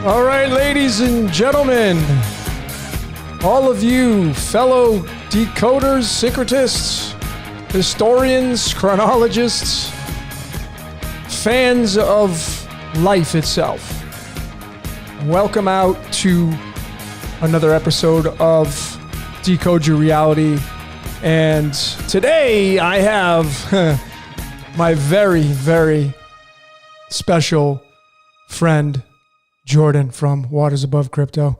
All right, ladies and gentlemen, all of you fellow decoders, syncretists, historians, chronologists, fans of life itself, welcome out to another episode of Decode Your Reality. And today I have my very, very special friend, Jordan from Waters Above Crypto.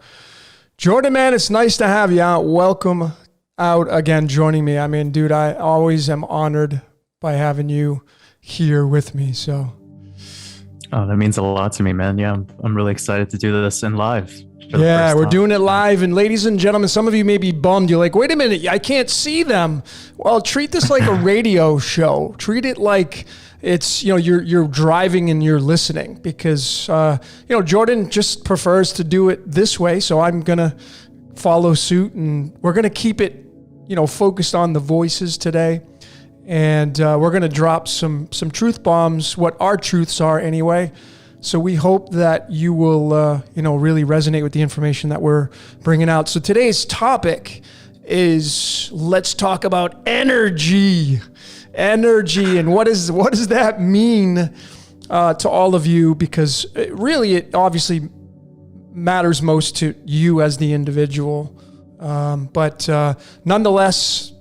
Jordan, man, it's nice to have you out. Welcome out again, joining me. I mean, dude, I always am honored by having you here with me. So, oh, that means a lot to me, man. Yeah, I'm really excited to do this in live. Yeah, we're doing it live. And ladies and gentlemen, some of you may be bummed. You're like, wait a minute, I can't see them. Well, treat this like a radio show. Treat it like it's, you're driving and you're listening, because, Jordan just prefers to do it this way. So I'm going to follow suit, and we're going to keep it, focused on the voices today. And we're going to drop some truth bombs, what our truths are anyway. So we hope that you will, really resonate with the information that we're bringing out. So today's topic is, let's talk about energy. Energy, and what does that mean to all of you? Because it obviously matters most to you as the individual. But nonetheless,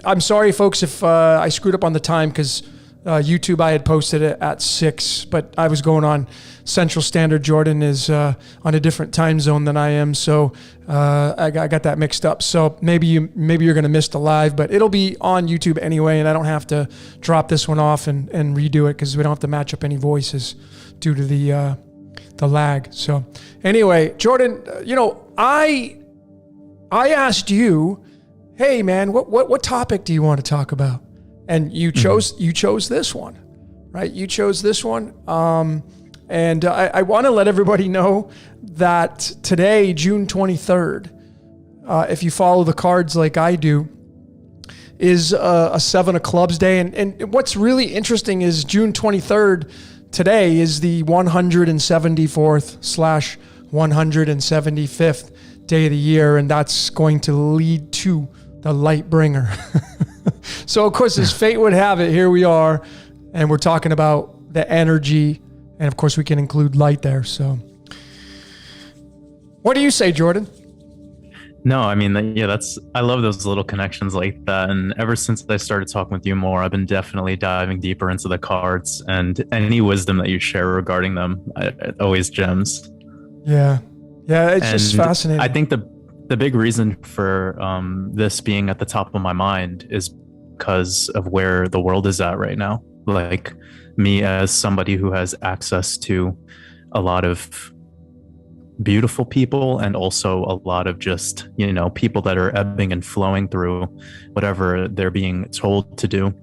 I'm sorry, folks, if I screwed up on the time, because YouTube, I had posted it at 6, but I was going on Central Standard. Jordan is on a different time zone than I am, so I got that mixed up. So maybe you're going to miss the live, but it'll be on YouTube anyway, and I don't have to drop this one off and redo it, because we don't have to match up any voices due to the lag. So anyway, Jordan, I asked you, hey man, what topic do you want to talk about? And you chose this one, right? You chose this one. And I want to let everybody know that today, June 23rd, if you follow the cards like I do, is a 7 of Clubs day. And what's really interesting is June 23rd today is the 174th/175th day of the year. And that's going to lead to the light bringer. So, of course, as fate would have it, here we are, and we're talking about the energy, and of course, we can include light there. So, what do you say, Jordan? No, I mean, yeah, I love those little connections like that. And ever since I started talking with you more, I've been definitely diving deeper into the cards, and any wisdom that you share regarding them, it always gems. Yeah, it's just fascinating. I think the big reason for this being at the top of my mind is because of where the world is at right now. Like, me as somebody who has access to a lot of beautiful people, and also a lot of just, people that are ebbing and flowing through whatever they're being told to do.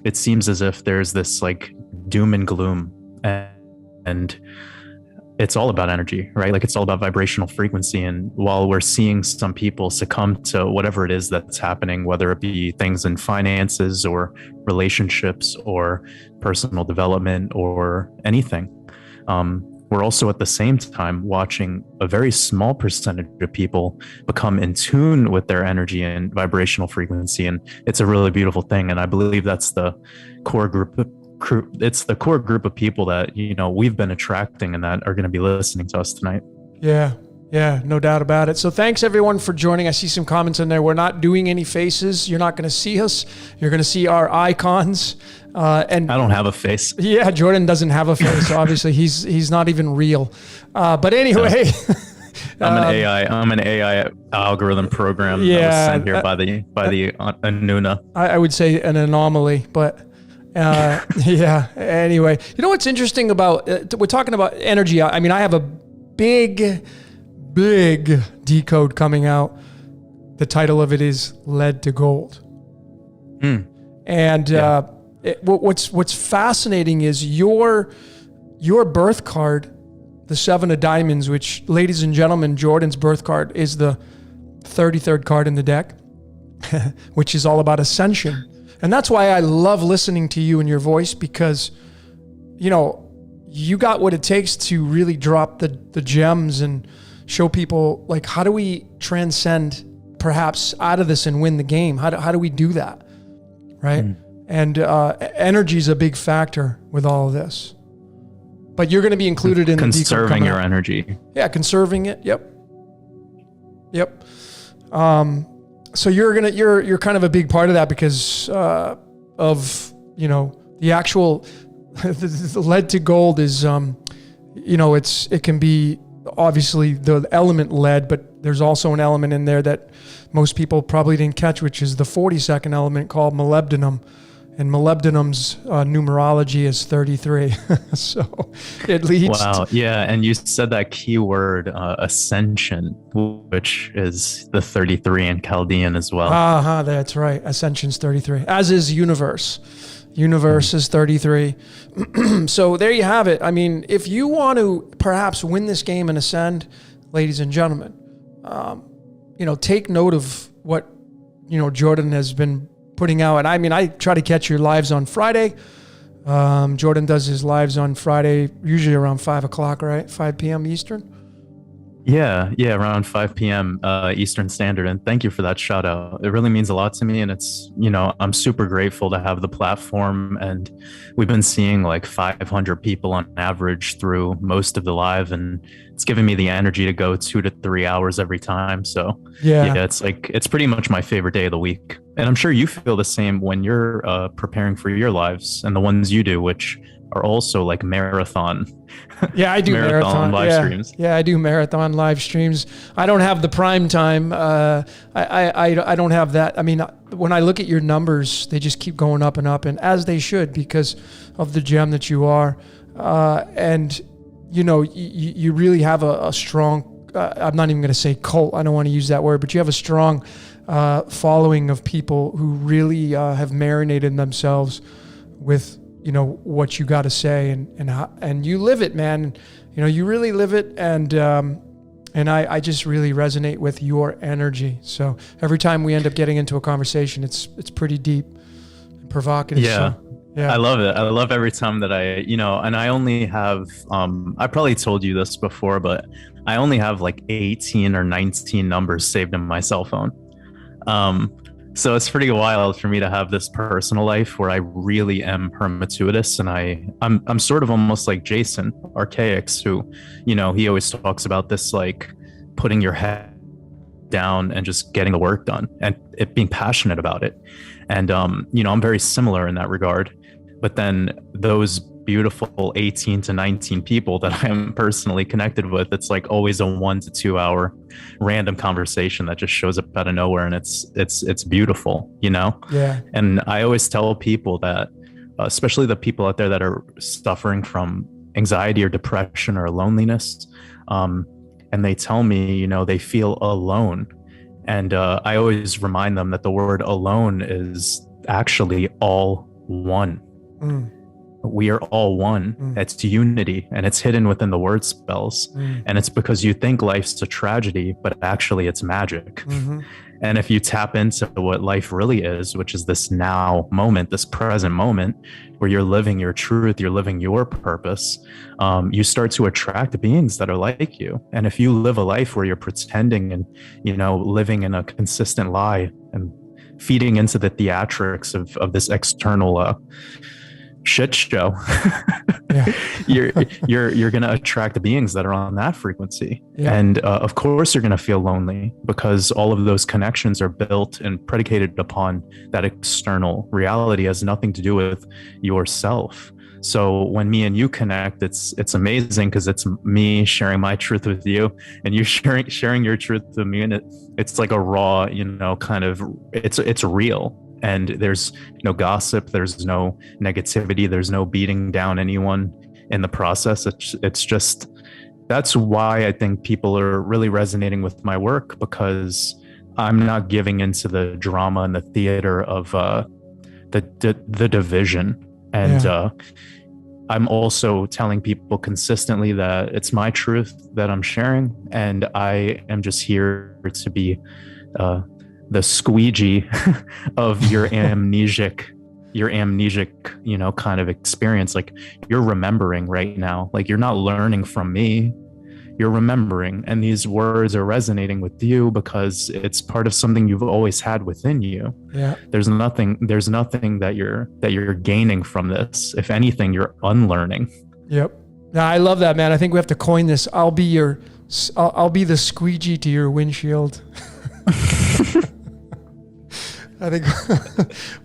It seems as if there's this like doom and gloom, and it's all about energy, right? Like, it's all about vibrational frequency. And while we're seeing some people succumb to whatever it is that's happening, whether it be things in finances or relationships or personal development or anything, we're also at the same time watching a very small percentage of people become in tune with their energy and vibrational frequency. And it's a really beautiful thing. And I believe that's the core group of people that, we've been attracting, and that are going to be listening to us tonight. Yeah, no doubt about it. So thanks everyone for joining. I see some comments in there. We're not doing any faces. You're not going to see us. You're going to see our icons. And I don't have a face. Yeah, Jordan doesn't have a face. Obviously, he's not even real. But anyway. I'm an AI algorithm program that was sent here by the Anuna. I would say an anomaly, but yeah. Anyway, what's interesting about we're talking about energy. I mean, I have a big decode coming out. The title of it is Lead to Gold. And what's fascinating is your birth card, the 7 of Diamonds, which, ladies and gentlemen, Jordan's birth card is the 33rd card in the deck, which is all about ascension. And that's why I love listening to you and your voice, because, you got what it takes to really drop the gems and show people, like, how do we transcend perhaps out of this and win the game? How do we do that? Right. And energy is a big factor with all of this. But you're going to be included in conserving your energy. Yeah, conserving it. Yep. So you're kind of a big part of that because of, you know, the actual the lead to gold is you know, it can be obviously the element lead, but there's also an element in there that most people probably didn't catch, which is the 42nd element called molybdenum. And molybdenum's numerology is 33. So it leads. Wow. Yeah. And you said that keyword, ascension, which is the 33 in Chaldean as well. That's right. Ascension's 33, as is universe. Universe is 33. So there you have it. I mean, if you want to perhaps win this game and ascend, ladies and gentlemen, you know, take note of what, you know, Jordan has been putting out. And I mean, I try to catch your lives on Friday. Jordan does his lives on Friday, usually around 5 o'clock, right? 5 p.m. Eastern. Yeah, around 5 p.m. Eastern Standard. And thank you for that shout out. It really means a lot to me. And it's, you know, I'm super grateful to have the platform. And we've been seeing like 500 people on average through most of the live. And it's given me the energy to go 2 to 3 hours every time. So yeah, it's like, it's pretty much my favorite day of the week. And I'm sure you feel the same when you're preparing for your lives and the ones you do, which are also like marathon. Yeah, I do marathon live streams. Yeah, I do marathon live streams. I don't have the prime time. I don't have that. I mean, when I look at your numbers, they just keep going up and up, and as they should, because of the gem that you are. And you know, you really have a strong. I'm not even going to say cult. I don't want to use that word, but you have a strong following of people who really have marinated themselves with, you know, what you got to say, and you live it, man. You know, you really live it, and I just really resonate with your energy. So every time we end up getting into a conversation, it's pretty deep and provocative. Yeah. So, yeah. I love it. I love every time that I, you know, and I only have, I probably told you this before, but I only have like 18 or 19 numbers saved in my cell phone. So it's pretty wild for me to have this personal life where I really am perpetuitous, and I'm sort of almost like Jason Archaics, who, you know, he always talks about this, like putting your head down and just getting the work done and it being passionate about it. And, you know, I'm very similar in that regard, but then those beautiful 18 to 19 people that I am personally connected with, it's like always a 1 to 2 hour random conversation that just shows up out of nowhere, and it's beautiful, you know? Yeah. And I always tell people that, especially the people out there that are suffering from anxiety or depression or loneliness, and they tell me, you know, they feel alone. And I always remind them that the word alone is actually all one. We are all one. It's unity, and it's hidden within the word spells. And it's because you think life's a tragedy, but actually it's magic. And if you tap into what life really is, which is this now moment, this present moment, where you're living your truth, you're living your purpose, you start to attract beings that are like you. And if you live a life where you're pretending and, you know, living in a consistent lie and feeding into the theatrics of this external shit show, you're gonna attract the beings that are on that frequency. And of course you're gonna feel lonely, because all of those connections are built and predicated upon that external reality. It has nothing to do with yourself. So when me and you connect, it's amazing, because it's me sharing my truth with you and you sharing your truth with me, and it's like a raw, you know, kind of, it's real. And there's no gossip, there's no negativity, there's no beating down anyone in the process. It's just, that's why I think people are really resonating with my work, because I'm not giving into the drama and the theater of the division. And I'm also telling people consistently that it's my truth that I'm sharing, and I am just here to be the squeegee of your amnesic, your amnesic, kind of experience. Like you're remembering right now, like you're not learning from me, you're remembering, and these words are resonating with you because it's part of something you've always had within you. Yeah. There's nothing that you're gaining from this. If anything, you're unlearning. Yep. Now, I love that, man. I think we have to coin this. I'll be the squeegee to your windshield. I think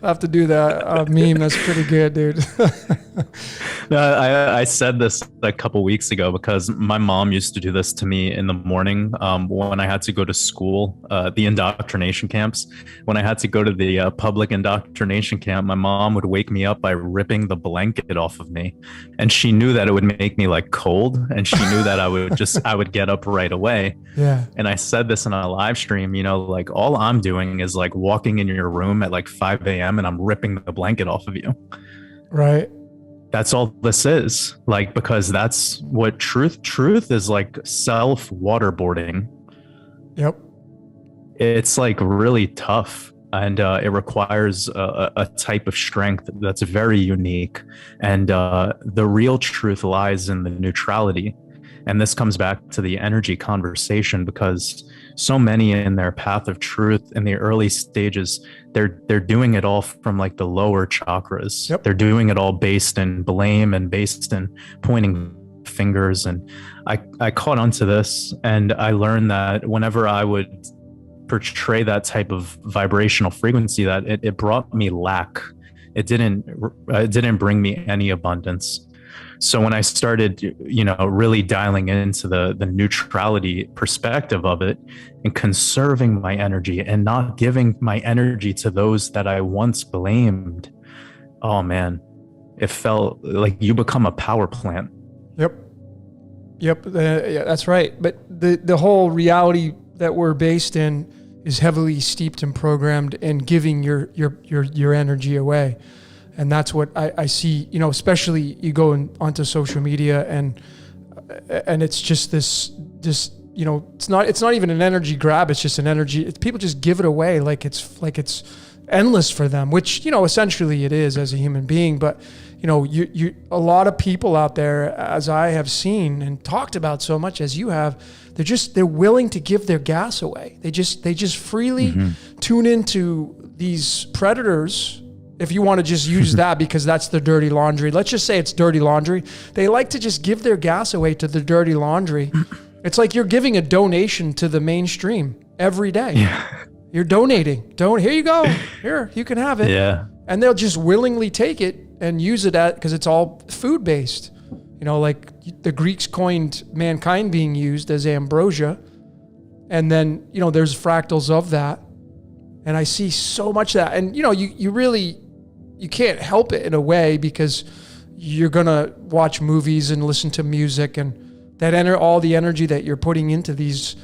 we'll have to do that meme. That's pretty good, dude. I said this a couple weeks ago because my mom used to do this to me in the morning when I had to go to school, the indoctrination camps. When I had to go to the public indoctrination camp, my mom would wake me up by ripping the blanket off of me. And she knew that it would make me like cold. And she knew that I would get up right away. Yeah. And I said this in a live stream, like all I'm doing is like walking in your room at like 5 a.m. and I'm ripping the blanket off of you. Right. That's all this is, like, because that's what truth is, like self waterboarding. Yep. It's like really tough, and it requires a type of strength that's very unique. And the real truth lies in the neutrality. And this comes back to the energy conversation, because so many in their path of truth in the early stages, they're doing it all from like the lower chakras. Yep. They're doing it all based in blame and based in pointing fingers. And I caught onto this, and I learned that whenever I would portray that type of vibrational frequency, that it brought me lack. It didn't bring me any abundance. So when I started, really dialing into the neutrality perspective of it and conserving my energy and not giving my energy to those that I once blamed, oh man, it felt like you become a power plant. Yep. Yeah, that's right. But the whole reality that we're based in is heavily steeped and programmed in giving your energy away. And that's what I see, especially you go onto social media and it's just this, it's not even an energy grab. It's just an energy. People just give it away like it's endless for them, which, essentially it is as a human being. But, you a lot of people out there, as I have seen and talked about so much as you have, they're willing to give their gas away. They just freely tune into these predators. If you want to just use that because that's the dirty laundry, let's just say it's dirty laundry. They like to just give their gas away to the dirty laundry. It's like you're giving a donation to the mainstream every day. Yeah. You're donating. Here you go. Here, you can have it. Yeah. And they'll just willingly take it and use it because it's all food based. Like the Greeks coined mankind being used as ambrosia. And then, there's fractals of that. And I see so much of that. And, you can't help it in a way because you're going to watch movies and listen to music, and that all the energy that you're putting into these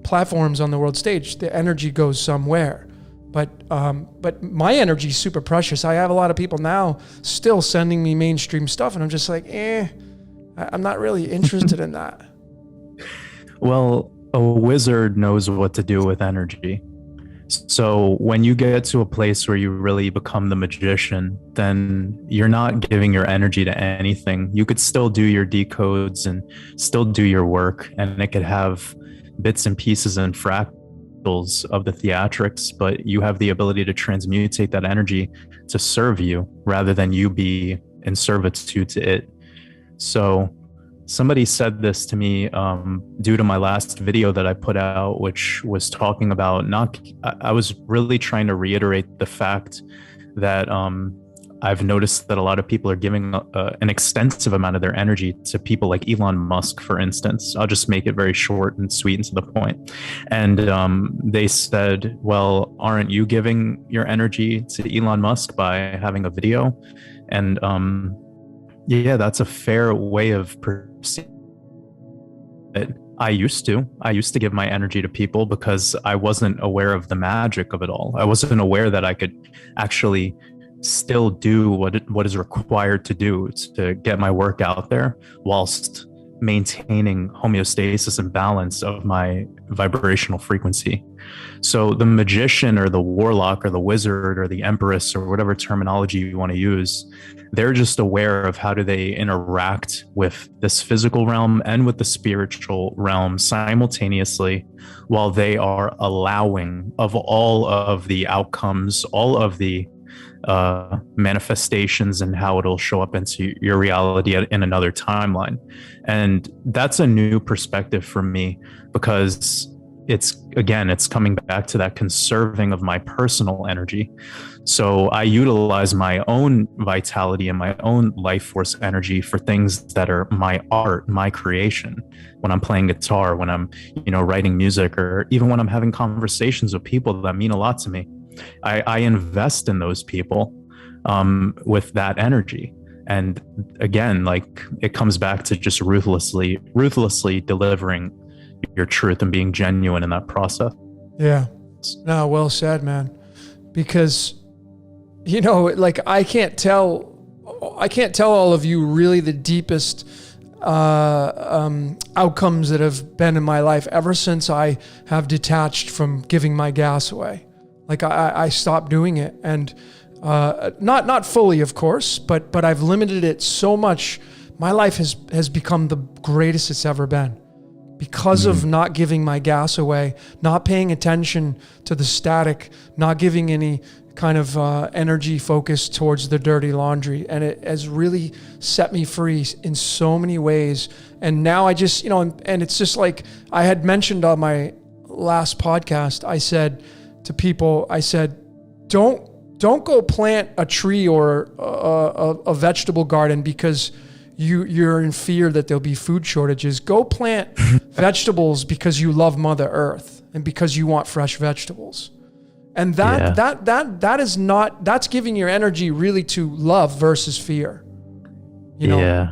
platforms on the world stage, the energy goes somewhere. But my energy is super precious. I have a lot of people now still sending me mainstream stuff, and I'm just like, I'm not really interested in that. Well, a wizard knows what to do with energy. So when you get to a place where you really become the magician, then you're not giving your energy to anything. You could still do your decodes and still do your work, and it could have bits and pieces and fractals of the theatrics, but you have the ability to transmutate that energy to serve you rather than you be in servitude to it. So somebody said this to me due to my last video that I put out, which was talking about I was really trying to reiterate the fact that I've noticed that a lot of people are giving an extensive amount of their energy to people like Elon Musk, for instance. I'll just make it very short and sweet and to the point. And they said, well, aren't you giving your energy to Elon Musk by having a video? And yeah, that's a fair way of perceiving it. I used to give my energy to people because I wasn't aware of the magic of it all. I wasn't aware that I could actually still do what is required to do to get my work out there whilst maintaining homeostasis and balance of my vibrational frequency. So the magician or the warlock or the wizard or the empress or whatever terminology you want to use, they're just aware of how do they interact with this physical realm and with the spiritual realm simultaneously, while they are allowing of all of the outcomes, all of the manifestations, and how it'll show up into your reality in another timeline. And that's a new perspective for me, because it's coming back to that conserving of my personal energy. So I utilize my own vitality and my own life force energy for things that are my art, my creation. When I'm playing guitar, when I'm, writing music, or even when I'm having conversations with people that mean a lot to me, I invest in those people with that energy. And again, like, it comes back to just ruthlessly delivering your truth and being genuine in that process. Yeah. No, well said, man. Because, like, I can't tell all of you really the deepest outcomes that have been in my life ever since I have detached from giving my gas away. Like, I stopped doing it, and not fully, of course, but I've limited it so much. My life has become the greatest it's ever been because of not giving my gas away, not paying attention to the static, not giving any kind of energy focus towards the dirty laundry. And it has really set me free in so many ways. And now I just, and it's just like I had mentioned on my last podcast, I said to people, don't go plant a tree or a vegetable garden because you're in fear that there'll be food shortages. Go plant vegetables because you love Mother Earth and because you want fresh vegetables. And that is not, that's giving your energy really to love versus fear. Yeah.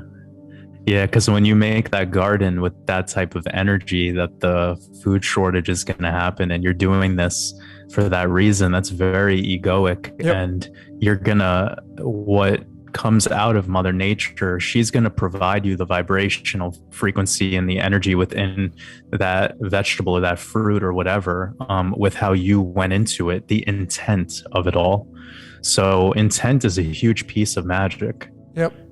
Yeah, because when you make that garden with that type of energy that the food shortage is going to happen, and you're doing this for that reason, that's very egoic. Yep. And you're going to, what comes out of Mother Nature, she's going to provide you the vibrational frequency and the energy within that vegetable or that fruit or whatever, with how you went into it, the intent of it all. So intent is a huge piece of magic. Yep.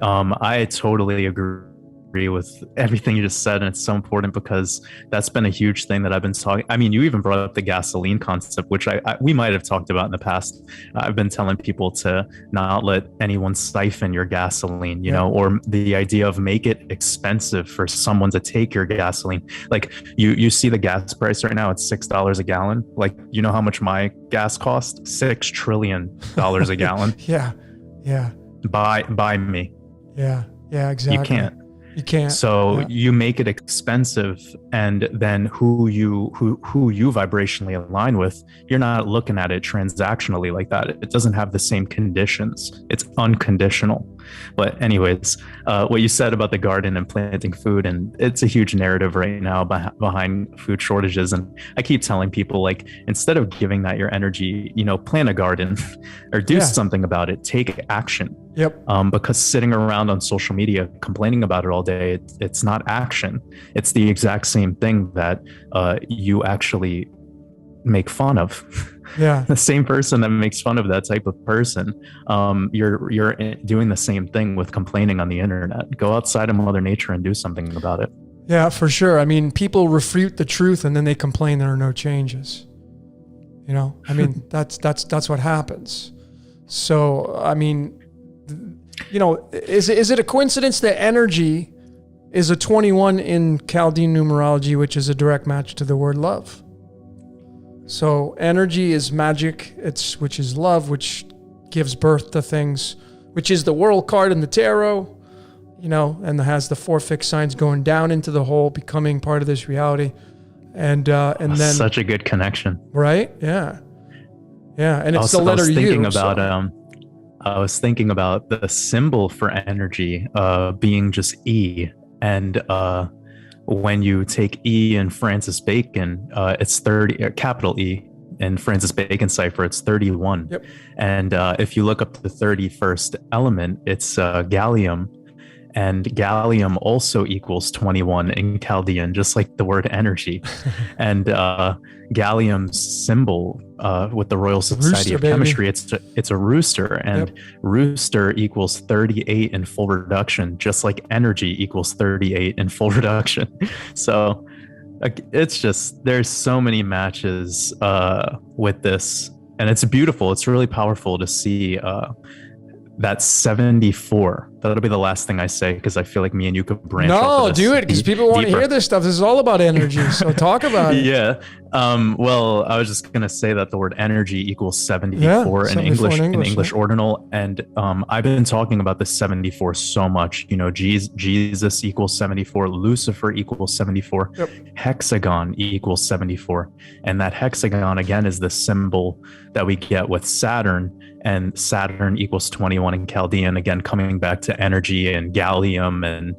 I totally agree with everything you just said, and it's so important because that's been a huge thing that I've been talking. I mean, you even brought up the gasoline concept, which we might have talked about in the past. I've been telling people to not let anyone siphon your gasoline, you know, or the idea of make it expensive for someone to take your gasoline. Like you see the gas price right now, it's $6 a gallon. Like, you know how much my gas cost? $6 trillion a gallon. Yeah. Buy me. Yeah, exactly. You can't. So you make it expensive, and then who you vibrationally align with, you're not looking at it transactionally like that. It doesn't have the same conditions. It's unconditional. But anyways, what you said about the garden and planting food, and it's a huge narrative right now behind food shortages. And I keep telling people, like, instead of giving that your energy, plant a garden or do something about it. Take action. Yep. Because sitting around on social media complaining about it all day, it's not action. It's the exact same thing that you actually make fun of. Yeah. The same person that makes fun of that type of person, you're doing the same thing with complaining on the internet. Go outside of Mother Nature and do something about it. Yeah, for sure. I mean, people refute the truth and then they complain there are no changes. I mean, that's what happens. So, I mean, is it a coincidence that energy is a 21 in Chaldean numerology, which is a direct match to the word love? So energy is magic, which is love, which gives birth to things, which is the world card in the tarot, and has the 4 fixed signs going down into the whole, becoming part of this reality. And then such a good connection. Right? Yeah. And it's the letter U. I was thinking about the symbol for energy being just E. And when you take E in Francis Bacon, it's 30, capital E in Francis Bacon cipher, it's 31. Yep. And if you look up the 31st element, it's gallium. And gallium also equals 21 in Chaldean, just like the word energy. And gallium's symbol with the Royal Society of Chemistry, it's a rooster, and rooster equals 38 in full reduction, just like energy equals 38 in full reduction. So it's just, there's so many matches with this, and it's beautiful. It's really powerful to see that 74. That'll be the last thing I say, because I feel like me and you could branch. No, do it, because people want to hear this stuff. This is all about energy, so talk about it. Yeah. Well, I was just gonna say that the word energy equals 74 in English ordinal, and I've been talking about the 74 so much. You know, Jesus equals 74, Lucifer equals 74, hexagon equals 74, and that hexagon again is the symbol that we get with Saturn. And Saturn equals 21 in Chaldean, again, coming back to energy and gallium. And,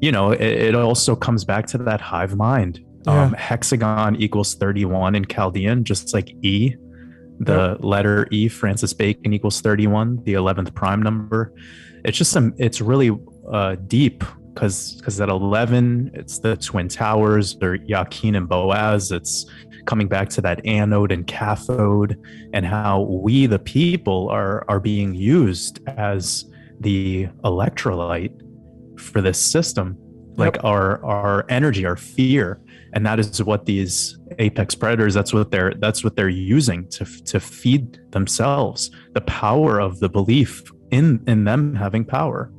it also comes back to that hive mind. Hexagon equals 31 in Chaldean, just like E, the letter E, Francis Bacon equals 31, the 11th prime number. It's just it's really deep, because that 11, it's the twin towers, or Jachin and Boaz. It's coming back to that anode and cathode, and how we, the people, are being used as the electrolyte for this system, like our energy, our fear. And that is what these apex predators, that's what they're using to feed themselves, the power of the belief in them having power.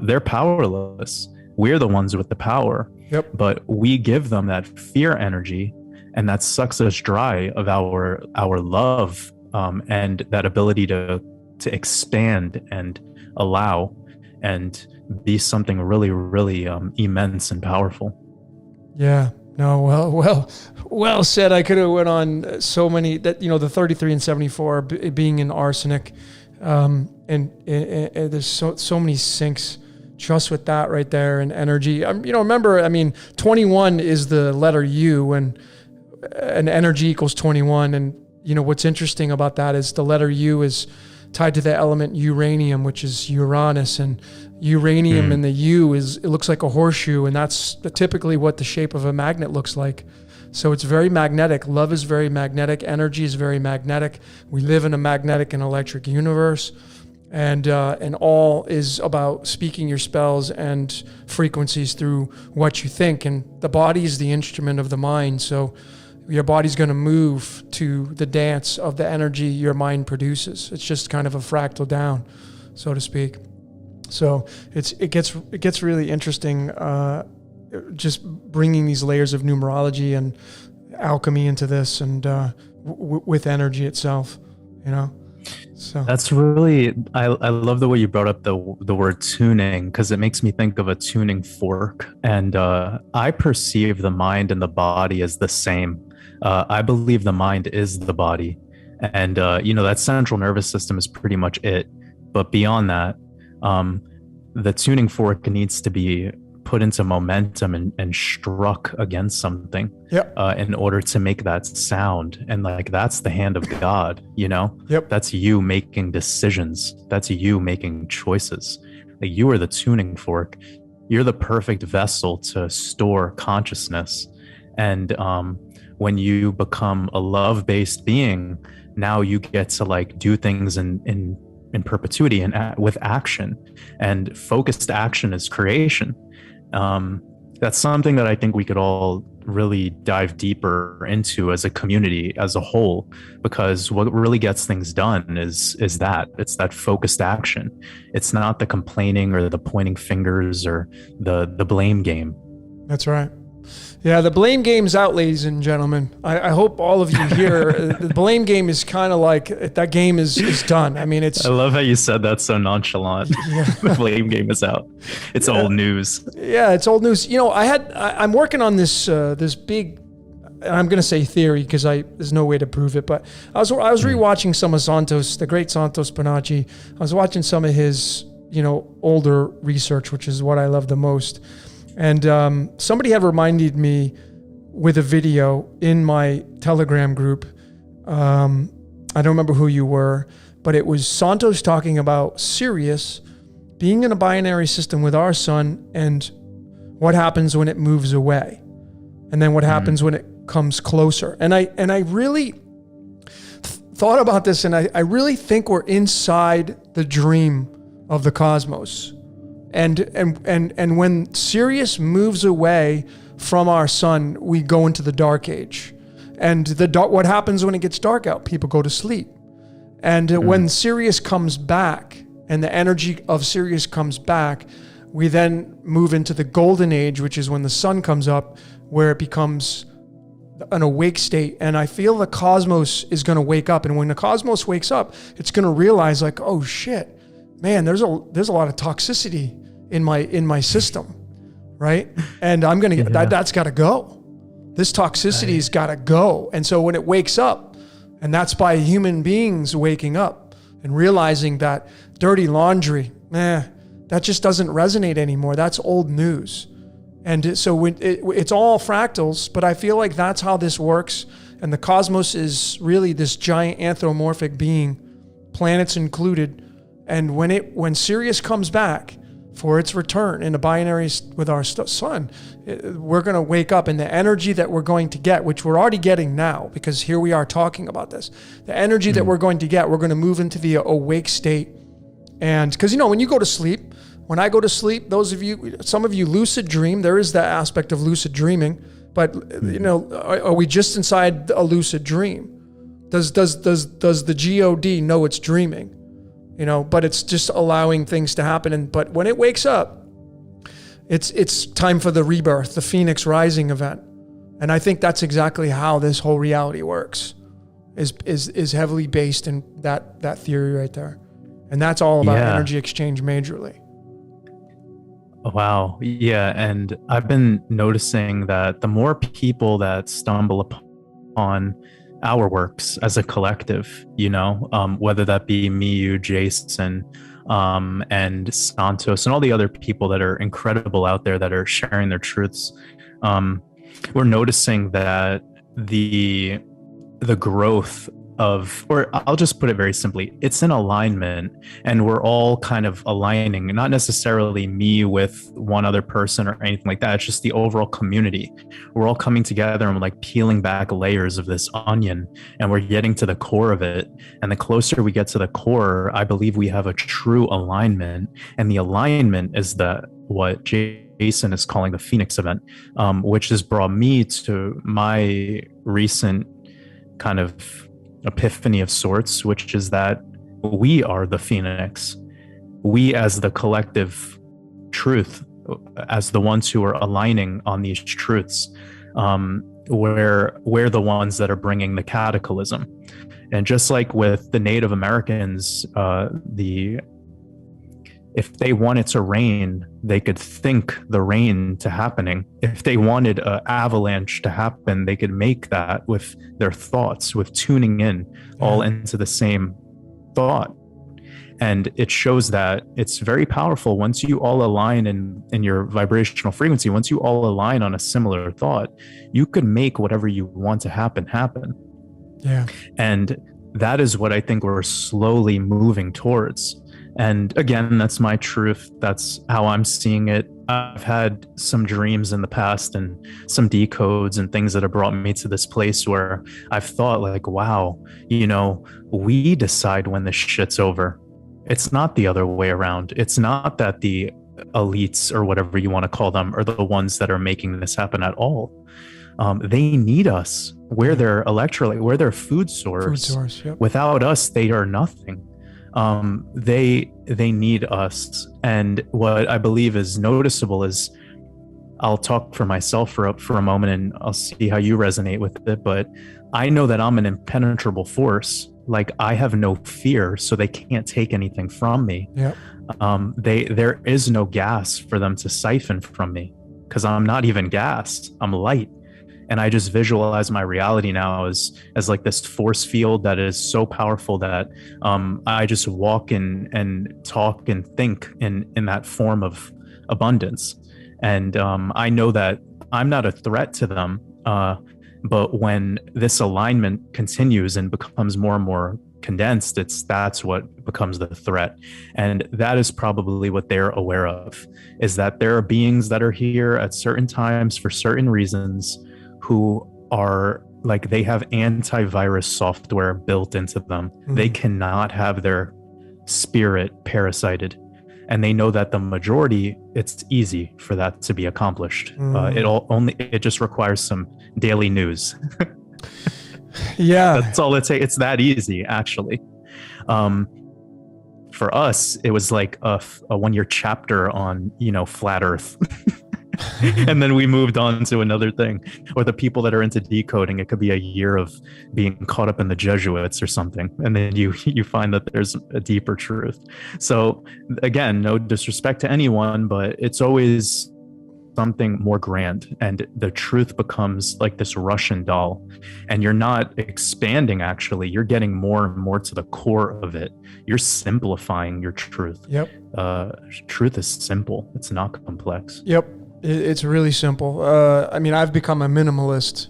They're powerless. We're the ones with the power, but we give them that fear energy, and that sucks us dry of our love, and that ability to expand and allow and be something really, really immense and powerful. Yeah. No. Well said. I could have went on so many, that, the 33 and 74 being in arsenic, and there's so many syncs just with that right there, and energy. Remember, 21 is the letter U, and energy equals 21. And what's interesting about that is the letter U is tied to the element uranium, which is Uranus, and uranium in the U it looks like a horseshoe, and that's typically what the shape of a magnet looks like. So it's very magnetic. Love is very magnetic. Energy is very magnetic. We live in a magnetic and electric universe, and all is about speaking your spells and frequencies through what you think. And the body is the instrument of the mind. So your body's going to move to the dance of the energy your mind produces. It's just kind of a fractal down, so to speak. So it gets really interesting, just bringing these layers of numerology and alchemy into this, and with energy itself, So that's really, I love the way you brought up the word tuning, because it makes me think of a tuning fork, and I perceive the mind and the body as the same. I believe the mind is the body, and that central nervous system is pretty much it. But beyond that, the tuning fork needs to be put into momentum and struck against something in order to make that sound. And that's the hand of God, that's you making decisions. That's you making choices. You are the tuning fork. You're the perfect vessel to store consciousness. And when you become a love-based being, now you get to do things in perpetuity and with action, and focused action is creation. That's something that I think we could all really dive deeper into as a community, as a whole, because what really gets things done is that it's that focused action. It's not the complaining or the pointing fingers or the blame game. That's right. Yeah, the blame game's out, ladies and gentlemen. I hope all of you here, the blame game is kind of like, that game is done. I love how you said that so nonchalant. The blame game is out. It's old news. Yeah, it's old news. I'm working on this big, and I'm going to say theory because there's no way to prove it, but I was rewatching some of Santos, the great Santos Bonacci. I was watching some of his, older research, which is what I love the most. And somebody had reminded me with a video in my Telegram group. I don't remember who you were, but it was Santos talking about Sirius being in a binary system with our sun and what happens when it moves away, and then what happens when it comes closer. And I really thought about this, and I really think we're inside the dream of the cosmos. And when Sirius moves away from our sun, we go into the dark age. And what happens when it gets dark out? People go to sleep. And when Sirius comes back, and the energy of Sirius comes back, we then move into the golden age, which is when the sun comes up, where it becomes an awake state. And I feel the cosmos is going to wake up. And when the cosmos wakes up, it's going to realize, like, oh shit, man, there's a lot of toxicity in my system, right? And I'm going to get that's got to go. This toxicity's got to go. And so when it wakes up, and that's by human beings waking up and realizing that dirty laundry, that just doesn't resonate anymore. That's old news. And so it's all fractals, but I feel like that's how this works. And the cosmos is really this giant anthropomorphic being, planets included. And when Sirius comes back for its return in the binaries with our sun, we're going to wake up, and the energy that we're going to get, which we're already getting now, because here we are talking about this, the energy that we're going to get, we're going to move into the awake state. And because, when you go to sleep, when I go to sleep, some of you lucid dream. There is that aspect of lucid dreaming, but are we just inside a lucid dream? Does the God know it's dreaming? But it's just allowing things to happen. But when it wakes up, it's time for the rebirth, the Phoenix Rising event. And I think that's exactly how this whole reality works, is heavily based in that theory right there. And that's all about energy exchange majorly. Wow. Yeah. And I've been noticing that the more people that stumble upon our works as a collective, whether that be me, you, Jason, and Santos, and all the other people that are incredible out there that are sharing their truths, we're noticing that the growth of, or I'll just put it very simply, it's in alignment, and we're all kind of aligning, not necessarily me with one other person or anything like that. It's just the overall community. We're all coming together and we're like peeling back layers of this onion, and we're getting to the core of it. And the closer we get to the core, I believe we have a true alignment. And the alignment is what Jason is calling the Phoenix event, which has brought me to my recent kind of epiphany of sorts, which is that we are the Phoenix. We, as the collective truth, as the ones who are aligning on these truths, we're the ones that are bringing the cataclysm. And just like with the Native Americans, if they wanted to rain, they could think the rain to happening. If they wanted an avalanche to happen, they could make that with their thoughts, with tuning in all into the same thought. And it shows that it's very powerful once you all align in your vibrational frequency. Once you all align on a similar thought, you could make whatever you want to happen. Yeah. And that is what I think we're slowly moving towards. And again, that's my truth. That's how I'm seeing it. I've had some dreams in the past and some decodes and things that have brought me to this place where I've thought like, wow, we decide when this shit's over. It's not the other way around. It's not that the elites or whatever you want to call them are the ones that are making this happen at all. They need us. We're their electrolyte. We're their food source. Yep. Without us, they are nothing. They need us. And what I believe is noticeable is, I'll talk for myself for a moment, and I'll see how you resonate with it. But I know that I'm an impenetrable force. Like, I have no fear, so they can't take anything from me. Yep. There is no gas for them to siphon from me, because I'm not even gas. I'm light. And I just visualize my reality now as like this force field that is so powerful that I just walk in and talk and think in that form of abundance. And I know that I'm not a threat to them. But when this alignment continues and becomes more and more condensed, that's what becomes the threat. And that is probably what they're aware of, is that there are beings that are here at certain times for certain reasons who are like, they have antivirus software built into them. They cannot have their spirit parasited. And they know that the majority, it's easy for that to be accomplished. It just requires some daily news. Yeah. That's all it takes. It's that easy, actually. For us, it was like a 1-year chapter on, flat Earth. And then we moved on to another thing. Or the people that are into decoding, it could be a year of being caught up in the Jesuits or something. And then you find that there's a deeper truth. So again, no disrespect to anyone, but it's always something more grand, and the truth becomes like this Russian doll, and you're not expanding. Actually, you're getting more and more to the core of it. You're simplifying your truth. Yep. Truth is simple. It's not complex. Yep. It's really simple. I mean, I've become a minimalist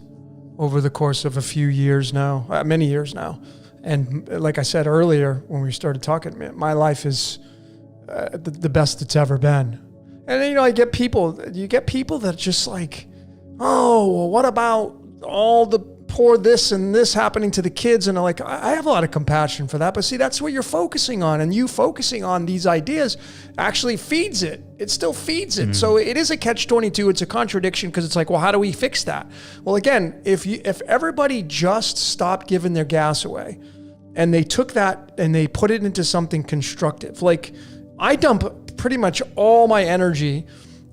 over the course of a few years now, many years now. And like I said earlier, when we started talking, my life is the best it's ever been. And then, you get people that just like, oh, well, what about all the poor this and this happening to the kids? And like, I have a lot of compassion for that. But see, that's what you're focusing on. And you focusing on these ideas actually feeds it. It still feeds it. So it is a catch-22. It's a contradiction, because it's like, well, how do we fix that? Well, again, if everybody just stopped giving their gas away and they took that and they put it into something constructive, like I dump pretty much all my energy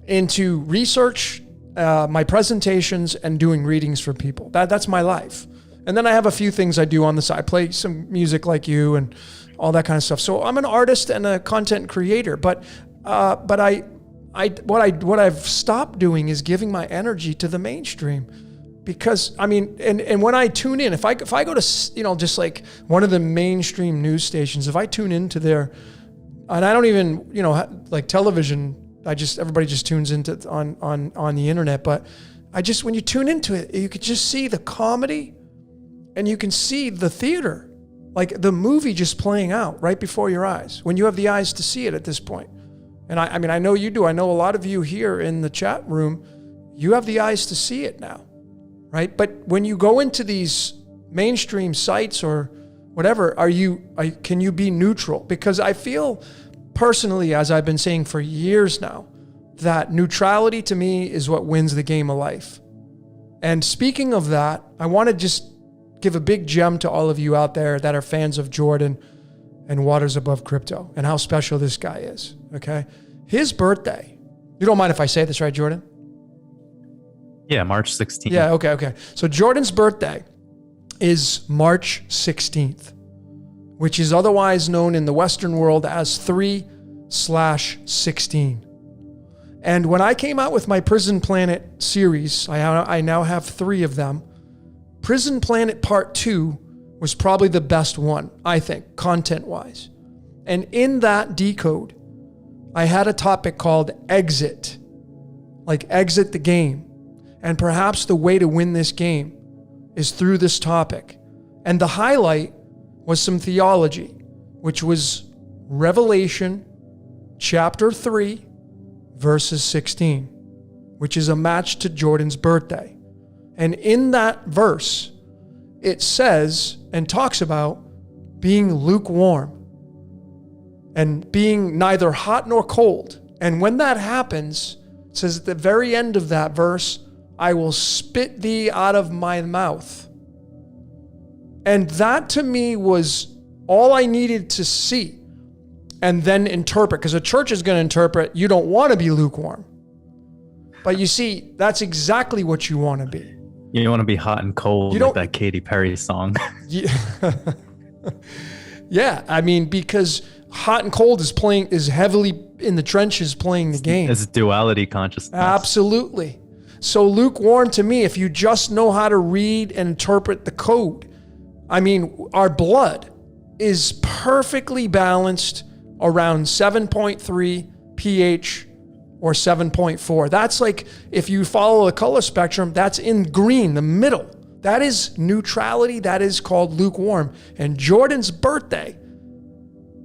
into research, my presentations, and doing readings for people. That's my life. And then I have a few things I do on the side. I play some music like you and all that kind of stuff. So I'm an artist and a content creator. But what I've stopped doing is giving my energy to the mainstream. Because I mean, and when I tune in, if I go to just like one of the mainstream news stations, if I tune into their, and I don't even, like television, everybody just tunes into on the internet. But when you tune into it, you could just see the comedy and you can see the theater, like the movie just playing out right before your eyes, when you have the eyes to see it at this point. And I mean, I know you do. I know a lot of you here in the chat room, you have the eyes to see it now, right? But when you go into these mainstream sites or whatever, can you be neutral? Because I feel personally, as I've been saying for years now, that neutrality to me is what wins the game of life. And speaking of that, I want to just give a big gem to all of you out there that are fans of Jordan and Waters Above Crypto and how special this guy is, okay? His birthday, you don't mind if I say this, right, Jordan? Yeah, March 16th. Yeah, okay. So Jordan's birthday is March 16th, which is otherwise known in the Western world as 3/16. And when I came out with my Prison Planet series, I now have 3 of them. Prison Planet Part 2 was probably the best one, I think, content-wise. And in that decode, I had a topic called exit, like exit the game. And perhaps the way to win this game is through this topic. And the highlight was some theology, which was Revelation chapter 3, verses 16, which is a match to Jordan's birthday. And in that verse, it says and talks about being lukewarm and being neither hot nor cold. And when that happens, it says at the very end of that verse, I will spit thee out of my mouth. And that to me was all I needed to see and then interpret, because a church is going to interpret, you don't want to be lukewarm. But you see, that's exactly what you want to be. You want to be hot and cold like that Katy Perry song. Yeah, I mean, because hot and cold is heavily in the trenches playing the game. It's duality consciousness. Absolutely. So lukewarm to me, if you just know how to read and interpret the code, I mean, our blood is perfectly balanced around 7.3 pH or 7.4. That's like, if you follow the color spectrum, that's in green, the middle. That is neutrality. That is called lukewarm. And Jordan's birthday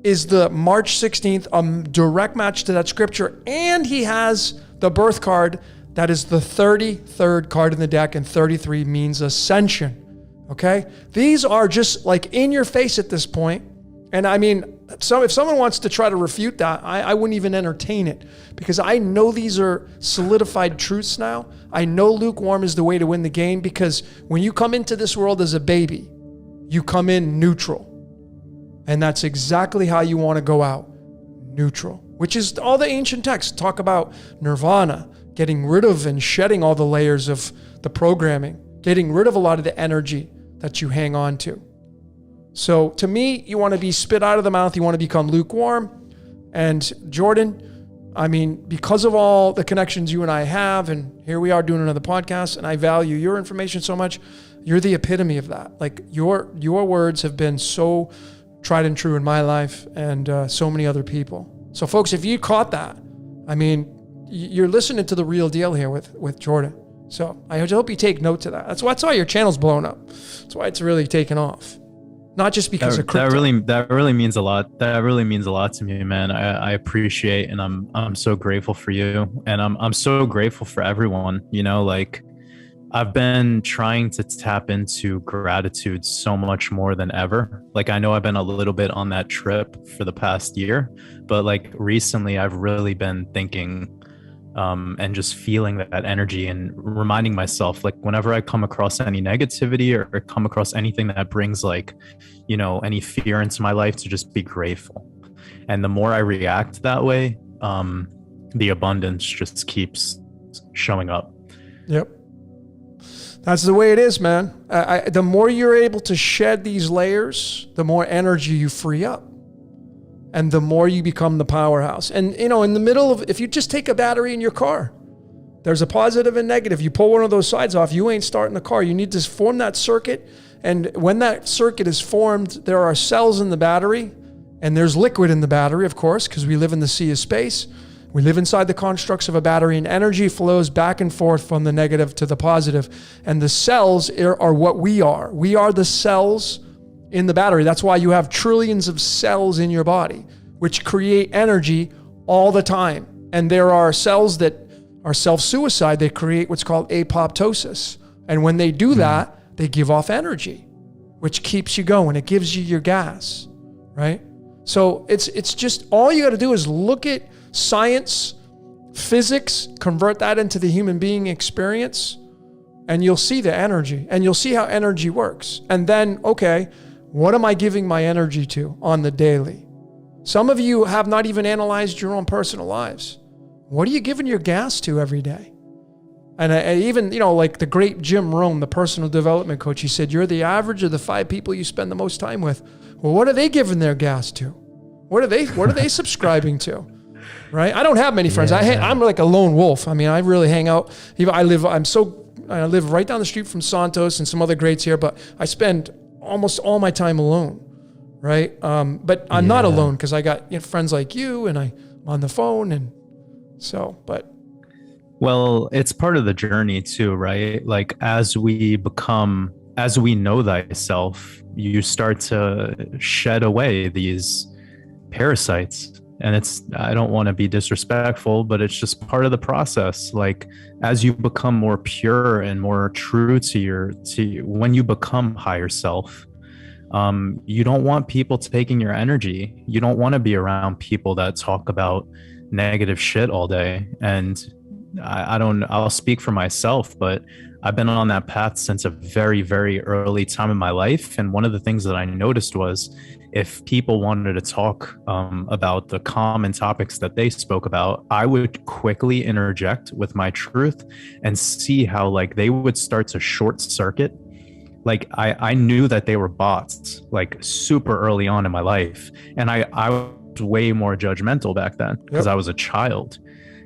is the March 16th, a direct match to that scripture. And he has the birth card that is the 33rd card in the deck, and 33 means ascension. Okay? These are just like in your face at this point. And I mean, so if someone wants to try to refute that, I wouldn't even entertain it, because I know these are solidified truths now. I know lukewarm is the way to win the game, because when you come into this world as a baby, you come in neutral. And that's exactly how you want to go out, neutral, which is all the ancient texts talk about nirvana, getting rid of and shedding all the layers of the programming, getting rid of a lot of the energy that you hang on to. So to me, you want to be spit out of the mouth. You want to become lukewarm. And Jordan, I mean, because of all the connections you and I have, and here we are doing another podcast, and I value your information so much, you're the epitome of that. Like your words have been so tried and true in my life, and so many other people. So folks, if you caught that, I mean, you're listening to the real deal here with Jordan. So I hope you take note to that. That's why your channel's blown up. That's why it's really taken off. Not just because of crypto. That really means a lot. That really means a lot to me, man. I appreciate, and I'm so grateful for you, and I'm so grateful for everyone. You know, like I've been trying to tap into gratitude so much more than ever. Like I know I've been a little bit on that trip for the past year, but like recently I've really been thinking and just feeling that energy, and reminding myself, like whenever I come across any negativity or come across anything that brings like, you know, any fear into my life, to just be grateful. And the more I react that way, the abundance just keeps showing up. Yep. That's the way it is, man. The more you're able to shed these layers, the more energy you free up. And the more you become the powerhouse. And, you know, in the middle of, if you just take a battery in your car, there's a positive and negative. You pull one of those sides off, you ain't starting the car. You need to form that circuit. And when that circuit is formed, there are cells in the battery, and there's liquid in the battery, of course, because we live in the sea of space. We live inside the constructs of a battery, and energy flows back and forth from the negative to the positive. And the cells are what we are. We are the cells in the battery. That's why you have trillions of cells in your body, which create energy all the time. And there are cells that are self-suicide. They create what's called apoptosis. And when they do that, they give off energy, which keeps you going. It gives you your gas, right? So it's just, all you got to do is look at science, physics, convert that into the human being experience, and you'll see the energy, and you'll see how energy works. And then, okay, what am I giving my energy to on the daily? Some of you have not even analyzed your own personal lives. What are you giving your gas to every day? And I even, you know, like the great Jim Rohn, the personal development coach, he said, you're the average of the 5 people you spend the most time with. Well, what are they giving their gas to? What are they subscribing to? Right? I don't have many friends. Yeah. I'm like a lone wolf. I mean, I really hang out. I live right down the street from Santos and some other greats here, but I spend almost all my time alone, right? But I'm not alone, because I got friends like you, and I'm on the phone, and so, but. Well, it's part of the journey too, right? Like as we know thyself, you start to shed away these parasites. And I don't want to be disrespectful, but it's just part of the process. Like as you become more pure and more true to when you become higher self, you don't want people taking your energy. You don't want to be around people that talk about negative shit all day. And I'll speak for myself, but I've been on that path since a very, very early time in my life. And one of the things that I noticed was, if people wanted to talk about the common topics that they spoke about, I would quickly interject with my truth and see how like they would start to short circuit. Like I knew that they were bots like super early on in my life. And I was way more judgmental back then because I was a child.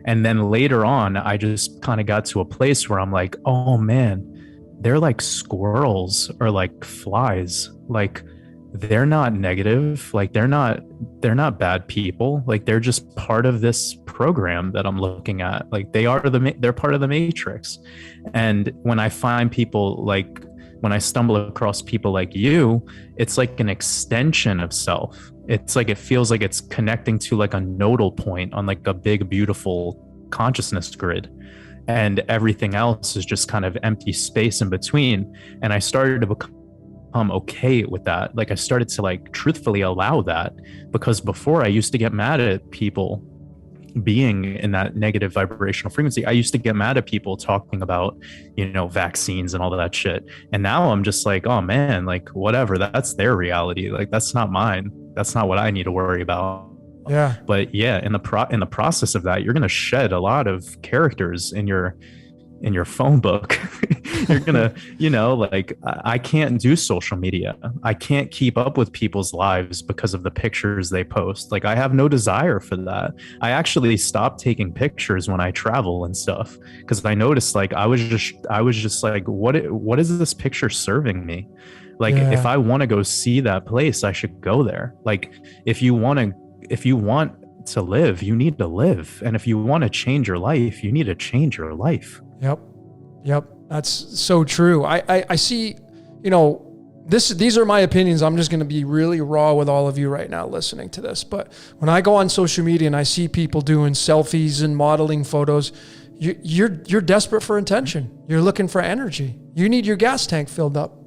And then later on, I just kind of got to a place where I'm like, oh man, they're like squirrels or like flies. Like they're not negative. Like they're not bad people. Like they're just part of this program that I'm looking at. Like they're part of the matrix. And when I find people like when I stumble across people like you, it's like an extension of self. It's like, it feels like it's connecting to like a nodal point on like a big, beautiful consciousness grid. And everything else is just kind of empty space in between. And I started to become okay with that. Like I started to like truthfully allow that, because before I used to get mad at people being in that negative vibrational frequency. I used to get mad at people talking about, vaccines and all of that shit. And now I'm just like, oh man, like whatever, that's their reality. Like that's not mine. That's not what I need to worry about. Yeah. But yeah, in the process of that, you're going to shed a lot of characters in your phone book. You're gonna, like I can't do social media. I can't keep up with people's lives because of the pictures they post. Like I have no desire for that. I actually stopped taking pictures when I travel and stuff, because I noticed like I was just like, what is this picture serving me? Like if I want to go see that place, I should go there. Like if you want to live, you need to live. And if you want to change your life, you need to change your life. Yep. That's so true. I see, these are my opinions. I'm just going to be really raw with all of you right now listening to this. But when I go on social media and I see people doing selfies and modeling photos, you're desperate for attention. You're looking for energy. You need your gas tank filled up.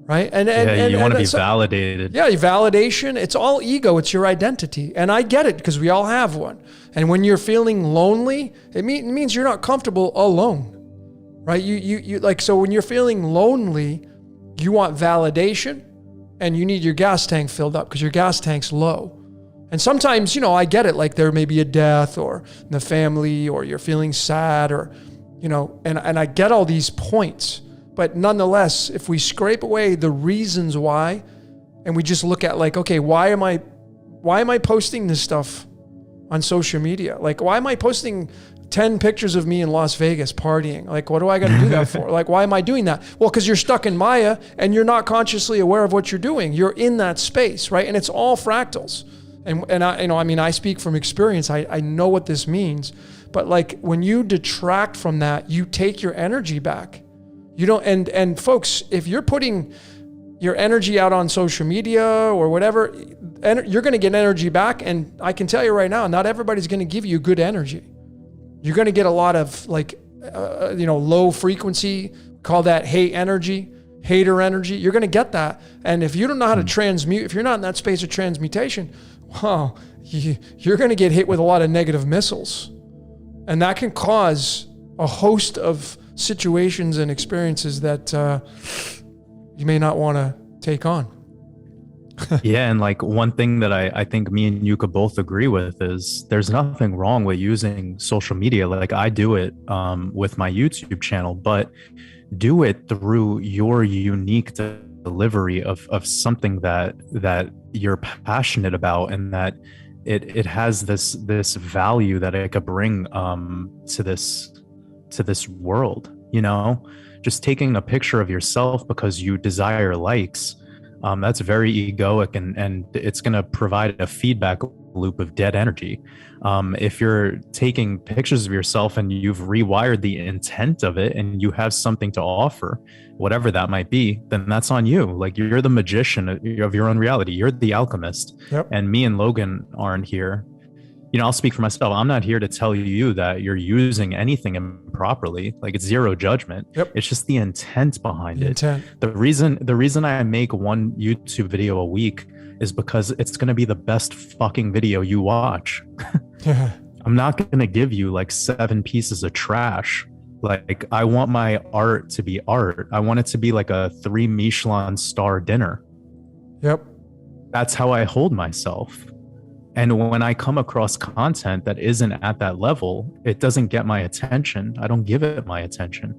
Right. And you want to be validated. Yeah. Validation. It's all ego. It's your identity. And I get it, because we all have one. And when you're feeling lonely, it means you're not comfortable alone. Right. You like, so when you're feeling lonely, you want validation and you need your gas tank filled up because your gas tank's low. And sometimes, I get it. Like there may be a death or in the family, or you're feeling sad, or, and I get all these points. But nonetheless, if we scrape away the reasons why, and we just look at like, okay, why am I posting this stuff on social media? Like, why am I posting 10 pictures of me in Las Vegas partying? Like, what do I got to do that for? Like, why am I doing that? Well, because you're stuck in Maya and you're not consciously aware of what you're doing. You're in that space, right? And it's all fractals. And I speak from experience. I know what this means. But like when you detract from that, you take your energy back. You don't, and folks, if you're putting your energy out on social media or whatever, you're going to get energy back. And I can tell you right now, not everybody's going to give you good energy. You're going to get a lot of like, low frequency, call that hate energy, hater energy. You're going to get that. And if you don't know how to transmute, if you're not in that space of transmutation, wow, you're going to get hit with a lot of negative missiles. And that can cause a host of situations and experiences that you may not want to take on. Yeah, and like one thing that I think me and you could both agree with is there's nothing wrong with using social media. Like I do it with my YouTube channel, but do it through your unique delivery of something that you're passionate about, and that it has this value that it could bring to this world. Just taking a picture of yourself because you desire likes, that's very egoic, and it's going to provide a feedback loop of dead energy. If you're taking pictures of yourself and you've rewired the intent of it and you have something to offer, whatever that might be, then that's on you. Like you're the magician of your own reality. You're the alchemist. Yep. And me and Logan aren't here. I'll speak for myself. I'm not here to tell you that you're using anything improperly. Like it's zero judgment. Yep. It's just the intent behind it. Intent. The reason I make one YouTube video a week is because it's going to be the best fucking video you watch. Yeah. I'm not going to give you like 7 pieces of trash. Like I want my art to be art. I want it to be like a 3 Michelin star dinner. Yep. That's how I hold myself. And when I come across content that isn't at that level, it doesn't get my attention. I don't give it my attention.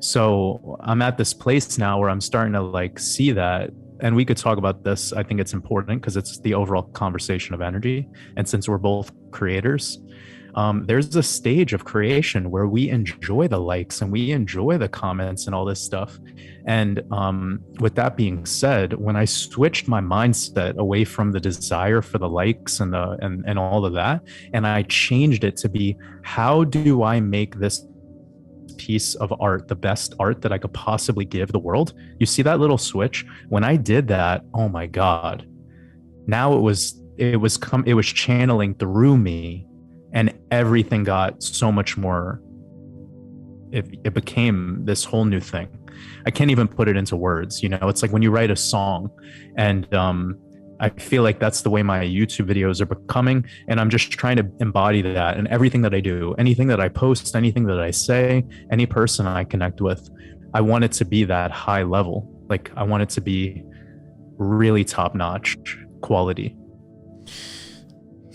So I'm at this place now where I'm starting to like see that. And we could talk about this. I think it's important because it's the overall conversation of energy. And since we're both creators, there's a stage of creation where we enjoy the likes and we enjoy the comments and all this stuff. And with that being said, when I switched my mindset away from the desire for the likes and all of that, and I changed it to be, how do I make this piece of art, the best art that I could possibly give the world. You see that little switch? When I did that, oh my God. Now it was channeling through me, and everything got so much more. It became this whole new thing. I can't even put it into words. It's like when you write a song, and I feel like that's the way my YouTube videos are becoming. And I'm just trying to embody that in everything that I do, anything that I post, anything that I say, any person I connect with. I want it to be that high level. Like I want it to be really top notch quality.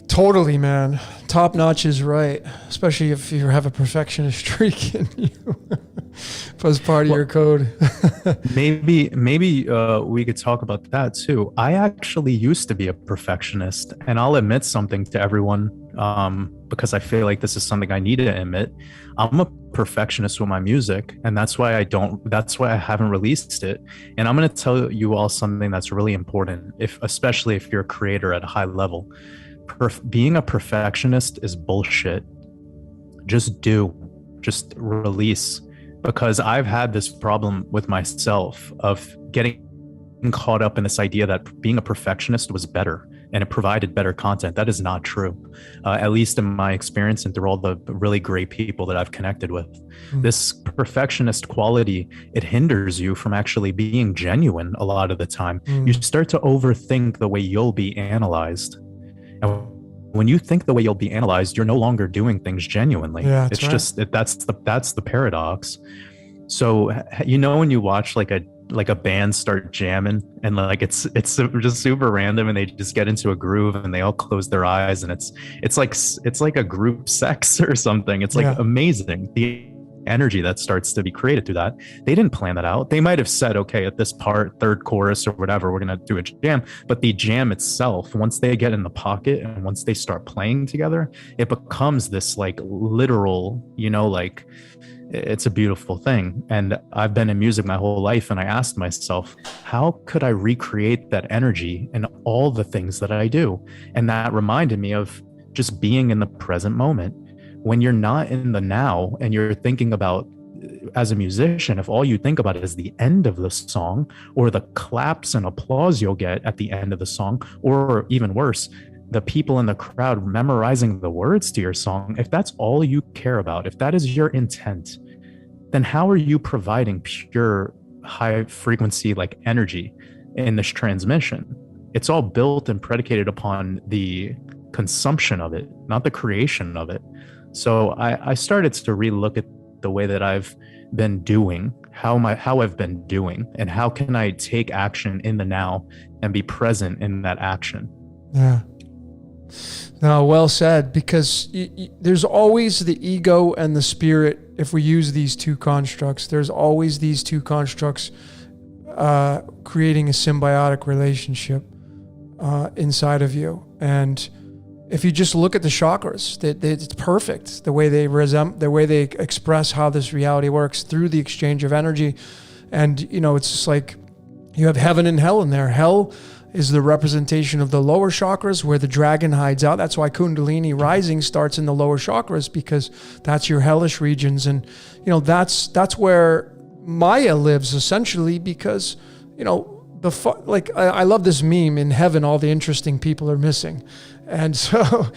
Totally, man. Top notch is right, especially if you have a perfectionist streak in you as part of your code. maybe we could talk about that too. I actually used to be a perfectionist, and I'll admit something to everyone because I feel like this is something I need to admit. I'm a perfectionist with my music, and that's why I haven't released it. And I'm going to tell you all something that's really important, especially if you're a creator at a high level. Being a perfectionist is bullshit. Just release. Because I've had this problem with myself of getting caught up in this idea that being a perfectionist was better and it provided better content. That is not true, at least in my experience and through all the really great people that I've connected with. This perfectionist quality, it hinders you from actually being genuine a lot of the time. You start to overthink the way you'll be analyzed. And when you think the way you'll be analyzed, you're no longer doing things genuinely. Yeah, it's right. That's the paradox. So when you watch like a band start jamming, and like it's just super random, and they just get into a groove and they all close their eyes, and it's like a group sex or something. It's like amazing. The energy that starts to be created through that. They didn't plan that out. They might have said, okay, at this part, third chorus or whatever, we're going to do a jam. But the jam itself, once they get in the pocket and once they start playing together, it becomes this like literal, like it's a beautiful thing. And I've been in music my whole life, and I asked myself, how could I recreate that energy in all the things that I do? And that reminded me of just being in the present moment. When you're not in the now and you're thinking about, as a musician, if all you think about is the end of the song or the claps and applause you'll get at the end of the song, or even worse, the people in the crowd memorizing the words to your song, if that's all you care about, if that is your intent, then how are you providing pure high frequency like energy in this transmission? It's all built and predicated upon the consumption of it, not the creation of it. So I started to relook at the way that I've been doing, how I've been doing, and how can I take action in the now and be present in that action. Yeah. No, well said, because there's always the ego and the spirit. If we use these two constructs, there's always these two constructs creating a symbiotic relationship inside of you. And if you just look at the chakras, it's perfect the way they express how this reality works through the exchange of energy. And it's just like you have heaven and hell in there. Hell is the representation of the lower chakras where the dragon hides out. That's why Kundalini rising starts in the lower chakras, because that's your hellish regions. And that's where Maya lives essentially, because I love this meme, in heaven all the interesting people are missing. And so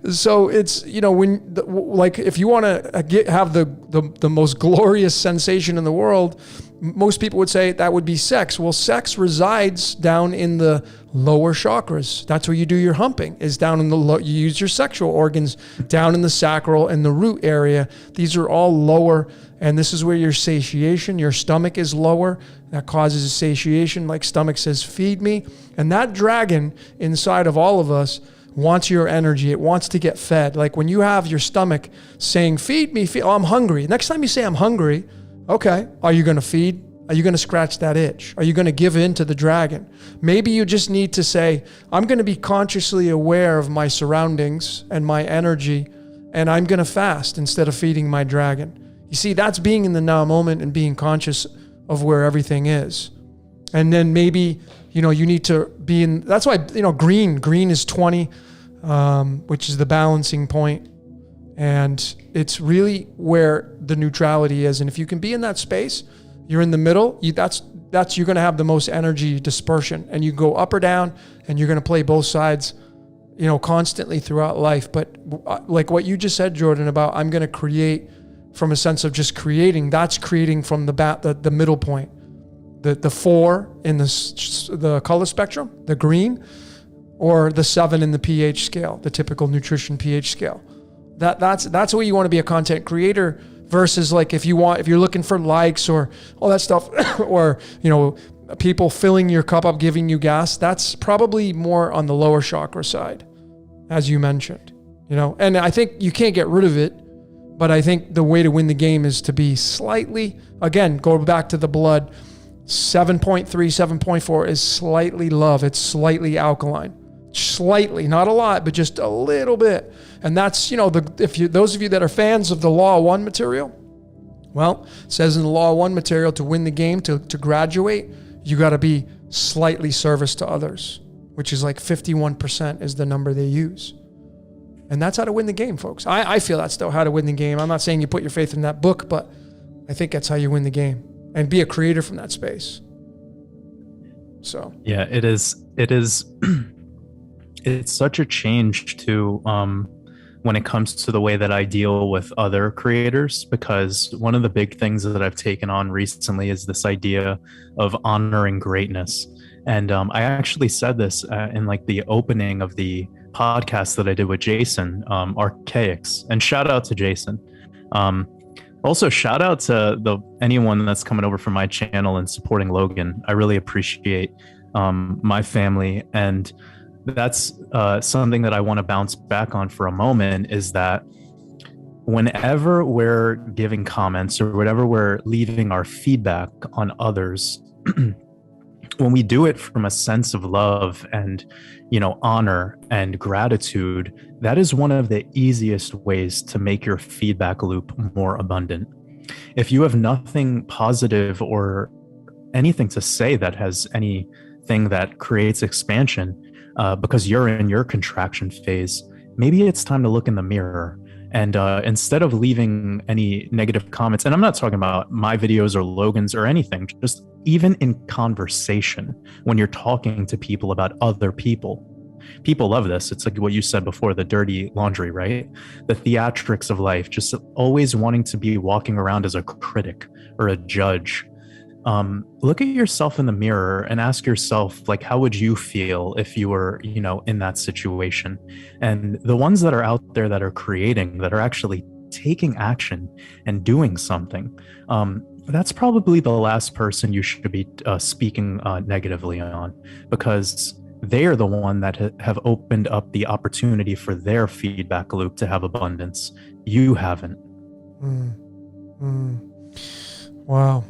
it's, if you want to have the most glorious sensation in the world, most people would say that would be sex. Well, sex resides down in the lower chakras. That's where you do your humping, is down in you use your sexual organs down in the sacral and the root area. These are all lower. And this is where your satiation, your stomach is lower. That causes a satiation, like stomach says, feed me. And that dragon inside of all of us wants your energy. It wants to get fed. Like when you have your stomach saying, feed me, oh, I'm hungry. Next time you say I'm hungry, okay, are you going to feed? Are you going to scratch that itch? Are you going to give in to the dragon? Maybe you just need to say, I'm going to be consciously aware of my surroundings and my energy, and I'm going to fast instead of feeding my dragon. You see, that's being in the now moment and being conscious of where everything is. And then maybe, you need to be in, that's why, green is 20, which is the balancing point And it's really where the neutrality is. And if you can be in that space, you're in the middle, that's you're going to have the most energy dispersion, and you go up or down, and you're going to play both sides, constantly throughout life. But like what you just said, Jordan, about I'm going to create from a sense of just creating, that's creating from the middle point, the 4 in the color spectrum, the green, or the 7 in the pH scale, the typical nutrition pH scale. That's where you want to be a content creator, versus like if you're looking for likes or all that stuff, or people filling your cup up, giving you gas. That's probably more on the lower chakra side, as you mentioned. And I think you can't get rid of it, but I think the way to win the game is to be slightly, again, go back to the blood. 7.3, 7.4 is slightly love. It's slightly alkaline. Slightly, not a lot, but just a little bit. And that's, those of you that are fans of the Law of One material, well, it says in the Law of One material, to win the game, to graduate, you got to be slightly service to others, which is like 51% is the number they use. And that's how to win the game, folks. I feel that's still how to win the game. I'm not saying you put your faith in that book, but I think that's how you win the game, and be a creator from that space. So yeah, it is it's such a change to when it comes to the way that I deal with other creators, because one of the big things that I've taken on recently is this idea of honoring greatness. And I actually said this in like the opening of the podcast that I did with Jason, Archaics, and shout out to Jason. Also shout out to anyone that's coming over from my channel and supporting Logan. I really appreciate my family, and that's something that I want to bounce back on for a moment, is that whenever we're giving comments or whenever we're leaving our feedback on others, when we do it from a sense of love and, honor and gratitude, that is one of the easiest ways to make your feedback loop more abundant. If you have nothing positive or anything to say that has anything that creates expansion, because you're in your contraction phase, maybe it's time to look in the mirror. And instead of leaving any negative comments, and I'm not talking about my videos or Logan's or anything, just even in conversation, when you're talking to people about other people love this. It's like what you said before, the dirty laundry, right? The theatrics of life, just always wanting to be walking around as a critic or a judge. Look at yourself in the mirror and ask yourself, like, how would you feel if you were, in that situation? And the ones that are out there that are creating, that are actually taking action and doing something, that's probably the last person you should be speaking negatively on, because they are the one that have opened up the opportunity for their feedback loop to have abundance. You haven't. Wow.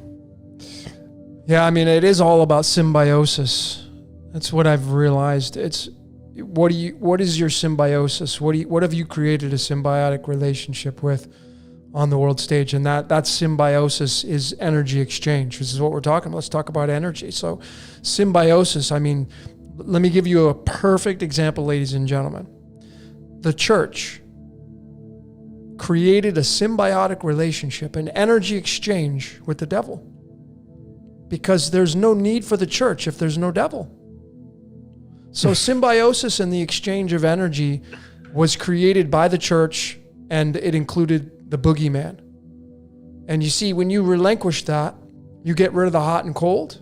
Yeah, I mean, it is all about symbiosis. That's what I've realized. It's what is your symbiosis? What have you created a symbiotic relationship with on the world stage? And that symbiosis is energy exchange. This is what we're talking about. Let's talk about energy. So symbiosis, I mean, let me give you a perfect example, ladies and gentlemen. The church created a symbiotic relationship, an energy exchange with the devil. Because there's no need for the church if there's no devil. So symbiosis and the exchange of energy was created by the church, and it included the boogeyman. And you see, when you relinquish that, you get rid of the hot and cold,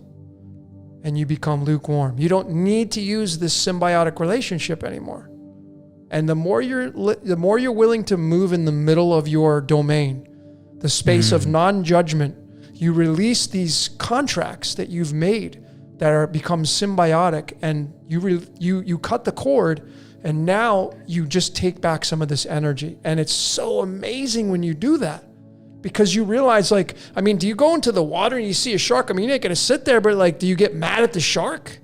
and you become lukewarm. You don't need to use this symbiotic relationship anymore. And the more you're willing to move in the middle of your domain, the space of non-judgment, you release these contracts that you've made that become symbiotic, and you cut the cord, and now you just take back some of this energy. And it's so amazing when you do that, because you realize, like, I mean, do you go into the water and you see a shark? I mean, you're not gonna sit there, but like, do you get mad at the shark?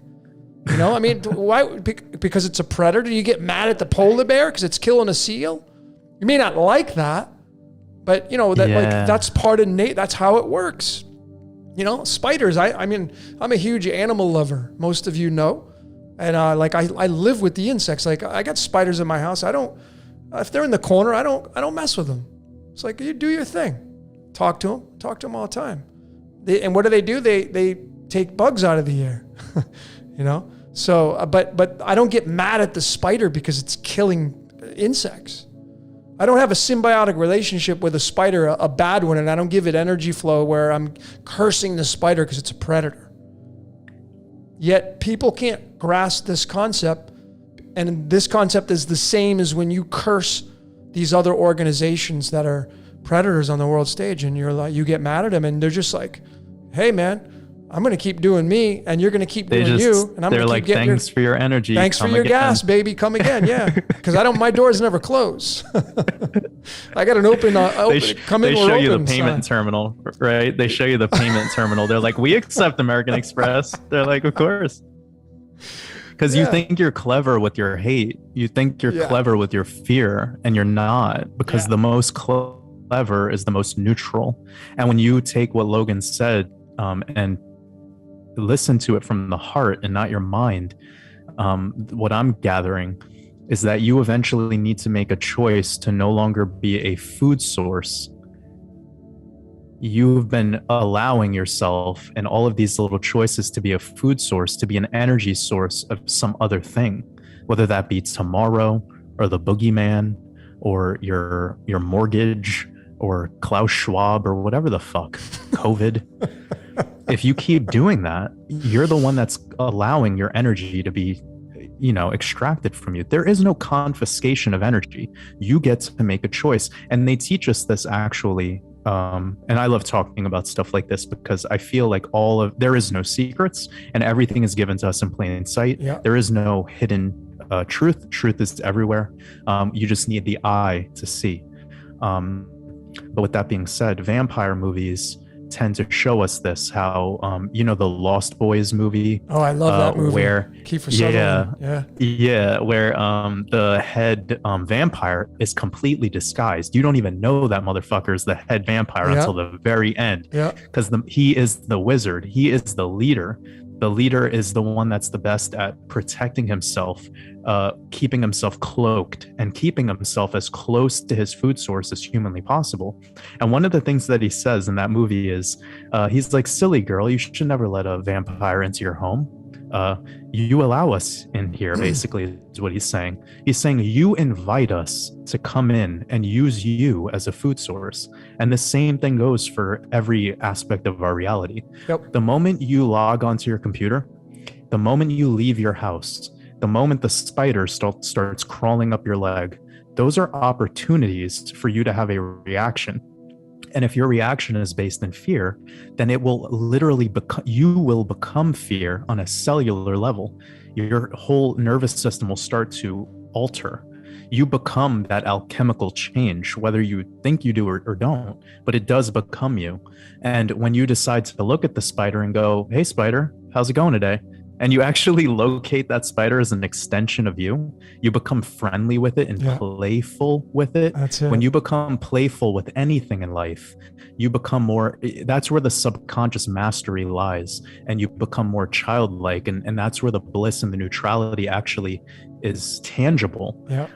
I mean, why? Because it's a predator. Do you get mad at the polar bear because it's killing a seal? You may not like that, but like that's part of that's how it works. Spiders. I mean, I'm a huge animal lover. Most of you know, and I live with the insects. Like, I got spiders in my house. I don't If they're in the corner, I don't mess with them. It's like, you do your thing. Talk to them all the time. And what do? They take bugs out of the air, you know? So, but I don't get mad at the spider because it's killing insects. I don't have a symbiotic relationship with a spider, a bad one, and I don't give it energy flow where I'm cursing the spider because it's a predator. Yet people can't grasp this concept, and this concept is the same as when you curse these other organizations that are predators on the world stage, and you're like, you get mad at them, and they're just like, "Hey, man, I'm going to keep doing me, and you're going to keep doing you, and I'm going to keep getting thanks for your energy. Thanks for your gas, baby. Come again, yeah. Because my doors never close. I got an open. Come in. They show you the payment terminal, right? They show you the payment terminal. They're like, we accept American Express. They're like, of course. Because you think you're clever with your hate. You think you're clever with your fear, and you're not. Because the most clever is the most neutral. And when you take what Logan said and listen to it from the heart and not your mind, what I'm gathering is that you eventually need to make a choice to no longer be a food source. You've been allowing yourself and all of these little choices to be a food source, to be an energy source of some other thing, whether that be tomorrow or the boogeyman or your mortgage or Klaus Schwab or whatever the fuck, COVID. If you keep doing that, you're the one that's allowing your energy to be, extracted from you. There is no confiscation of energy. You get to make a choice. And they teach us this actually. And I love talking about stuff like this because I feel like there is no secrets and everything is given to us in plain sight. Yeah. There is no hidden truth. Truth is everywhere. You just need the eye to see. But with that being said, vampire movies tend to show us this, how the Lost Boys movie. Oh, I love that movie. Where Kiefer Sutherland. Where the head vampire is completely disguised. You don't even know that motherfucker is the head vampire until the very end. Yeah. Because he is the wizard. He is the leader. The leader is the one that's the best at protecting himself, keeping himself cloaked, and keeping himself as close to his food source as humanly possible. And one of the things that he says in that movie is, he's like, silly girl, you should never let a vampire into your home. You allow us in here, basically, is what he's saying. He's saying you invite us to come in and use you as a food source. And the same thing goes for every aspect of our reality. Yep. The moment you log onto your computer, the moment you leave your house, the moment the spider starts crawling up your leg, those are opportunities for you to have a reaction. And if your reaction is based in fear, then it will literally you will become fear on a cellular level. Your whole nervous system will start to alter. You become that alchemical change, whether you think you do or don't, but it does become you. And when you decide to look at the spider and go, hey, spider, how's it going today? And you actually locate that spider as an extension of you, you become friendly with it and playful with it. That's it. When you become playful with anything in life, you become more, that's where the subconscious mastery lies, and you become more childlike. And that's where the bliss and the neutrality actually is tangible. Yeah.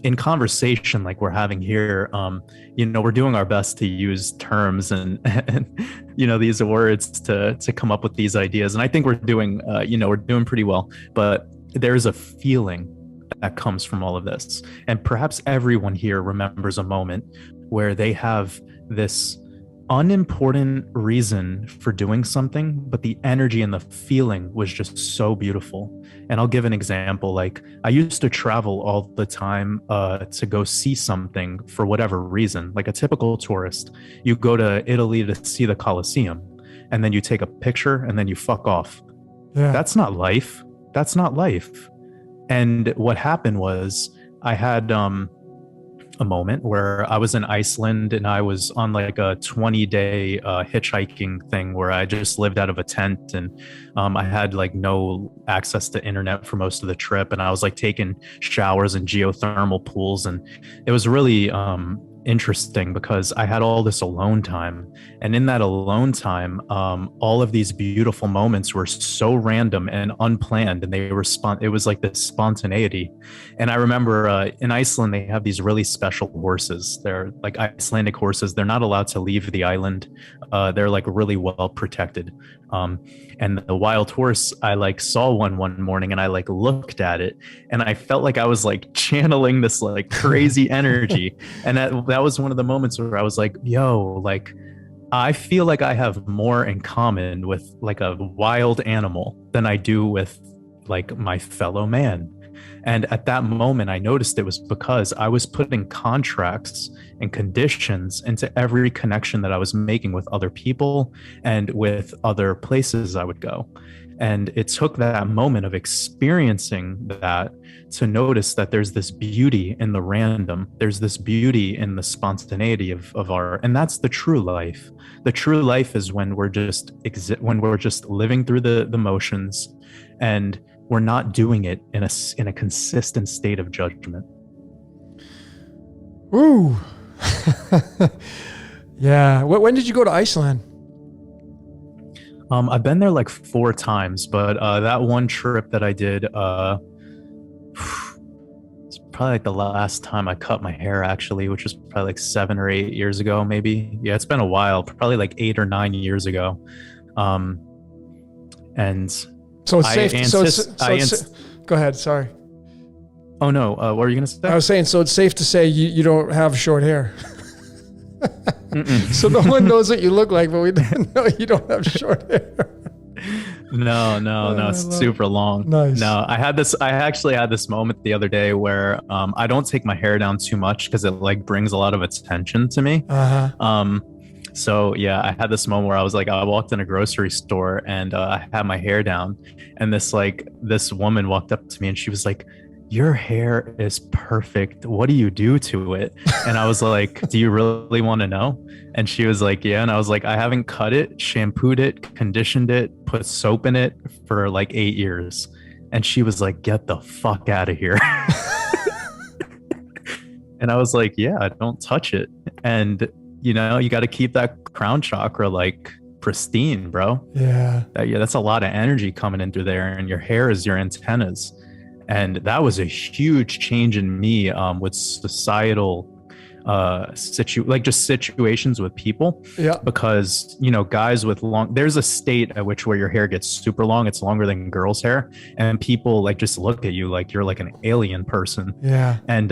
In conversation like we're having here, we're doing our best to use terms and these words to come up with these ideas. And I think we're doing pretty well, but there's a feeling that comes from all of this. And perhaps everyone here remembers a moment where they have this unimportant reason for doing something, but the energy and the feeling was just so beautiful. And I'll give an example. Like, I used to travel all the time to go see something for whatever reason. Like a typical tourist, you go to Italy to see the Colosseum, and then you take a picture and then you fuck off. Yeah. That's not life. That's not life. And what happened was I had a moment where I was in Iceland and I was on like a 20-day hitchhiking thing where I just lived out of a tent, and I had like no access to internet for most of the trip, and I was like taking showers in geothermal pools, and it was really interesting because I had all this alone time. And in that alone time, all of these beautiful moments were so random and unplanned. And they were it was like this spontaneity. And I remember in Iceland, they have these really special horses. They're like Icelandic horses. They're not allowed to leave the island. They're like really well protected. And the wild horse, I like saw one morning and I like looked at it and I felt like I was like channeling this like crazy energy. And that was one of the moments where I was like, yo, like, I feel like I have more in common with like a wild animal than I do with like my fellow man. And at that moment, I noticed it was because I was putting contracts and conditions into every connection that I was making with other people and with other places I would go. And it took that moment of experiencing that to notice that there's this beauty in the random. There's this beauty in the spontaneity of our, and that's the true life. The true life is when we're just living through the motions, and we're not doing it in a consistent state of judgment. Ooh. Yeah. When did you go to Iceland? I've been there like 4 times, but that one trip that I did, it's probably like the last time I cut my hair actually, which was probably like 7 or 8 years ago, maybe. Yeah, it's been a while, probably like 8 or 9 years ago. And so it's safe. Go ahead. Sorry. Oh no. What were you gonna say? I was saying, so it's safe to say you don't have short hair. So no one knows what you look like, but we didn't know you don't have short hair. No, it's super long. Nice. No, I actually had this moment the other day where I don't take my hair down too much because it like brings a lot of attention to me. So yeah, I had this moment where I was like, I walked in a grocery store and I had my hair down, and this woman walked up to me and she was like, your hair is perfect. What do you do to it? And I was like, do you really want to know? And she was like, yeah. And I was like, I haven't cut it, shampooed it, conditioned it, put soap in it for like 8 years. And she was like, get the fuck out of here. And I was like, yeah, don't touch it. And you know, you got to keep that crown chakra like pristine, bro. Yeah. That's a lot of energy coming in through there, and your hair is your antennas. And that was a huge change in me with societal situations with people. Yeah. Because, you know, guys with there's a state at which where your hair gets super long. It's longer than girls' hair. And people like just look at you like you're like an alien person. Yeah. And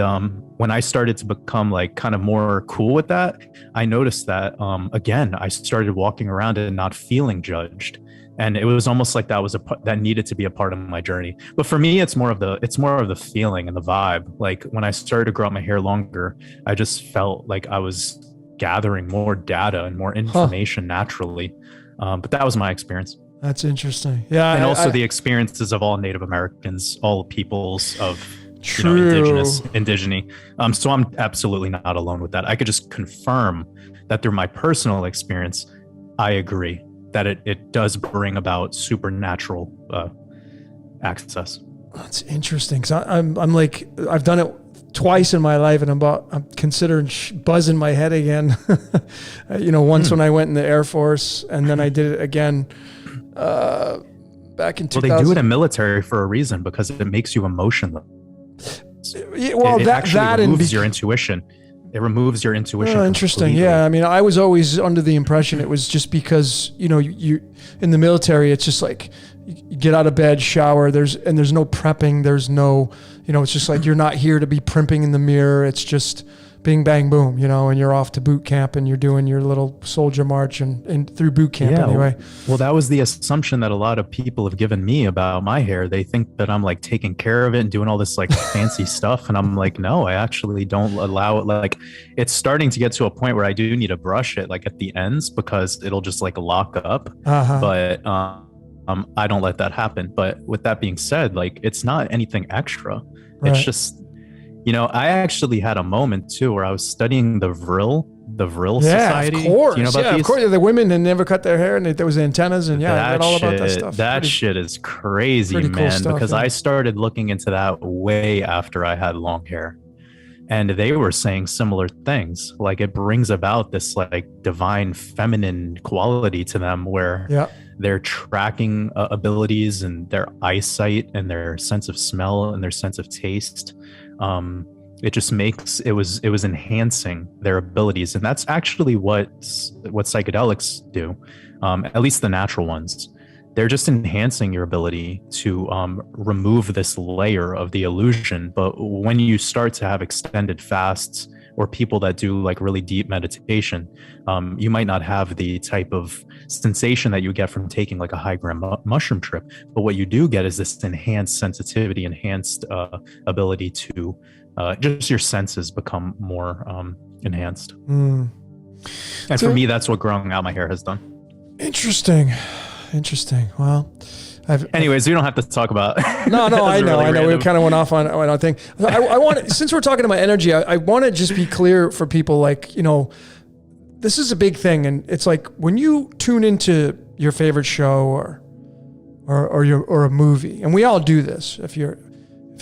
when I started to become like kind of more cool with that, I noticed that again, I started walking around and not feeling judged. And it was almost like that needed to be a part of my journey. But for me, it's more of the feeling and the vibe. Like when I started to grow out my hair longer, I just felt like I was gathering more data and more information naturally. But that was my experience. That's interesting. Yeah. And also the experiences of all Native Americans, all peoples of indigeny. So I'm absolutely not alone with that. I could just confirm that through my personal experience, I agree that it does bring about supernatural access. That's interesting, because I'm like, I've done it twice in my life, and I'm considering buzzing my head again. Once when I went in the Air Force, and then I did it again back in 2000. Well, they do it in military for a reason, because it makes you emotionless. Well, it actually removes your intuition. It removes your intuition. Oh, interesting. Completely. Yeah. I mean, I was always under the impression it was just because, you in the military, it's just like you get out of bed, shower, there's no prepping. There's no, it's just like, you're not here to be primping in the mirror. It's just bing, bang, boom, and you're off to boot camp and you're doing your little soldier march and through boot camp anyway. Well, that was the assumption that a lot of people have given me about my hair. They think that I'm like taking care of it and doing all this like fancy stuff. And I'm like, no, I actually don't allow it. Like it's starting to get to a point where I do need to brush it like at the ends, because it'll just like lock up. But I don't let that happen. But with that being said, like it's not anything extra. Right. It's just, I actually had a moment too where I was studying the Vril Society. Of course. Do you know about these? Of course. The women that never cut their hair, and there was antennas, and I read all about that stuff. That shit is crazy, man. Cool stuff, because I started looking into that way after I had long hair, and they were saying similar things. Like it brings about this like divine feminine quality to them where Yeah. their tracking abilities and their eyesight and their sense of smell and their sense of taste, it just makes it was enhancing their abilities. And that's actually what psychedelics do, at least the natural ones. They're just enhancing your ability to remove this layer of the illusion. But when you start to have extended fasts or people that do like really deep meditation, you might not have the type of sensation that you get from taking like a high gram mushroom trip. But what you do get is this enhanced sensitivity, enhanced ability to just your senses become more enhanced. And for me, that's what growing out my hair has done. Interesting. Well, anyways, we don't have to talk about. No, I know. We kind of went off on a thing. I want, since we're talking about energy, I want to just be clear for people. Like, you know, this is a big thing, and it's like when you tune into your favorite show or a movie, and we all do this if you're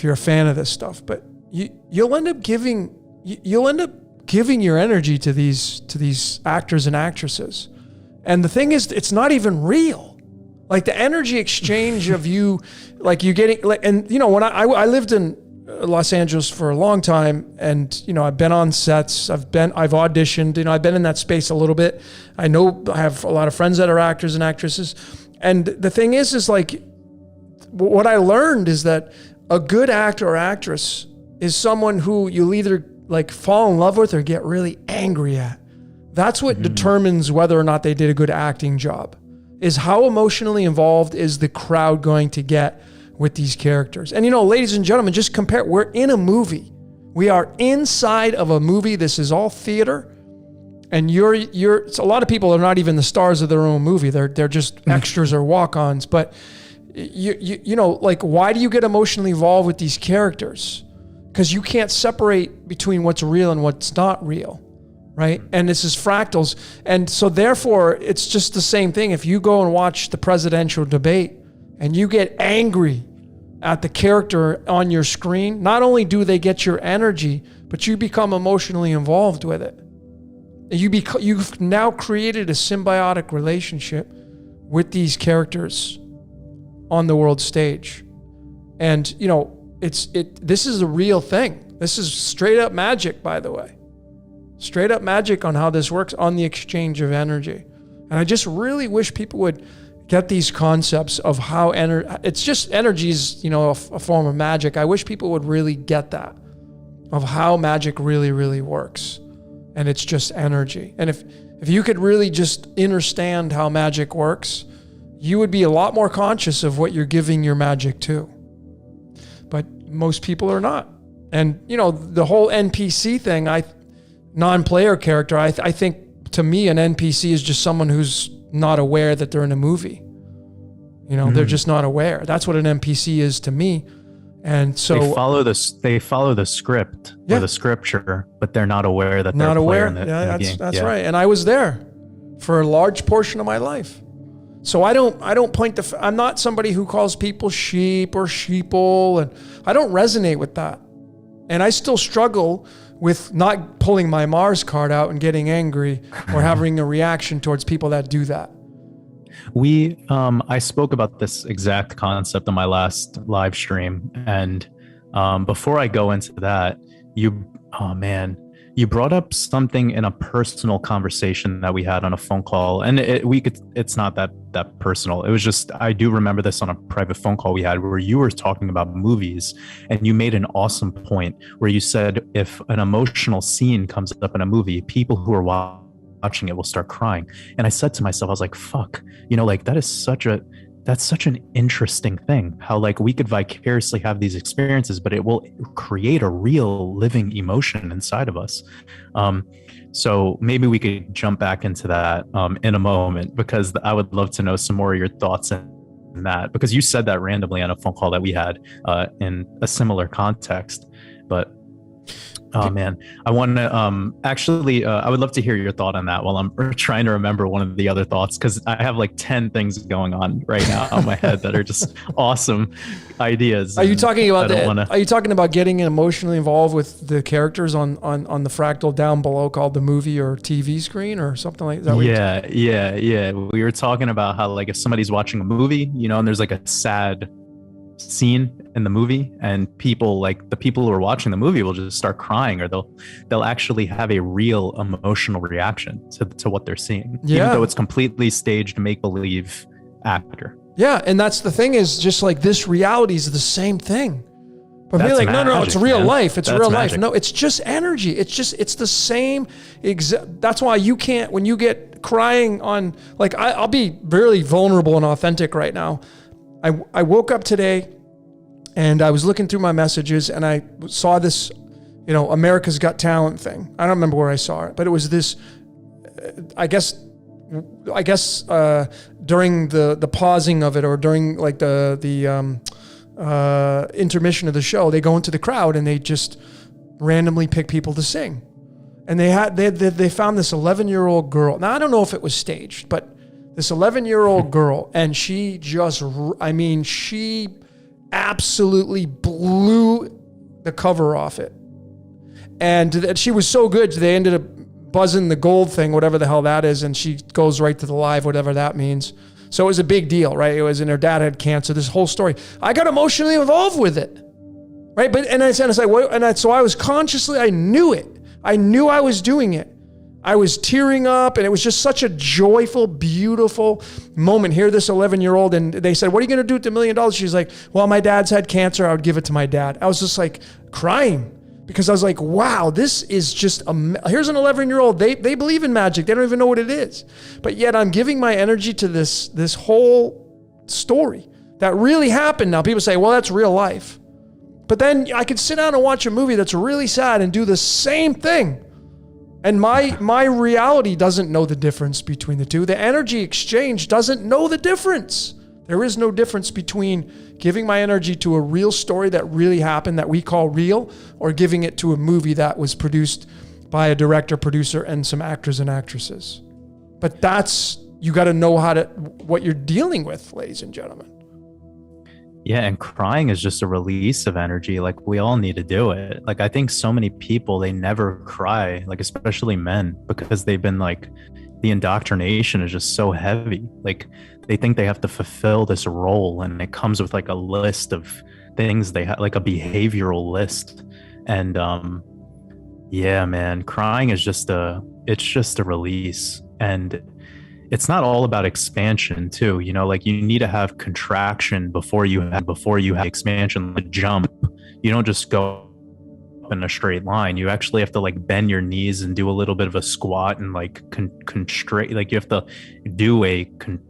a fan of this stuff, but you'll end up giving your energy to these actors and actresses, and the thing is, it's not even real. Like the energy exchange of you, like you getting, like, and you know, when I lived in Los Angeles for a long time, and you know, I've been on sets, I've auditioned, you know, I've been in that space a little bit. I know I have a lot of friends that are actors and actresses, and the thing is like, what I learned is that a good actor or actress is someone who you'll either like fall in love with or get really angry at. That's what determines whether or not they did a good acting job. Is how emotionally involved is the crowd going to get with these characters. And you know, ladies and gentlemen, just compare, we're in a movie. We are inside of a movie. This is all theater. And a lot of people are not even the stars of their own movie. They're just extras or walk-ons. But you know, like, why do you get emotionally involved with these characters? Because you can't separate between what's real and what's not real. Right? And this is fractals. And so therefore, it's just the same thing. If you go and watch the presidential debate and you get angry at the character on your screen, not only do they get your energy, but you become emotionally involved with it. You've now created a symbiotic relationship with these characters on the world stage. And, you know, this is a real thing. This is straight up magic, by the way. Straight up magic on how this works on the exchange of energy. And I just really wish people would get these concepts of how it's just energy is, you know, a form of magic. I wish people would really get that, of how magic really, really works. And it's just energy. And if you could really just understand how magic works, you would be a lot more conscious of what you're giving your magic to. But most people are not. And, you know, the whole NPC thing, non-player character, I think to me an NPC is just someone who's not aware that they're in a movie. You know, they're just not aware. That's what an NPC is to me. And so they follow the script or the scripture, but they're not aware that they're a player in the game. That's right. And I was there for a large portion of my life. So I don't point I'm not somebody who calls people sheep or sheeple, and I don't resonate with that. And I still struggle with not pulling my Mars card out and getting angry or having a reaction towards people that do that. I spoke about this exact concept on my last live stream. And before I go into that, you brought up something in a personal conversation that we had on a phone call, and it's not that personal. It was just, I do remember this on a private phone call we had where you were talking about movies, and you made an awesome point where you said if an emotional scene comes up in a movie, people who are watching it will start crying. And I said to myself, I was like, fuck, you know, like that's such an interesting thing, how like we could vicariously have these experiences, but it will create a real living emotion inside of us. So maybe we could jump back into that in a moment, because I would love to know some more of your thoughts in that, because you said that randomly on a phone call that we had in a similar context. But Oh man, I want to actually I would love to hear your thought on that while I'm trying to remember one of the other thoughts, because I have like 10 things going on right now in my head that are just awesome ideas. Are you talking about Are you talking about getting emotionally involved with the characters on the fractal down below called the movie or TV screen or something like that? Yeah. We were talking about how, like, if somebody's watching a movie, you know, and there's like a sad scene in the movie, and people, like the people who are watching the movie, will just start crying, or they'll actually have a real emotional reaction to what they're seeing, even though it's completely staged make-believe actor. Yeah, and that's the thing, is just like this reality is the same thing. But me, like, no, it's real life. It's real life. No, it's just energy. It's the same. That's why you can't, when you get crying on, like, I'll be really vulnerable and authentic right now. I woke up today and I was looking through my messages and I saw this, you know, America's Got Talent thing. I don't remember where I saw it, but it was this, I guess during the pausing of it, or during like the intermission of the show, they go into the crowd and they just randomly pick people to sing. And they found this 11-year-old girl. Now, I don't know if it was staged, but this 11-year-old girl, and she she absolutely blew the cover off it. And she was so good, they ended up buzzing the gold thing, whatever the hell that is, and she goes right to the live, whatever that means. So it was a big deal, right? It was, and her dad had cancer, this whole story. I got emotionally involved with it, right? But, so I was consciously, I knew it. I knew I was doing it. I was tearing up, and it was just such a joyful, beautiful moment. Here, this 11-year-old, and they said, "What are you going to do with the $1 million?" She's like, "Well, my dad's had cancer. I would give it to my dad." I was just like crying, because I was like, wow, this is just, here's an 11-year-old. They believe in magic. They don't even know what it is. But yet I'm giving my energy to this whole story that really happened. Now people say, well, that's real life. But then I could sit down and watch a movie that's really sad and do the same thing. And my reality doesn't know the difference between the two. The energy exchange doesn't know the difference. There is no difference between giving my energy to a real story that really happened, that we call real, or giving it to a movie that was produced by a director, producer, and some actors and actresses. But you got to know what you're dealing with, ladies and gentlemen. Yeah, and crying is just a release of energy. Like, we all need to do it. Like, I think so many people, they never cry, like especially men, because they've been like, the indoctrination is just so heavy. Like, they think they have to fulfill this role, and it comes with like a list of things they have, like a behavioral list. And yeah, man, crying is just a release. And it's not all about expansion too, you know, like you need to have contraction before you have expansion. Like jump, you don't just go in a straight line. You actually have to like bend your knees and do a little bit of a squat and like constrict, like you have to do a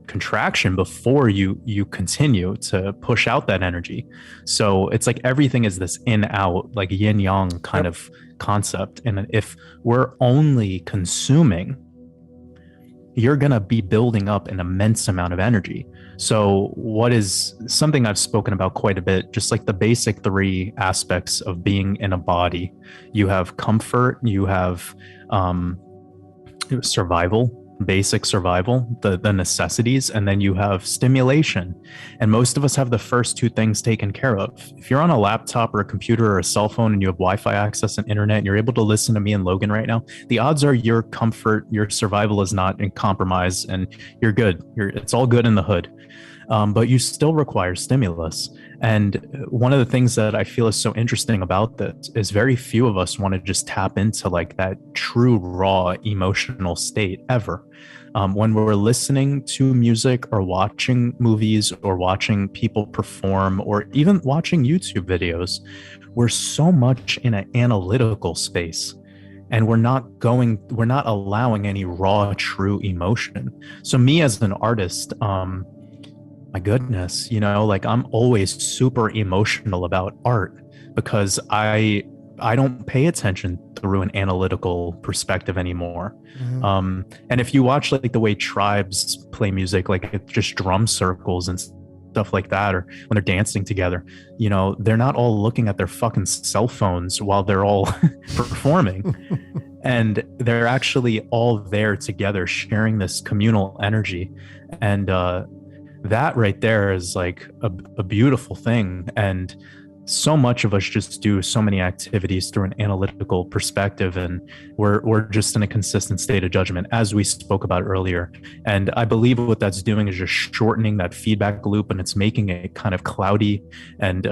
contraction before you continue to push out that energy. So it's like everything is this in out, like yin yang kind of concept. And if we're only consuming, you're going to be building up an immense amount of energy. So what is something I've spoken about quite a bit, just like the basic 3 aspects of being in a body. You have comfort, you have survival, basic survival, the necessities, and then you have stimulation. And most of us have the first 2 things taken care of. If you're on a laptop or a computer or a cell phone and you have Wi-Fi access and internet and you're able to listen to me and Logan right now, the odds are your comfort, your survival is not in compromise, and you're good. It's all good in the hood. But you still require stimulus. And one of the things that I feel is so interesting about this is very few of us want to just tap into like that true raw emotional state ever. When we're listening to music or watching movies or watching people perform or even watching YouTube videos, we're so much in an analytical space. And we're not allowing any raw, true emotion. So me as an artist, my goodness, you know, like I'm always super emotional about art because I don't pay attention through an analytical perspective anymore. Mm-hmm. And if you watch like the way tribes play music, like it's just drum circles and stuff like that, or when they're dancing together, they're not all looking at their fucking cell phones while they're all performing. And they're actually all there together sharing this communal energy. And that right there is like a beautiful thing. And so much of us just do so many activities through an analytical perspective, and we're just in a consistent state of judgment, as we spoke about earlier. And I believe what that's doing is just shortening that feedback loop, and it's making it kind of cloudy, and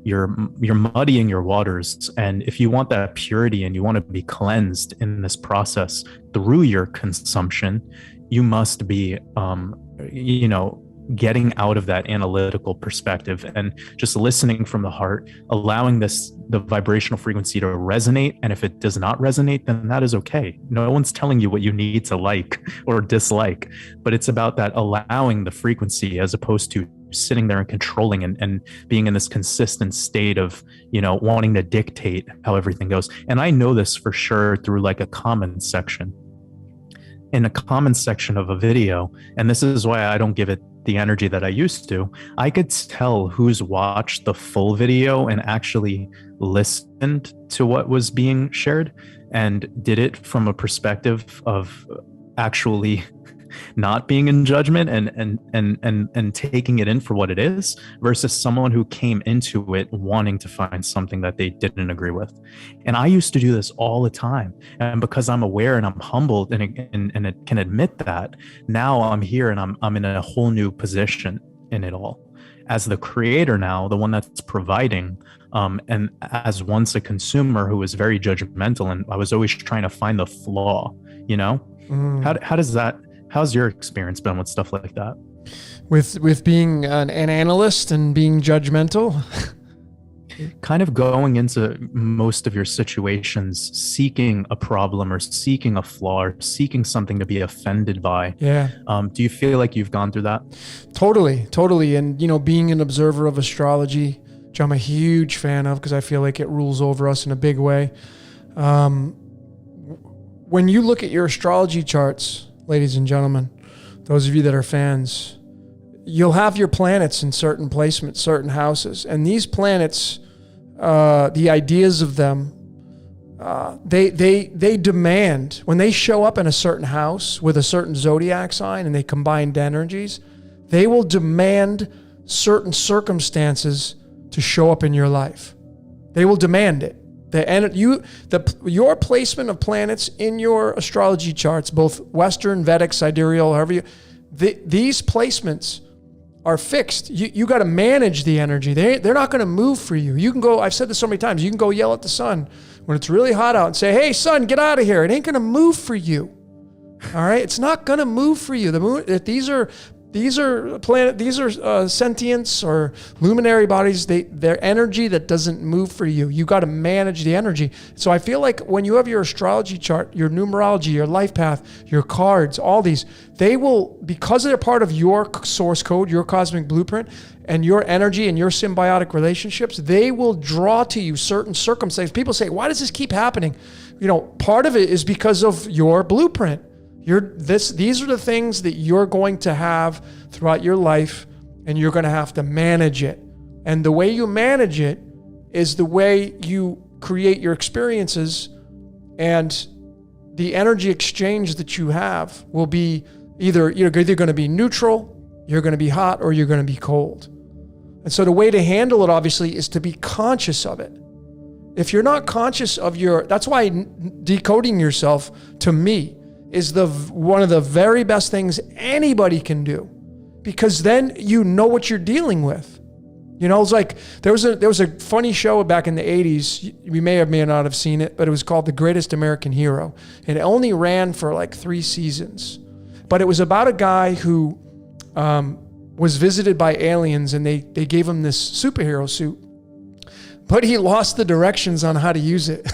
you're muddying your waters. And if you want that purity and you want to be cleansed in this process through your consumption, you must be getting out of that analytical perspective and just listening from the heart, allowing the vibrational frequency to resonate. And if it does not resonate, then that is okay. No one's telling you what you need to like or dislike, but it's about that allowing the frequency, as opposed to sitting there and controlling and being in this consistent state of, wanting to dictate how everything goes. And I know this for sure through like a comment section. In a comment section of a video, and this is why I don't give it the energy that I used to, I could tell who's watched the full video and actually listened to what was being shared and did it from a perspective of actually not being in judgment and taking it in for what it is, versus someone who came into it wanting to find something that they didn't agree with. And I used to do this all the time. And because I'm aware and I'm humbled and it can admit that, now I'm here and I'm in a whole new position in it all. As the creator now, the one that's providing, and as once a consumer who was very judgmental, and I was always trying to find the flaw, How's your experience been with stuff like that? With being an analyst and being judgmental? Kind of going into most of your situations seeking a problem or seeking a flaw or seeking something to be offended by. Yeah. Do you feel like you've gone through that? Totally. And, being an observer of astrology, which I'm a huge fan of because I feel like it rules over us in a big way. When you look at your astrology charts, ladies and gentlemen, those of you that are fans, you'll have your planets in certain placements, certain houses. And these planets, the ideas of them, they demand, when they show up in a certain house with a certain zodiac sign and they combine energies, they will demand certain circumstances to show up in your life. They will demand it. Your placement of planets in your astrology charts, both Western, Vedic, sidereal, these placements are fixed. You got to manage the energy. They're not going to move for you. You can go, I've said this so many times, you can go yell at the sun when it's really hot out and say, "Hey sun, get out of here." It ain't going to move for you. All right. It's not going to move for you. The moon, if these are sentients or luminary bodies. They're energy that doesn't move for you. You got to manage the energy. So I feel like when you have your astrology chart, your numerology, your life path, your cards, all these, they will, because they're part of your source code, your cosmic blueprint, and your energy and your symbiotic relationships, they will draw to you certain circumstances. People say, "Why does this keep happening?" Part of it is because of your blueprint. These are the things that you're going to have throughout your life, and you're going to have to manage it. And the way you manage it is the way you create your experiences, and the energy exchange that you have will be you're either going to be neutral, you're going to be hot, or you're going to be cold. And so the way to handle it, obviously, is to be conscious of it. If you're not conscious of that's why decoding yourself, to me, is one of the very best things anybody can do, because then you know what you're dealing with. It's like there was a funny show back in the 80s. You may or may not have seen it, but it was called The Greatest American Hero, and it only ran for like 3 seasons. But it was about a guy who was visited by aliens, and they gave him this superhero suit, but he lost the directions on how to use it.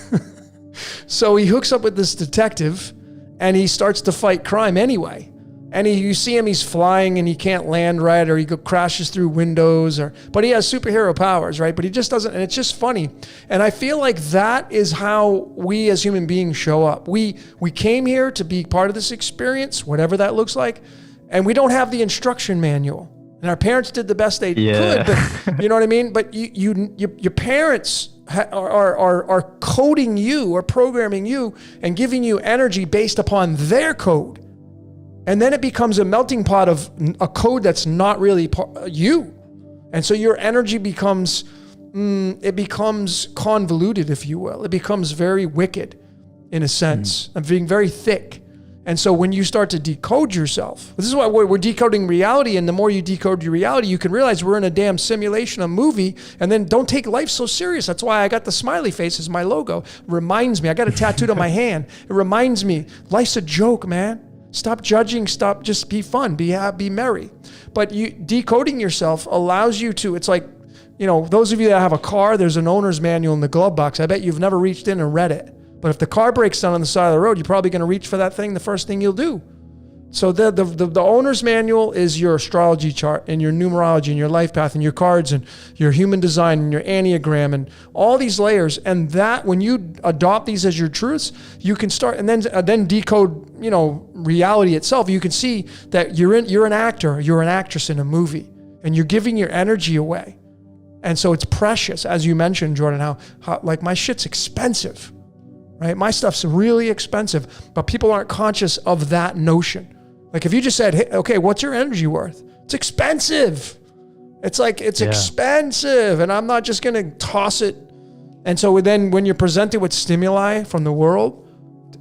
So he hooks up with this detective, and he starts to fight crime anyway. And you see him, he's flying and he can't land right, or he crashes through windows, but he has superhero powers, right? But he just doesn't, and it's just funny. And I feel like that is how we as human beings show up. We came here to be part of this experience, whatever that looks like, and we don't have the instruction manual. And our parents did the best they could, but you know what I mean? But your parents are coding you or programming you and giving you energy based upon their code. And then it becomes a melting pot of a code that's not really you. And so your energy becomes, it becomes convoluted, if you will. It becomes very wicked in a sense of being very thick. And so when you start to decode yourself, this is why we're decoding reality. And the more you decode your reality, you can realize we're in a damn simulation, a movie. And then don't take life so serious. That's why I got the smiley face as my logo. It reminds me, I got it tattooed on my hand. It reminds me, life's a joke, man. Stop judging, just be fun, be happy, be merry. But decoding yourself allows you to, it's like, those of you that have a car, there's an owner's manual in the glove box. I bet you've never reached in and read it. But if the car breaks down on the side of the road, you're probably going to reach for that thing, the first thing you'll do. So the owner's manual is your astrology chart and your numerology and your life path and your cards and your human design and your Enneagram and all these layers. And that when you adopt these as your truths, you can start and then decode, reality itself. You can see that you're an actor, you're an actress in a movie, and you're giving your energy away. And so it's precious, as you mentioned, Jordan, how like my shit's expensive. Right? My stuff's really expensive, but people aren't conscious of that notion. Like if you just said, hey, okay, what's your energy worth? It's expensive. It's like, it's expensive, and I'm not just going to toss it. And so then when you're presented with stimuli from the world,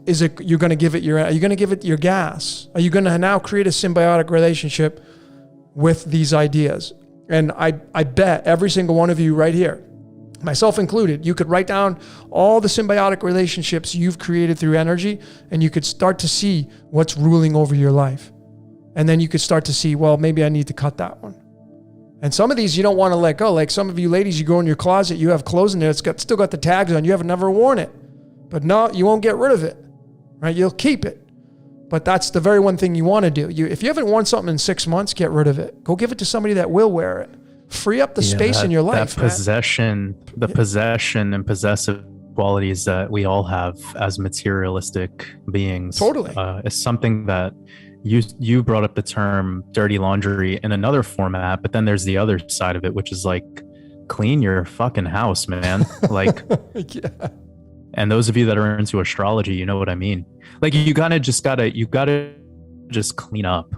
you're going to give it your gas? Are you going to now create a symbiotic relationship with these ideas? And I bet every single one of you right here, myself included, you could write down all the symbiotic relationships you've created through energy, and you could start to see what's ruling over your life. And then you could start to see, well, maybe I need to cut that one. And some of these you don't want to let go. Like some of you ladies, you go in your closet, you have clothes in there, still got the tags on, you haven't never worn it. But no, you won't get rid of it, right? You'll keep it. But that's the very one thing you want to do. If you haven't worn something in 6 months, get rid of it. Go give it to somebody that will wear it. Free up the space in your life. That possession, possession and possessive qualities that we all have as materialistic beings. Totally. Is something that you brought up the term dirty laundry in another format, but then there's the other side of it, which is like, clean your fucking house, man. Like, yeah. And those of you that are into astrology, you know what I mean? Like you gotta just clean up,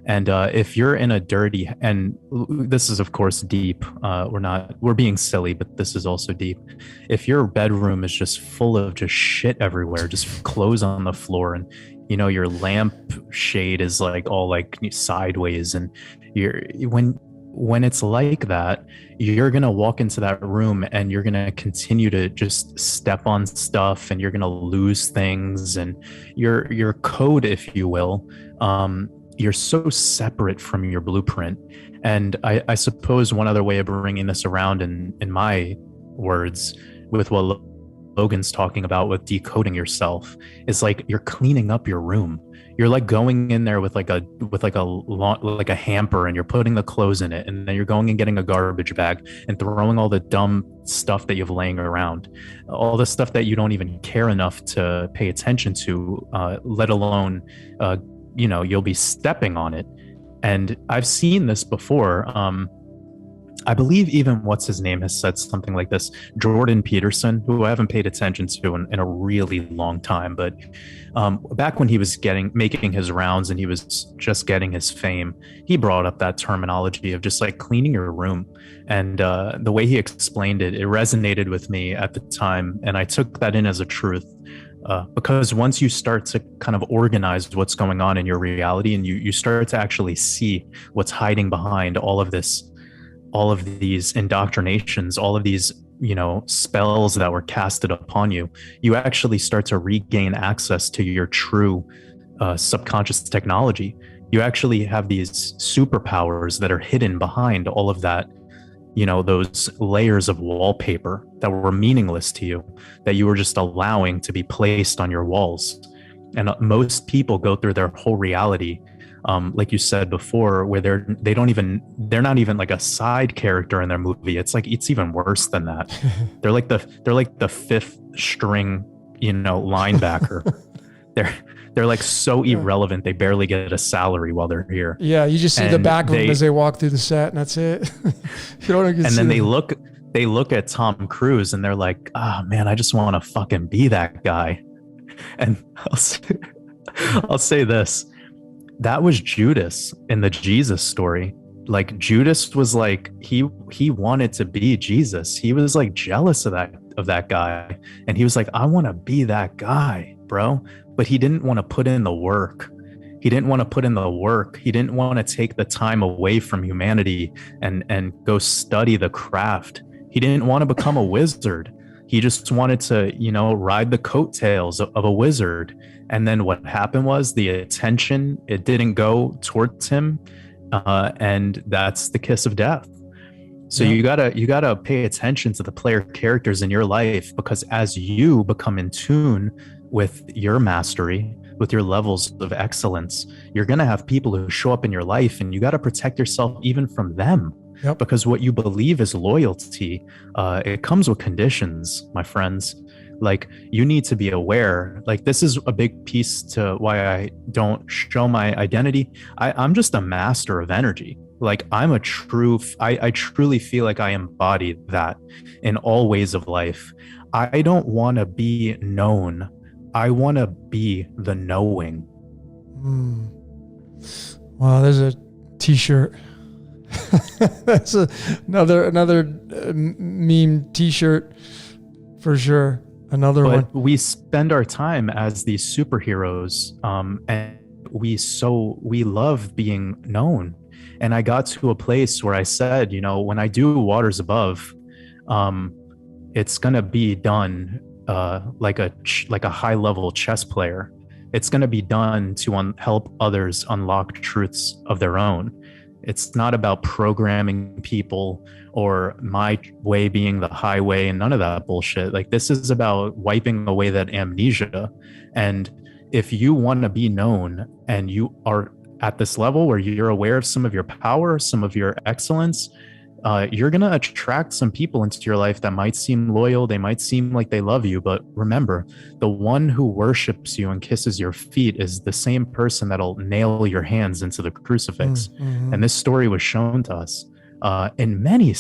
And if you're in a dirty, and this is of course deep, we're being silly, but this is also deep. If your bedroom is just full of just shit everywhere, just clothes on the floor, and your lamp shade is like all like sideways, and when it's like that, you're going to walk into that room and you're going to continue to just step on stuff, and you're going to lose things, and your code, if you will, you're so separate from your blueprint. And I suppose one other way of bringing this around in my words with what Logan's talking about with decoding yourself is like you're cleaning up your room. You're like going in there with like a hamper, and you're putting the clothes in it, and then you're going and getting a garbage bag and throwing all the dumb stuff that you've laying around, all the stuff that you don't even care enough to pay attention to, let alone you'll be stepping on it. And I've seen this before. I believe even what's his name has said something like this. Jordan Peterson, who I haven't paid attention to in a really long time, but back when he was making his rounds and he was just getting his fame, he brought up that terminology of just like cleaning your room. And the way he explained it, it resonated with me at the time, and I took that in as a truth. Because once you start to kind of organize what's going on in your reality, and you start to actually see what's hiding behind all of these indoctrinations, all of these, spells that were casted upon you, you actually start to regain access to your true subconscious technology. You actually have these superpowers that are hidden behind all of that, those layers of wallpaper that were meaningless to you, that you were just allowing to be placed on your walls. And most people go through their whole reality, like you said before, where they're not even like a side character in their movie. It's even worse than that. They're like the fifth string, linebacker. They're like so irrelevant. They barely get a salary while they're here. Yeah, you just see the back of them as they walk through the set, and that's it. You don't get and then they look at Tom Cruise and they're like, oh man, I just want to fucking be that guy. And I'll say this. That was Judas in the Jesus story. Like Judas was like, he wanted to be Jesus. He was like jealous of that guy. And he was like, I want to be that guy, bro. But he didn't want to put in the work. He didn't want to put in the work. He didn't want to take the time away from humanity and go study the craft. He didn't want to become a wizard. He just wanted to, ride the coattails of a wizard. And then what happened was the attention, it didn't go towards him. And that's the kiss of death. So you gotta pay attention to the player characters in your life, because as you become in tune with your mastery, with your levels of excellence, you're gonna have people who show up in your life, and you gotta protect yourself even from them. Yep. Because what you believe is loyalty, it comes with conditions, my friends. Like, you need to be aware. Like, this is a big piece to why I don't show my identity. I'm just a master of energy. Like, I'm a I truly feel like I embody that in all ways of life. I don't want to be known. I want to be the knowing. Wow, there's a t-shirt. That's another meme t-shirt for sure. Another one. We spend our time as these superheroes, and we love being known. And I got to a place where I said, when I do Waters Above, it's gonna be done like a high level chess player. It's gonna be done to help others unlock truths of their own. It's not about programming people or my way being the highway and none of that bullshit. Like, this is about wiping away that amnesia. And if you want to be known and you are at this level where you're aware of some of your power, some of your excellence, you're going to attract some people into your life that might seem loyal. They might seem like they love you. But remember, the one who worships you and kisses your feet is the same person that'll nail your hands into the crucifix. Mm-hmm. And this story was shown to us in many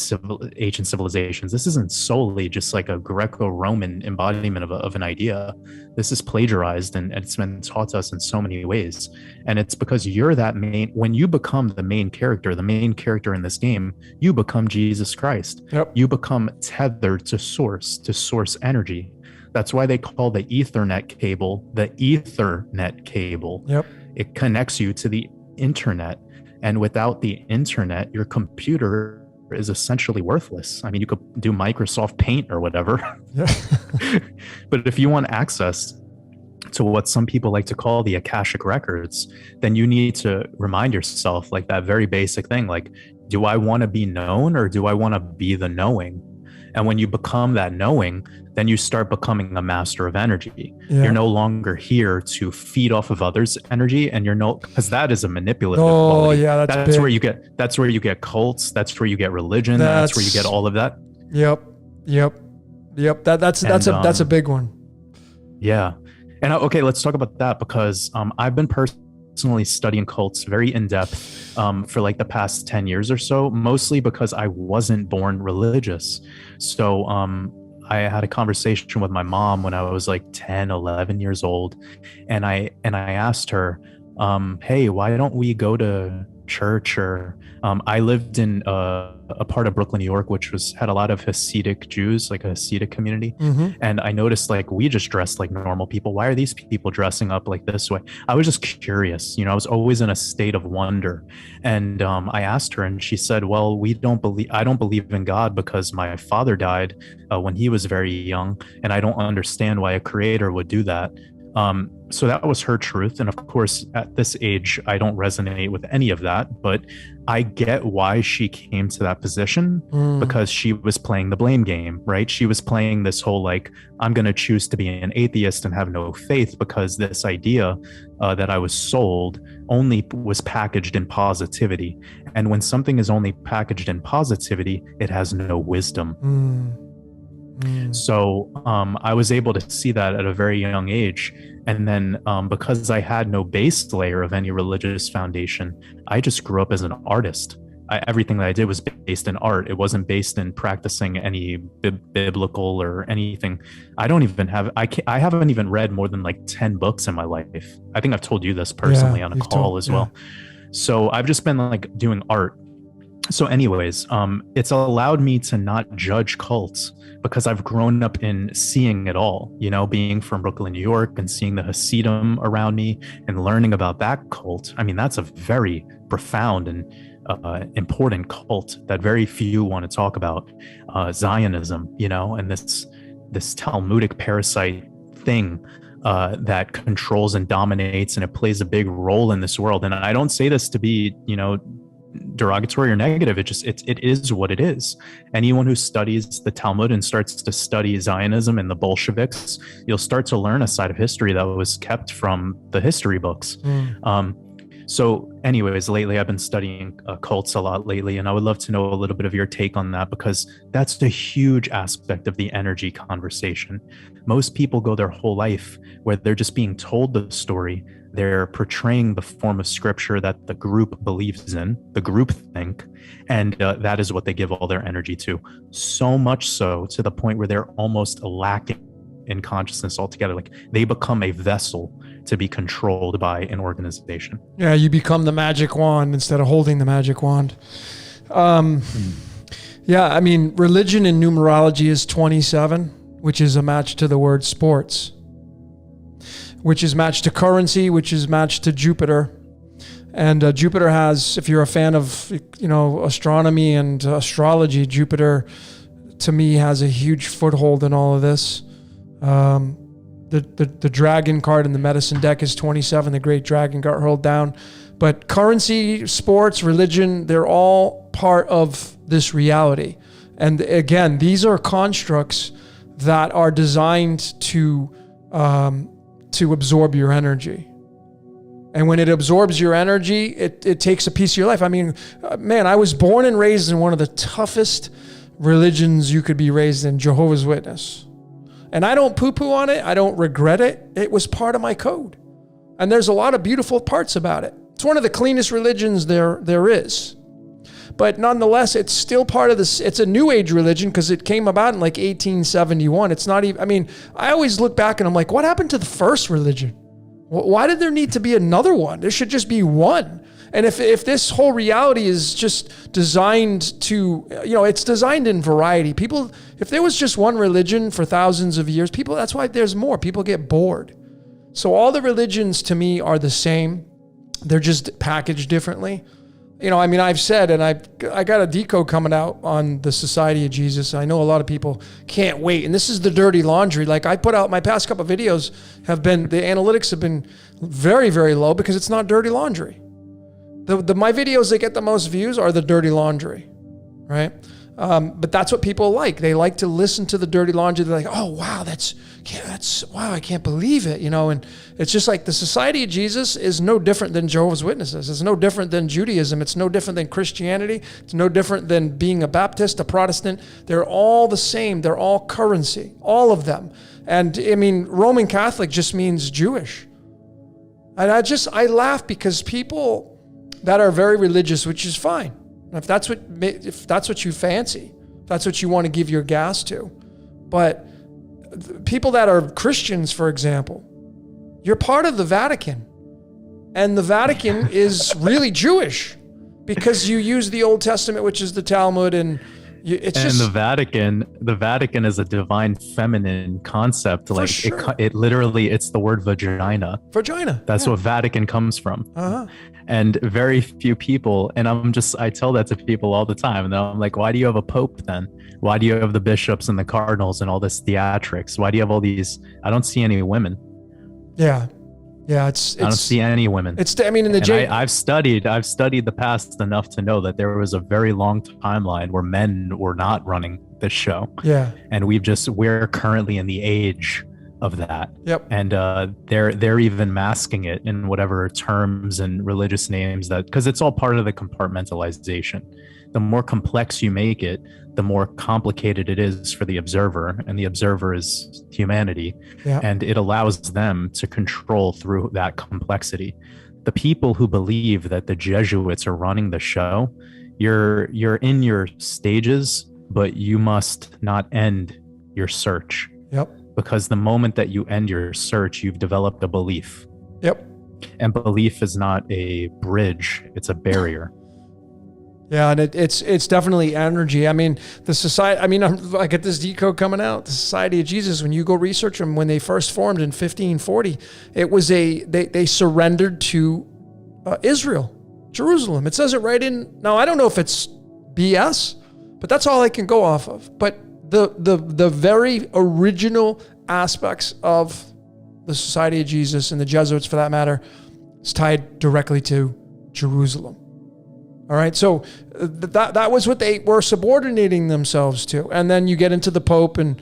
ancient civilizations. This isn't solely just like a Greco-Roman embodiment of an idea. This is plagiarized and it's been taught to us in so many ways. And it's because you're when you become the main character in this game, you become Jesus Christ. Yep. You become tethered to source energy. That's why they call the Ethernet cable the Ethernet cable. Yep. It connects you to the internet. And without the internet, your computer is essentially worthless. I mean, you could do Microsoft Paint or whatever. Yeah. But if you want access to what some people like to call the Akashic records, then you need to remind yourself, like, that very basic thing, like, do I want to be known or do I want to be the knowing? And when you become that knowing, then you start becoming a master of energy. Yeah. You're no longer here to feed off of others' energy, and because that is a manipulative quality. Yeah, that's where you get cults. That's where you get religion. That's where you get all of that. Yep. That's a big one. Yeah. And okay, let's talk about that, because I've been personally studying cults very in depth for like the past 10 years or so, mostly because I wasn't born religious. So I had a conversation with my mom when I was like 10, 11 years old. And I asked her, hey, why don't we go to church? Or I lived in a part of Brooklyn, New York, which had a lot of Hasidic Jews, like a Hasidic community. Mm-hmm. And I noticed, like, we just dressed like normal people. Why are these people dressing up like this way? I was just curious. I was always in a state of wonder. And I asked her, and she said, well, I don't believe in God because my father died when he was very young. And I don't understand why a creator would do that. So that was her truth. And of course, at this age, I don't resonate with any of that, but I get why she came to that position, because she was playing the blame game, right? She was playing this whole, like, I'm going to choose to be an atheist and have no faith because this idea that I was sold only was packaged in positivity. And when something is only packaged in positivity, it has no wisdom. So I was able to see that at a very young age. And then because I had no base layer of any religious foundation, I just grew up as an artist. Everything that I did was based in art. It wasn't based in practicing any biblical or anything. I haven't even read more than like 10 books in my life. I think I've told you this personally on a call as well. So I've just been like doing art. So anyways, it's allowed me to not judge cults because I've grown up in seeing it all, you know, being from Brooklyn, New York, and seeing the Hasidim around me and learning about that cult. I mean, that's a very profound and important cult that very few want to talk about, Zionism, you know, and this Talmudic parasite thing that controls and dominates, and it plays a big role in this world. And I don't say this to be, you know, derogatory or negative. It is what it is. Anyone who studies the Talmud and starts to study Zionism and the Bolsheviks, you'll start to learn a side of history that was kept from the history books. So anyways, lately I've been studying cults a lot lately, and I would love to know a little bit of your take on that, because that's a huge aspect of the energy conversation. Most people go their whole life where they're just being told the story. They're portraying the form of scripture that the group believes in, the group think, and that is what they give all their energy to. So much so to the point where they're almost lacking in consciousness altogether. Like they become a vessel to be controlled by an organization. Yeah, you become the magic wand instead of holding the magic wand. Yeah, I mean, religion in numerology is 27, which is a match to the word sports, which is matched to currency, which is matched to Jupiter. And Jupiter has, if you're a fan of, you know, astronomy and astrology, Jupiter, to me, has a huge foothold in all of this. The dragon card in the medicine deck is 27. The great dragon got hurled down. But currency, sports, religion, they're all part of this reality. And again, these are constructs that are designed to absorb your energy. And when it absorbs your energy, it takes a piece of your life. I mean, man, I was born and raised in one of the toughest religions you could be raised in, Jehovah's Witness. And I don't poo-poo on it. I don't regret it. It was part of my code. And there's a lot of beautiful parts about it. It's one of the cleanest religions there is. But nonetheless, it's still part of this. It's a new age religion because it came about in like 1871. It's not even, I mean, I always look back and I'm like, what happened to the first religion? Why did there need to be another one? There should just be one. And if this whole reality is just designed to, you know, it's designed in variety. People, if there was just one religion for thousands of years, people, that's why there's more. People get bored. So all the religions to me are the same. They're just packaged differently. You know, I mean, I've said, and I got a decode coming out on the Society of Jesus. I know a lot of people can't wait. And this is the dirty laundry. Like I put out, my past couple of videos have been, the analytics have been very, very low because it's not dirty laundry. My videos that get the most views are the dirty laundry, right? But that's what people like. They like to listen to the dirty laundry. They're like, oh, wow, wow, I can't believe it, you know? And it's just like the Society of Jesus is no different than Jehovah's Witnesses. It's no different than Judaism. It's no different than Christianity. It's no different than being a Baptist, a Protestant. They're all the same. They're all currency, all of them. And I mean, Roman Catholic just means Jewish. And I laugh because people that are very religious, which is fine. If that's what you fancy, that's what you want to give your gas to. But people that are Christians, for example, you're part of the Vatican. And the Vatican is really Jewish because you use the Old Testament, which is the Talmud, and the Vatican is a divine feminine concept. Like sure. it literally, it's the word vagina. Vagina. That's what Vatican comes from. Uh-huh. And very few people, and I tell that to people all the time. And I'm like, why do you have a pope then? Why do you have the bishops and the cardinals and all this theatrics? Why do you have all these? I don't see any women. Yeah. Yeah, I don't see any women. I've studied the past enough to know that there was a very long timeline where men were not running this show. Yeah. And we're currently in the age of that. Yep. And they're even masking it in whatever terms and religious names, that because it's all part of the compartmentalization. The more complex you make it, the more complicated it is for the observer, and the observer is humanity. Yeah. And it allows them to control through that complexity. The people who believe that the Jesuits are running the show, you're in your stages, but you must not end your search. Yep. Because the moment that you end your search, you've developed a belief. Yep. And belief is not a bridge, it's a barrier. Yeah, and it's definitely energy. I mean, the society, I get this decode coming out. The Society of Jesus, when you go research them, when they first formed in 1540, it was they surrendered to Israel, Jerusalem. It says it right in, now I don't know if it's BS, but that's all I can go off of. But the very original aspects of the Society of Jesus and the Jesuits, for that matter, is tied directly to Jerusalem. All right, so that was what they were subordinating themselves to, and then you get into the Pope and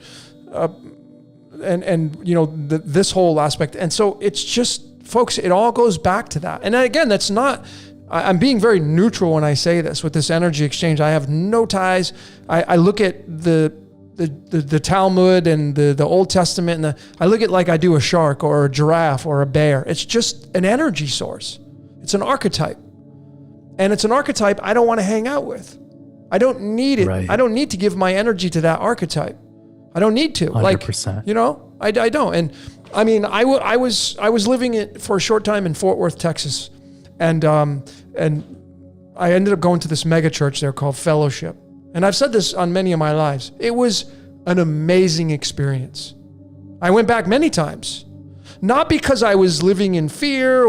this whole aspect, and so it's just, folks, it all goes back to that. And again, that's not. I'm being very neutral when I say this with this energy exchange. I have no ties. I look at the Talmud and the Old Testament, and I look at like I do a shark or a giraffe or a bear. It's just an energy source. It's an archetype. And it's an archetype I don't want to hang out with. I don't need it. Right. I don't need to give my energy to that archetype. I don't need to. 100%. I don't. And I mean, I was living for a short time in Fort Worth, Texas, and I ended up going to this mega church there called Fellowship. And I've said this on many of my lives. It was an amazing experience. I went back many times. Not because I was living in fear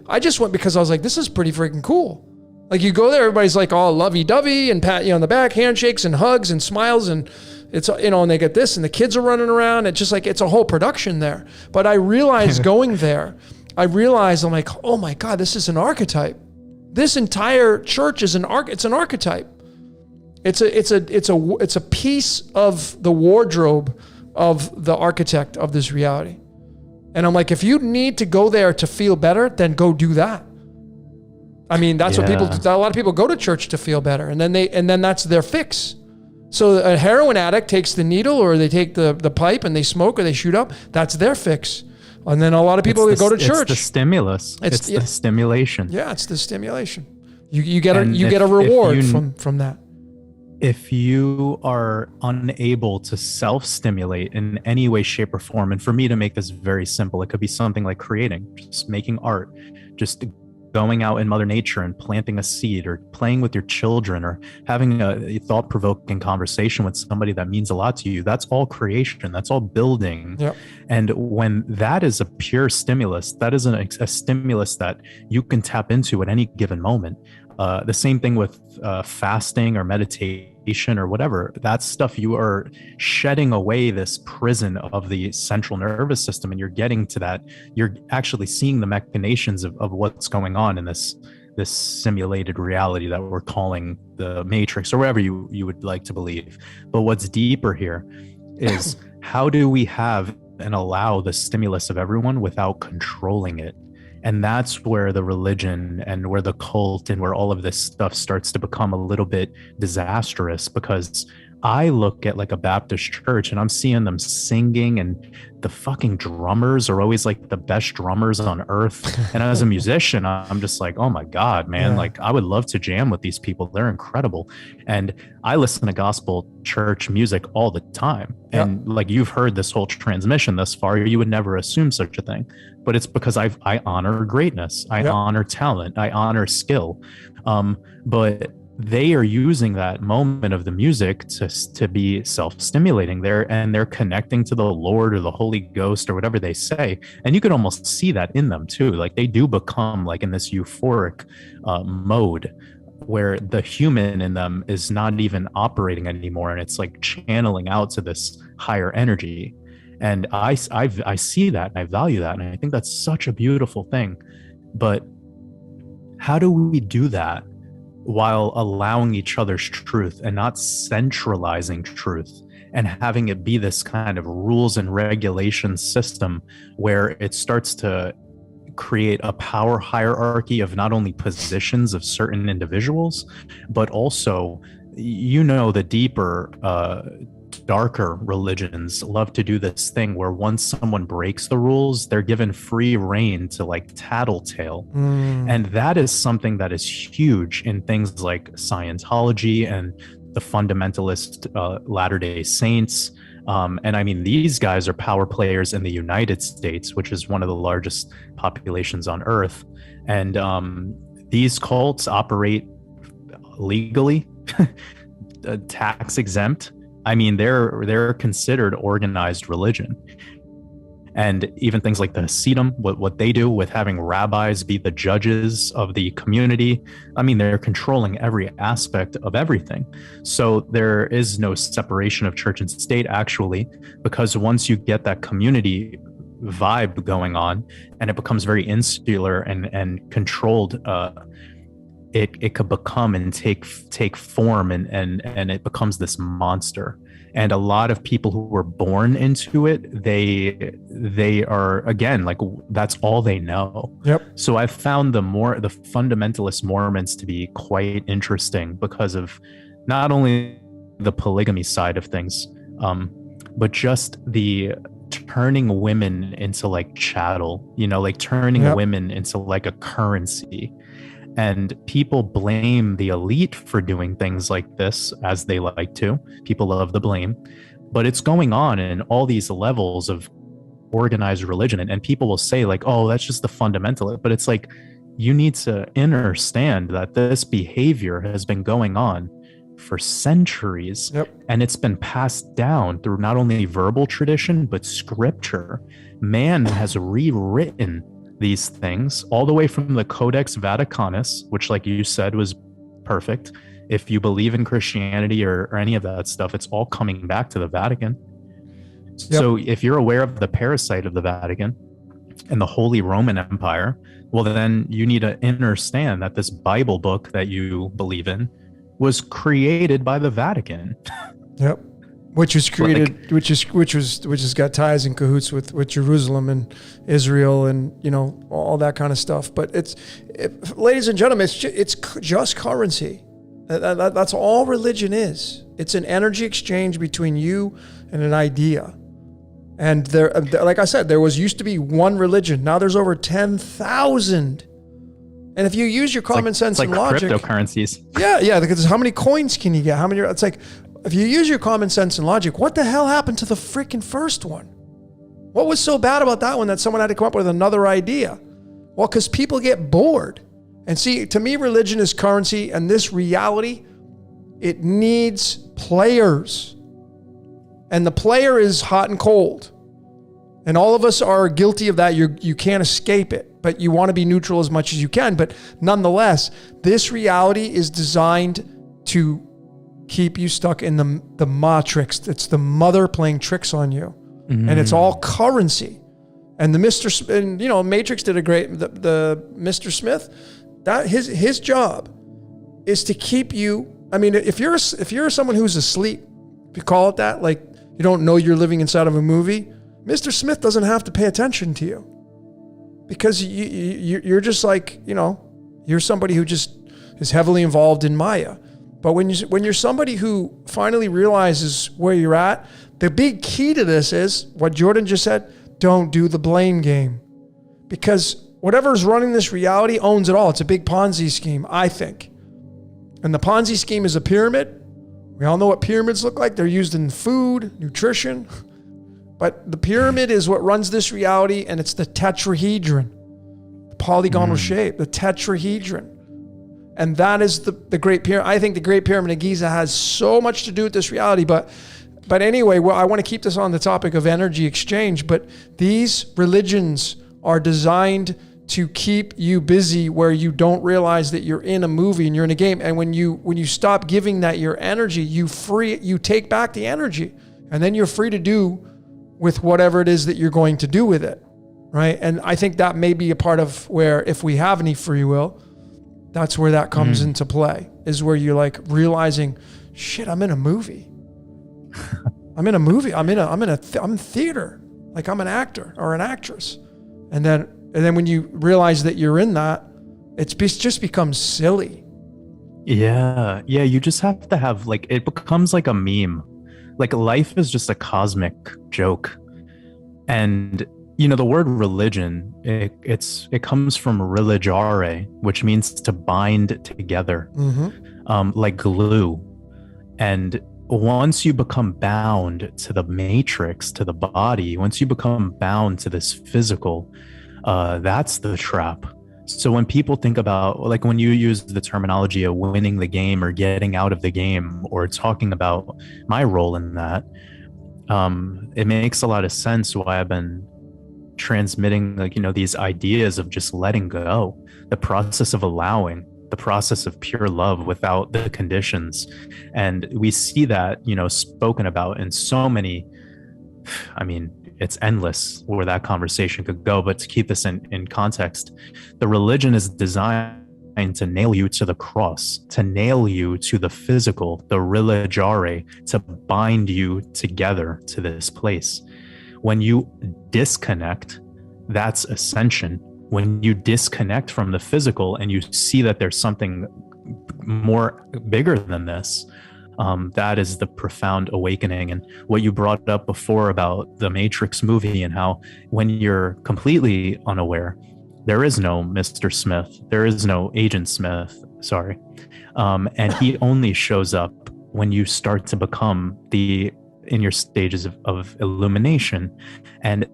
I just went because I was like, this is pretty freaking cool. Like, you go there, everybody's like all lovey-dovey and pat you on the back, handshakes and hugs and smiles, and it's, and they get this, and the kids are running around. It's just like, it's a whole production there. But I realized going there, I'm like, oh my God, this is an archetype. This entire church is it's an archetype. It's a piece of the wardrobe of the architect of this reality. And I'm like, if you need to go there to feel better, then go do that. I mean, that's what a lot of people go to church to feel better. And then that's their fix. So a heroin addict takes the needle, or they take the pipe and they smoke or they shoot up. That's their fix. And then a lot of people go to church. It's the stimulus. It's the stimulation. Yeah, it's the stimulation. You get a reward from that. If you are unable to self-stimulate in any way, shape, or form, and for me to make this very simple, it could be something like creating, just making art, just going out in Mother Nature and planting a seed, or playing with your children, or having a thought-provoking conversation with somebody that means a lot to you. That's all creation. That's all building. Yep. And when that is a pure stimulus, that is a stimulus that you can tap into at any given moment. The same thing with fasting or meditation or whatever. That stuff, you are shedding away this prison of the central nervous system, and you're getting to that. You're actually seeing the machinations of what's going on in this simulated reality that we're calling the Matrix, or whatever you would like to believe. But what's deeper here is how do we have and allow the stimulus of everyone without controlling it? And that's where the religion and where the cult and where all of this stuff starts to become a little bit disastrous, because I look at like a Baptist church and I'm seeing them singing, and the fucking drummers are always like the best drummers on earth. And as a musician, I'm just like, oh my God, man, like I would love to jam with these people. They're incredible. And I listen to gospel church music all the time. And like, you've heard this whole transmission thus far, you would never assume such a thing, but it's because I honor greatness. I honor talent. I honor skill. But they are using that moment of the music to be self-stimulating there, and they're connecting to the Lord or the Holy Ghost or whatever they say. And you could almost see that in them too. Like, they do become like in this euphoric mode where the human in them is not even operating anymore, and it's like channeling out to this higher energy. And I see that, and I value that, and I think that's such a beautiful thing. But how do we do that while allowing each other's truth and not centralizing truth and having it be this kind of rules and regulations system where it starts to create a power hierarchy of not only positions of certain individuals, but also, the deeper, darker religions love to do this thing where once someone breaks the rules, they're given free reign to like tattletale. And that is something that is huge in things like Scientology and the fundamentalist Latter-day Saints. And I mean, these guys are power players in the United States, which is one of the largest populations on Earth. And these cults operate legally, tax exempt. I mean, they're considered organized religion. And even things like the Hasidim, what they do with having rabbis be the judges of the community, I mean, they're controlling every aspect of everything. So there is no separation of church and state, actually, because once you get that community vibe going on and it becomes very insular and controlled, it could become and take form and it becomes this monster. And a lot of people who were born into it, they are, again, like, that's all they know. Yep. So I've found the fundamentalist Mormons to be quite interesting because of not only the polygamy side of things, but just the turning women into like chattel, like turning women into like a currency. And people blame the elite for doing things like this, as they like to. People love the blame. But it's going on in all these levels of organized religion. And people will say, like, oh, that's just the fundamentalist. But it's like, you need to understand that this behavior has been going on for centuries. Yep. And it's been passed down through not only verbal tradition, but scripture. Man has rewritten these things all the way from the Codex Vaticanus, which, like you said, was perfect. If you believe in Christianity or any of that stuff, it's all coming back to the Vatican. Yep. So if you're aware of the parasite of the Vatican and the Holy Roman Empire, well, then you need to understand that this Bible book that you believe in was created by the Vatican. Yep. Which was created, which has got ties and cahoots with Jerusalem and Israel and all that kind of stuff. But ladies and gentlemen, it's just currency. That's all religion is. It's an energy exchange between you and an idea. And there, like I said, there used to be one religion. Now there's over 10,000. And if you use your common sense and logic, cryptocurrencies. Yeah, because how many coins can you get? How many? It's like, if you use your common sense and logic, what the hell happened to the freaking first one? What was so bad about that one that someone had to come up with another idea? Well, because people get bored. And see, to me, religion is currency, and this reality, it needs players. And the player is hot and cold. And all of us are guilty of that. You can't escape it, but you want to be neutral as much as you can. But nonetheless, this reality is designed to keep you stuck in the matrix. It's the mother playing tricks on you. Mm-hmm. And it's all currency. And Matrix did a great, the Mr. Smith, that his job is to keep you, I mean, if you're someone who's asleep, if you call it that, like you don't know you're living inside of a movie, Mr. Smith doesn't have to pay attention to you because you're just like, you're somebody who just is heavily involved in Maya. But when you're somebody who finally realizes where you're at, the big key to this is what Jordan just said: don't do the blame game, because whatever's running this reality owns it all. It's a big Ponzi scheme, I think. And the Ponzi scheme is a pyramid. We all know what pyramids look like. They're used in food, nutrition. But the pyramid is what runs this reality, and it's the tetrahedron, the polygonal shape, the tetrahedron. And that is the Great Pyramid. I think the Great Pyramid of Giza has so much to do with this reality. But anyway, I want to keep this on the topic of energy exchange. But these religions are designed to keep you busy where you don't realize that you're in a movie and you're in a game. And when you stop giving that your energy, you take back the energy. And then you're free to do with whatever it is that you're going to do with it, right? And I think that may be a part of where, if we have any free will, that's where that comes into play, is where you're like realizing, shit, I'm in a movie. I'm in a movie. I'm in theater. Like I'm an actor or an actress. And then when you realize that you're in that, just becomes silly. Yeah. Yeah. You just have to have like, it becomes like a meme. Like life is just a cosmic joke. And, you know, the word religion, it comes from religare, which means to bind together, like glue. And once you become bound to the matrix, to the body, once you become bound to this physical, that's the trap. So when people think about, like when you use the terminology of winning the game or getting out of the game or talking about my role in that, it makes a lot of sense why I've been transmitting, like, you know, these ideas of just letting go, the process of allowing, the process of pure love without the conditions. And we see that, you know, spoken about in so many, I mean, it's endless where that conversation could go. But to keep this in context, the religion is designed to nail you to the cross, to nail you to the physical, the religare, to bind you together to this place. When you disconnect, that's ascension. When you disconnect from the physical and you see that there's something more bigger than this, that is the profound awakening. And what you brought up before about the Matrix movie and how when you're completely unaware, there is no Mr. Smith, there is no Agent Smith, sorry. And he only shows up when you start to become in your stages of illumination. And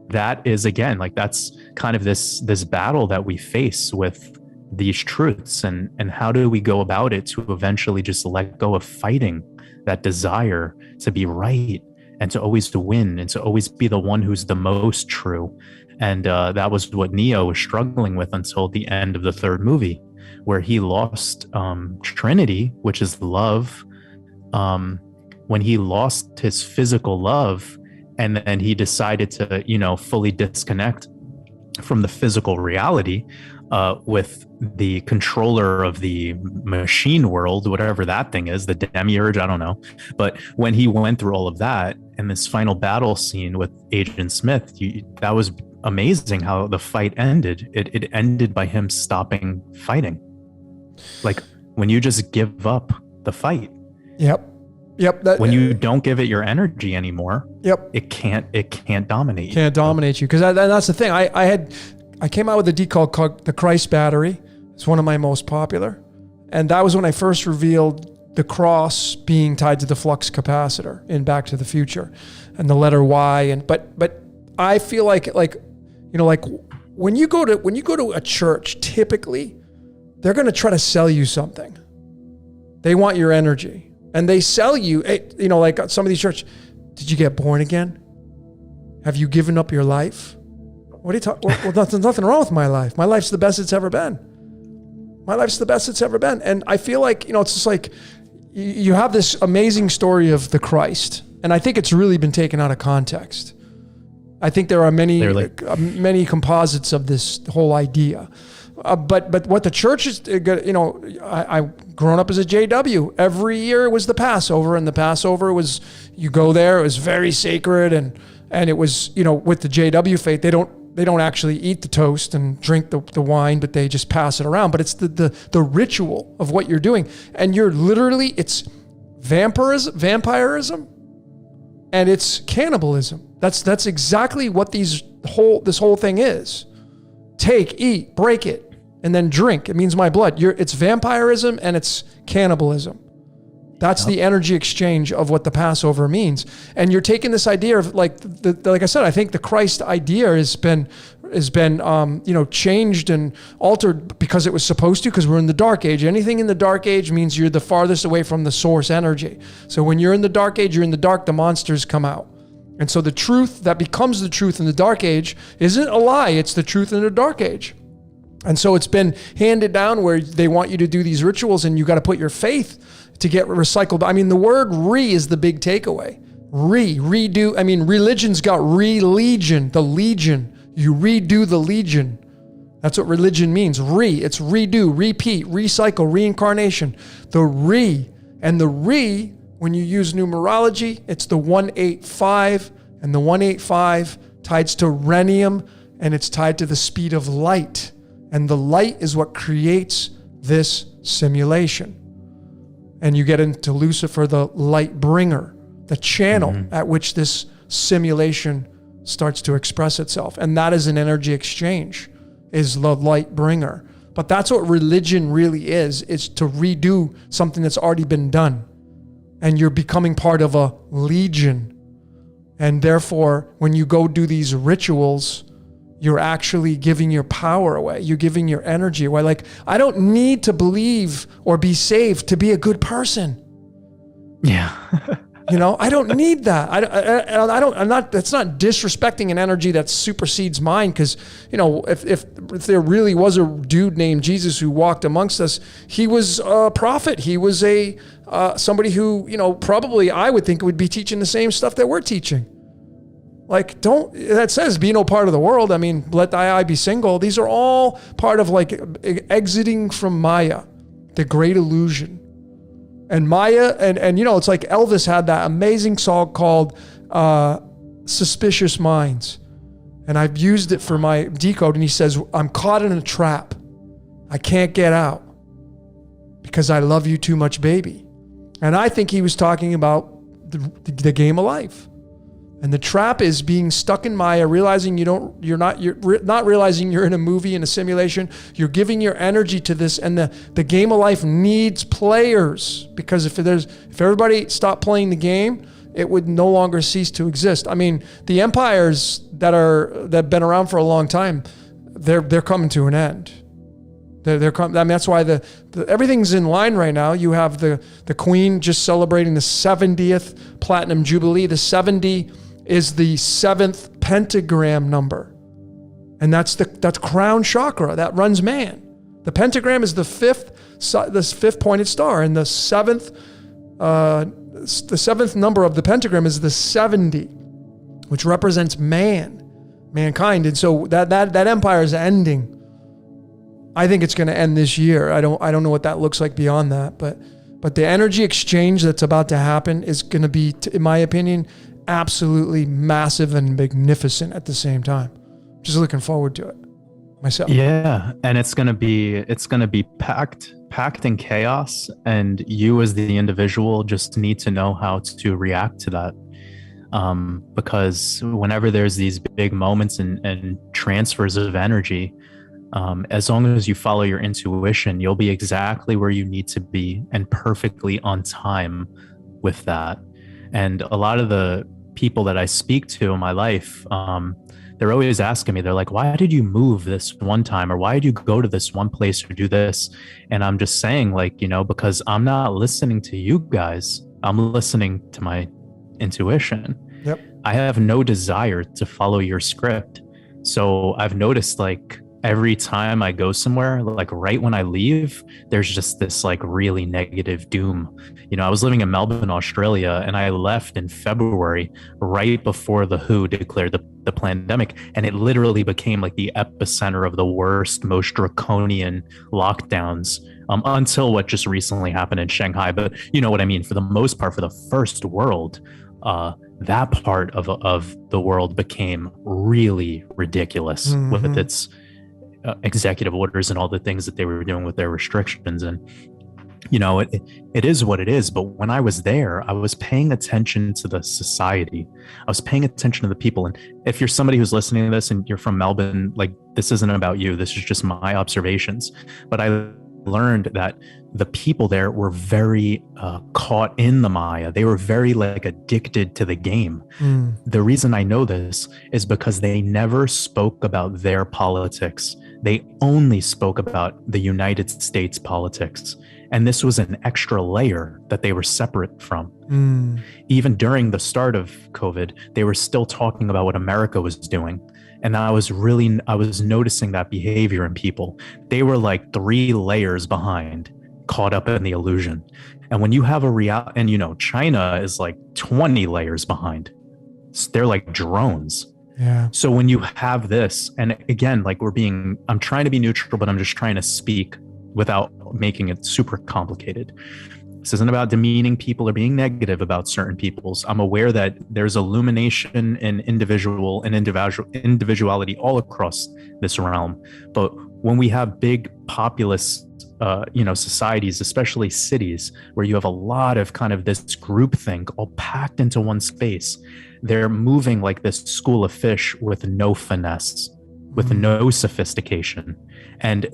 that is, again, like that's kind of this battle that we face with these truths, and how do we go about it to eventually just let go of fighting that desire to be right and to always win and to always be the one who's the most true. And that was what Neo was struggling with until the end of the third movie, where he lost Trinity, which is love. When he lost his physical love, and then he decided to, you know, fully disconnect from the physical reality, with the controller of the machine world, whatever that thing is, the demiurge, I don't know. But when he went through all of that and this final battle scene with Agent Smith, that was amazing how the fight ended. It ended by him stopping fighting. Like when you just give up the fight. Yep. When you don't give it your energy anymore. Yep. It can't dominate you. Can't dominate you. Because that's the thing. I came out with a decal called the Christ Battery. It's one of my most popular. And that was when I first revealed the cross being tied to the flux capacitor in Back to the Future and the letter Y. But I feel like, you know, like when you go to a church, typically they're going to try to sell you something. They want your energy. And they sell you, you know, like some of these churches, did you get born again? Have you given up your life? What are you talking? Well, nothing wrong with my life. My life's the best it's ever been. My life's the best it's ever been. And I feel like, you know, it's just like you have this amazing story of the Christ. And I think it's really been taken out of context. I think there are many composites of this whole idea. But what the church is, you know, I grown up as a JW. Every year it was the Passover, and the Passover was, you go there, it was very sacred, and it was, you know, with the JW faith, they don't actually eat the toast and drink the wine, but they just pass it around. But it's the ritual of what you're doing, and you're literally, it's vampirism, and it's cannibalism. That's exactly what this whole thing is. Take, eat, break it, and then drink. It means my blood. It's vampirism and it's cannibalism. That's the energy exchange of what the Passover means. And you're taking this idea of like I said, I think the Christ idea has been you know, changed and altered because it was supposed to, because we're in the dark age. Anything in the dark age means you're the farthest away from the source energy. So when you're in the dark age, you're in the dark, the monsters come out. And so the truth that becomes the truth in the dark age isn't a lie, it's the truth in the dark age. And so it's been handed down where they want you to do these rituals and you got to put your faith to get recycled. I mean, the word is the big takeaway. Redo. I mean, religion's got re-legion, the legion. You redo the legion. That's what religion means. It's redo, repeat, recycle, reincarnation. The re When you use numerology, it's the 185, and the 185 ties to rhenium, and it's tied to the speed of light. And the light is what creates this simulation. And you get into Lucifer, the light bringer, the channel at which this simulation starts to express itself. And that is an energy exchange, is the light bringer. But that's what religion really is to redo something that's already been done. And you're becoming part of a legion. And therefore, when you go do these rituals, you're actually giving your power away. You're giving your energy away. Like, I don't need to believe or be saved to be a good person. Yeah. You know, I don't need that. I'm not, that's not disrespecting an energy that supersedes mine. Cause you know, if there really was a dude named Jesus who walked amongst us, he was a prophet. He was somebody who, you know, probably I would think would be teaching the same stuff that we're teaching. Like, that says be no part of the world. I mean, let thy eye be single. These are all part of like exiting from Maya, the great illusion. And Maya, and you know, it's like Elvis had that amazing song called Suspicious Minds. And I've used it for my decode. And he says, I'm caught in a trap. I can't get out because I love you too much, baby. And I think he was talking about the game of life. And the trap is being stuck in Maya, realizing you're not realizing you're in a movie, in a simulation. You're giving your energy to this, and the game of life needs players, because if everybody stopped playing the game, it would no longer cease to exist. I mean, the empires that have been around for a long time, they're coming to an end. They're coming. I mean, that's why everything's in line right now. You have the Queen just celebrating the 70th Platinum Jubilee. The 70 is the 7th pentagram number. And that's crown chakra that runs man. The pentagram is the fifth pointed star, and the seventh number of the pentagram is the 70, which represents mankind. And so that empire is ending. I think it's going to end this year. I don't know what that looks like beyond that, but the energy exchange that's about to happen is going to be, in my opinion, absolutely massive and magnificent at the same time. Just looking forward to it myself. Yeah, and it's gonna be packed in chaos, and you as the individual just need to know how to react to that. Because whenever there's these big moments and transfers of energy, as long as you follow your intuition, you'll be exactly where you need to be and perfectly on time with that. And a lot of the people that I speak to in my life, they're always asking me, they're like, why did you move this one time? Or why did you go to this one place or do this? And I'm just saying, like, you know, because I'm not listening to you guys. I'm listening to my intuition. Yep. I have no desire to follow your script. So I've noticed, like, every time I go somewhere, like right when I leave, there's just this like really negative doom. You know, I was living in Melbourne, Australia, and I left in February, right before the WHO declared the pandemic. And it literally became like the epicenter of the worst, most draconian lockdowns until what just recently happened in Shanghai. But you know what I mean? For the most part, for the first world, that part of the world became really ridiculous with its executive orders and all the things that they were doing with their restrictions. And you know, it is what it is. But when I was there, I was paying attention to the society. I was paying attention to the people. And if you're somebody who's listening to this and you're from Melbourne, like, this isn't about you, this is just my observations. But I learned that the people there were very caught in the Maya. They were very like addicted to the game. The reason I know this is because they never spoke about their politics. They only spoke about the United States politics. And this was an extra layer that they were separate from. Even during the start of COVID, they were still talking about what America was doing. And I was noticing that behavior in people. They were like 3 layers behind, caught up in the illusion. And when you have and you know, China is like 20 layers behind. They're like drones. Yeah. So when you have this, and again, like I'm trying to be neutral, but I'm just trying to speak without making it super complicated. This isn't about demeaning people or being negative about certain peoples. I'm aware that there's illumination and individuality all across this realm. But when we have big populous societies, especially cities, where you have a lot of kind of this groupthink all packed into one space, they're moving like this school of fish with no finesse, with no sophistication. And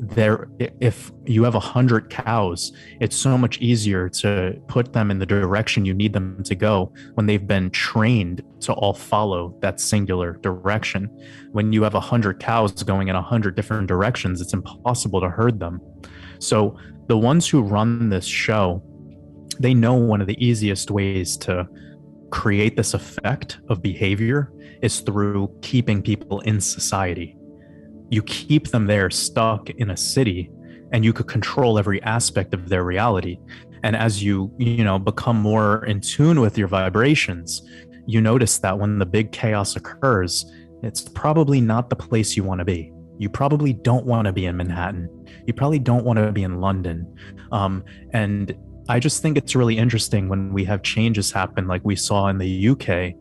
if you have 100 cows, it's so much easier to put them in the direction you need them to go when they've been trained to all follow that singular direction. When you have 100 cows going in 100 different directions, it's impossible to herd them. So the ones who run this show, they know one of the easiest ways to create this effect of behavior is through keeping people in society. You keep them there stuck in a city, and you could control every aspect of their reality. And as you become more in tune with your vibrations, you notice that when the big chaos occurs, it's probably not the place you want to be. You probably don't want to be in Manhattan. You probably don't want to be in London. And I just think it's really interesting when we have changes happen like we saw in the UK,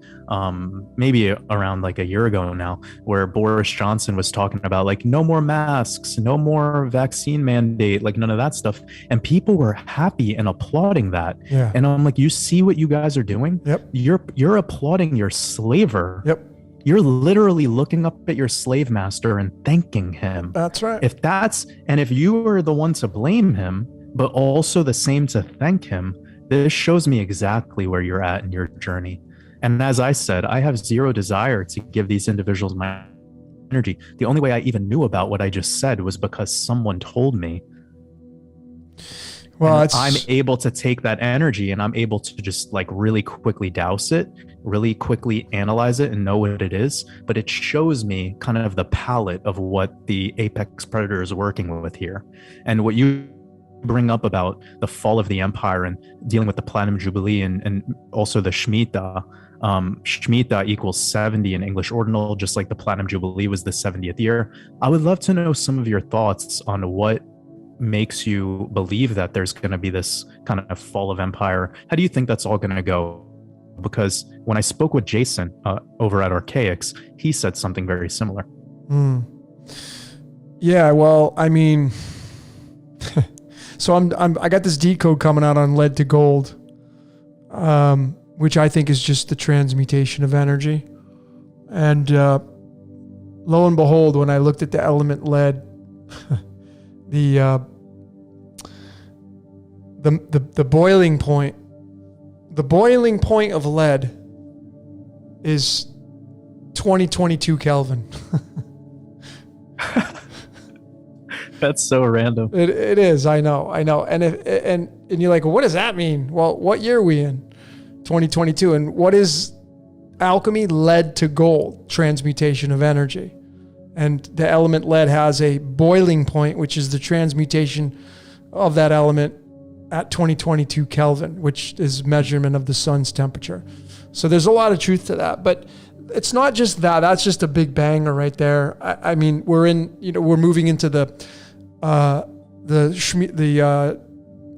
maybe around like a year ago now, where Boris Johnson was talking about like no more masks, no more vaccine mandate, like none of that stuff. And people were happy and applauding that. Yeah. And I'm like, you see what you guys are doing? Yep. You're applauding your slaver. Yep. You're literally looking up at your slave master and thanking him. That's right. If you were the one to blame him, but also the same to thank him, this shows me exactly where you're at in your journey. And as I said, I have zero desire to give these individuals my energy. The only way I even knew about what I just said was because someone told me. Well, I'm able to take that energy and I'm able to just like really quickly douse it, really quickly analyze it and know what it is. But it shows me kind of the palette of what the apex predator is working with here. And what you bring up about the fall of the empire and dealing with the platinum jubilee and also the Shemitah. Shemitah equals 70 in English ordinal, just like the platinum jubilee was the 70th year. I would love to know some of your thoughts on what makes you believe that there's going to be this kind of fall of empire. How do you think that's all going to go? Because when I spoke with Jason over at Archaics, he said something very similar. Yeah, well, I mean, so I got this decode coming out on lead to gold, which I think is just the transmutation of energy. And lo and behold, when I looked at the element lead, the boiling point of lead is 2022 Kelvin. That's so random. It is. I know. And you're like, well, what does that mean? Well, what year are we in? 2022. And what is alchemy? Lead to gold, transmutation of energy. And the element lead has a boiling point, which is the transmutation of that element at 2022 Kelvin, which is measurement of the sun's temperature. So there's a lot of truth to that, but it's not just that. That's just a big banger right there. I mean, we're moving into the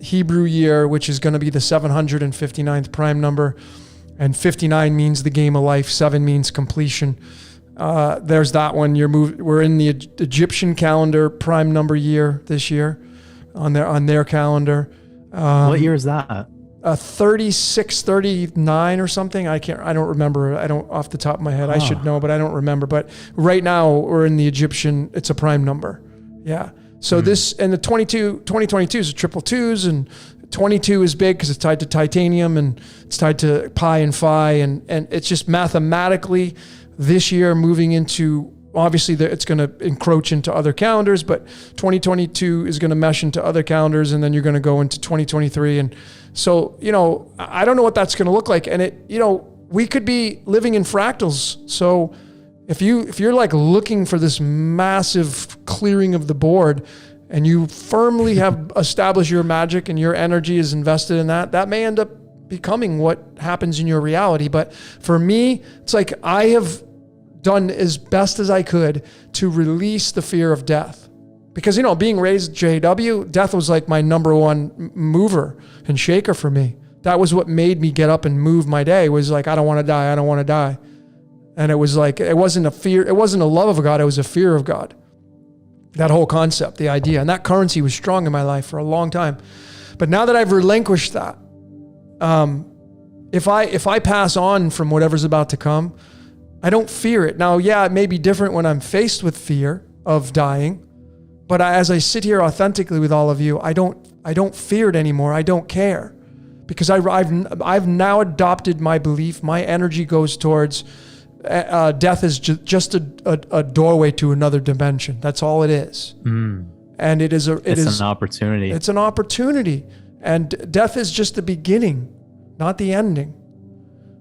Hebrew year, which is going to be the 759th prime number, and 59 means the game of life. 7 means completion. There's that one. We're in the Egyptian calendar prime number year this year, on their calendar. What year is that? 36, 39 or something. I don't remember. I don't off the top of my head. I should know, but I don't remember. But right now we're in the Egyptian. It's a prime number. Yeah. So this and the 2022 is a triple twos, and 22 is big because it's tied to titanium and it's tied to pi and phi, and it's just mathematically this year moving into, obviously it's going to encroach into other calendars, but 2022 is going to mesh into other calendars, and then you're going to go into 2023. And so, I don't know what that's going to look like. And we could be living in fractals. So if you're like looking for this massive clearing of the board, and you firmly have established your magic and your energy is invested in that may end up becoming what happens in your reality. But for me, it's like I have done as best as I could to release the fear of death. Because, being raised JW, death was like my number one mover and shaker for me. That was what made me get up and move my day, was like, I don't want to die. I don't want to die. And it was like, it wasn't a fear. It wasn't a love of God. It was a fear of God. That whole concept, the idea. And that currency was strong in my life for a long time. But now that I've relinquished that, if I pass on from whatever's about to come, I don't fear it. Now, yeah, it may be different when I'm faced with fear of dying, but as I sit here authentically with all of you, I don't fear it anymore. I don't care, because I've now adopted my belief. My energy goes towards death is just a doorway to another dimension. That's all it is. And it's an opportunity. It's an opportunity, and death is just the beginning, not the ending.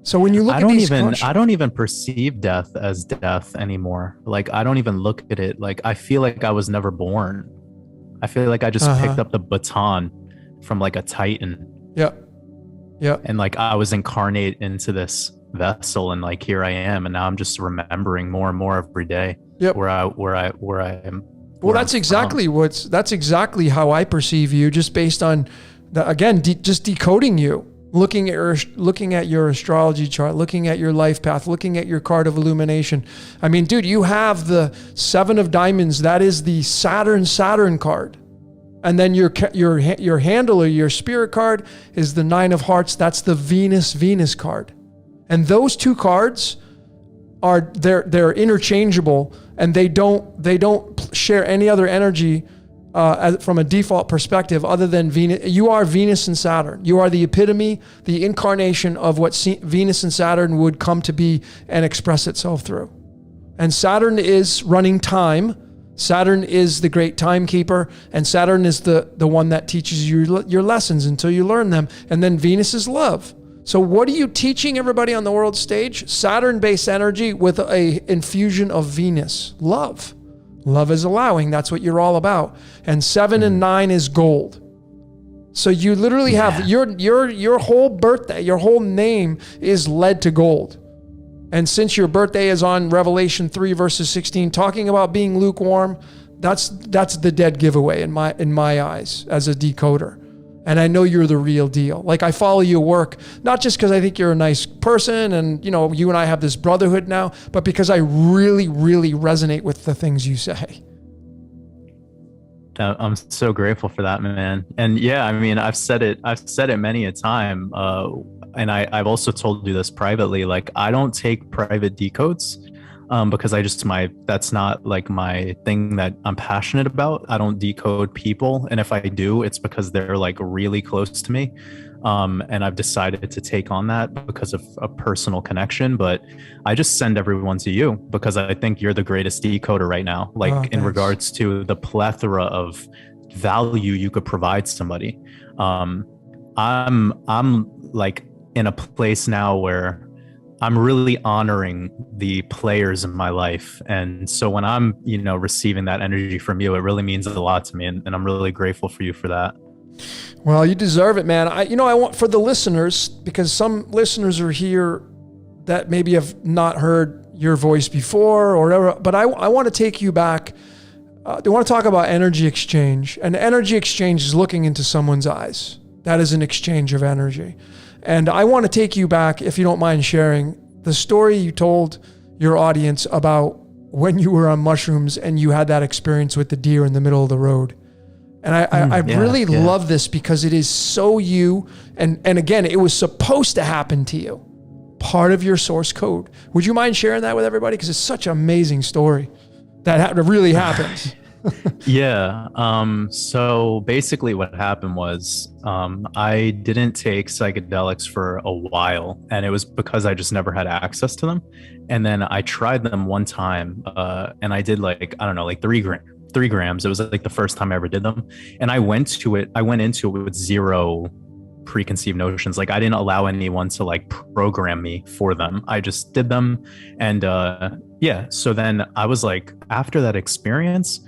So when you look I don't even perceive death as death anymore. Like, I don't even look at it. Like, I feel like I was never born. I feel like I just picked up the baton from like a Titan. Yeah. And like, I was incarnate into this vessel, and like, here I am. And now I'm just remembering more and more every day where I am. Well, that's exactly how I perceive you, just based on just decoding you. Looking at your astrology chart, looking at your life path, looking at your card of illumination. I mean, dude, you have the 7 of diamonds. That is the Saturn card. And then your handler, your spirit card, is the 9 of hearts. That's the Venus card. And those 2 cards they're interchangeable, and they don't share any other energy from a default perspective other than Venus. You are Venus and Saturn. You are the epitome, the incarnation of what Venus and Saturn would come to be and express itself through. And Saturn is running time. Saturn is the great timekeeper, and Saturn is the one that teaches you your lessons until you learn them. And then Venus is love. So what are you teaching everybody on the world stage? Saturn-based energy with a infusion of Venus. Love. Love is allowing. That's what you're all about. And 7 and 9 is gold. So you literally have your whole birthday, your whole name is led to gold. And since your birthday is on Revelation 3 verses 16, talking about being lukewarm, that's the dead giveaway in my eyes as a decoder. And I know you're the real deal. Like, I follow your work, not just because I think you're a nice person and, you and I have this brotherhood now, but because I really, really resonate with the things you say. I'm so grateful for that, man. And yeah, I mean, I've said it many a time. And I've also told you this privately, like, I don't take private decodes. Because that's not like my thing that I'm passionate about. I don't decode people. And if I do, it's because they're like really close to me. And I've decided to take on that because of a personal connection. But I just send everyone to you because I think you're the greatest decoder right now. Like, in regards to the plethora of value you could provide somebody. I'm like in a place now where I'm really honoring the players in my life. And so when I'm, receiving that energy from you, it really means a lot to me. And I'm really grateful for you for that. Well, you deserve it, man. I want, for the listeners, because some listeners are here that maybe have not heard your voice before or whatever, but I want to take you back. I want to talk about energy exchange. And energy exchange is looking into someone's eyes. That is an exchange of energy. And I want to take you back, if you don't mind sharing, the story you told your audience about when you were on mushrooms and you had that experience with the deer in the middle of the road. And I really love this because it is so you. And again, it was supposed to happen to you. Part of your source code. Would you mind sharing that with everybody? Because it's such an amazing story that really happened. Yeah. So basically what happened was I didn't take psychedelics for a while, and it was because I just never had access to them. And then I tried them one time and I did like 3 grams. It was like the first time I ever did them. And I went into it with zero preconceived notions. Like, I didn't allow anyone to like program me for them. I just did them. And so then I was like, after that experience,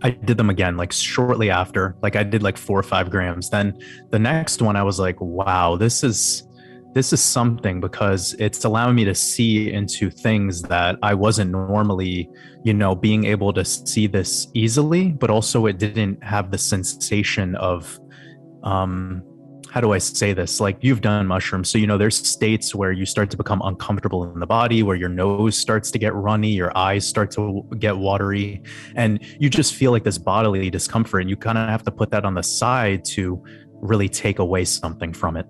I did them again, like shortly after. Like, I did like 4 or 5 grams. Then the next one, I was like, wow, this is this is something, because it's allowing me to see into things that I wasn't normally, being able to see this easily, but also it didn't have the sensation of, how do I say this? Like, you've done mushrooms. So, there's states where you start to become uncomfortable in the body, where your nose starts to get runny, your eyes start to get watery, and you just feel like this bodily discomfort. And you kind of have to put that on the side to really take away something from it.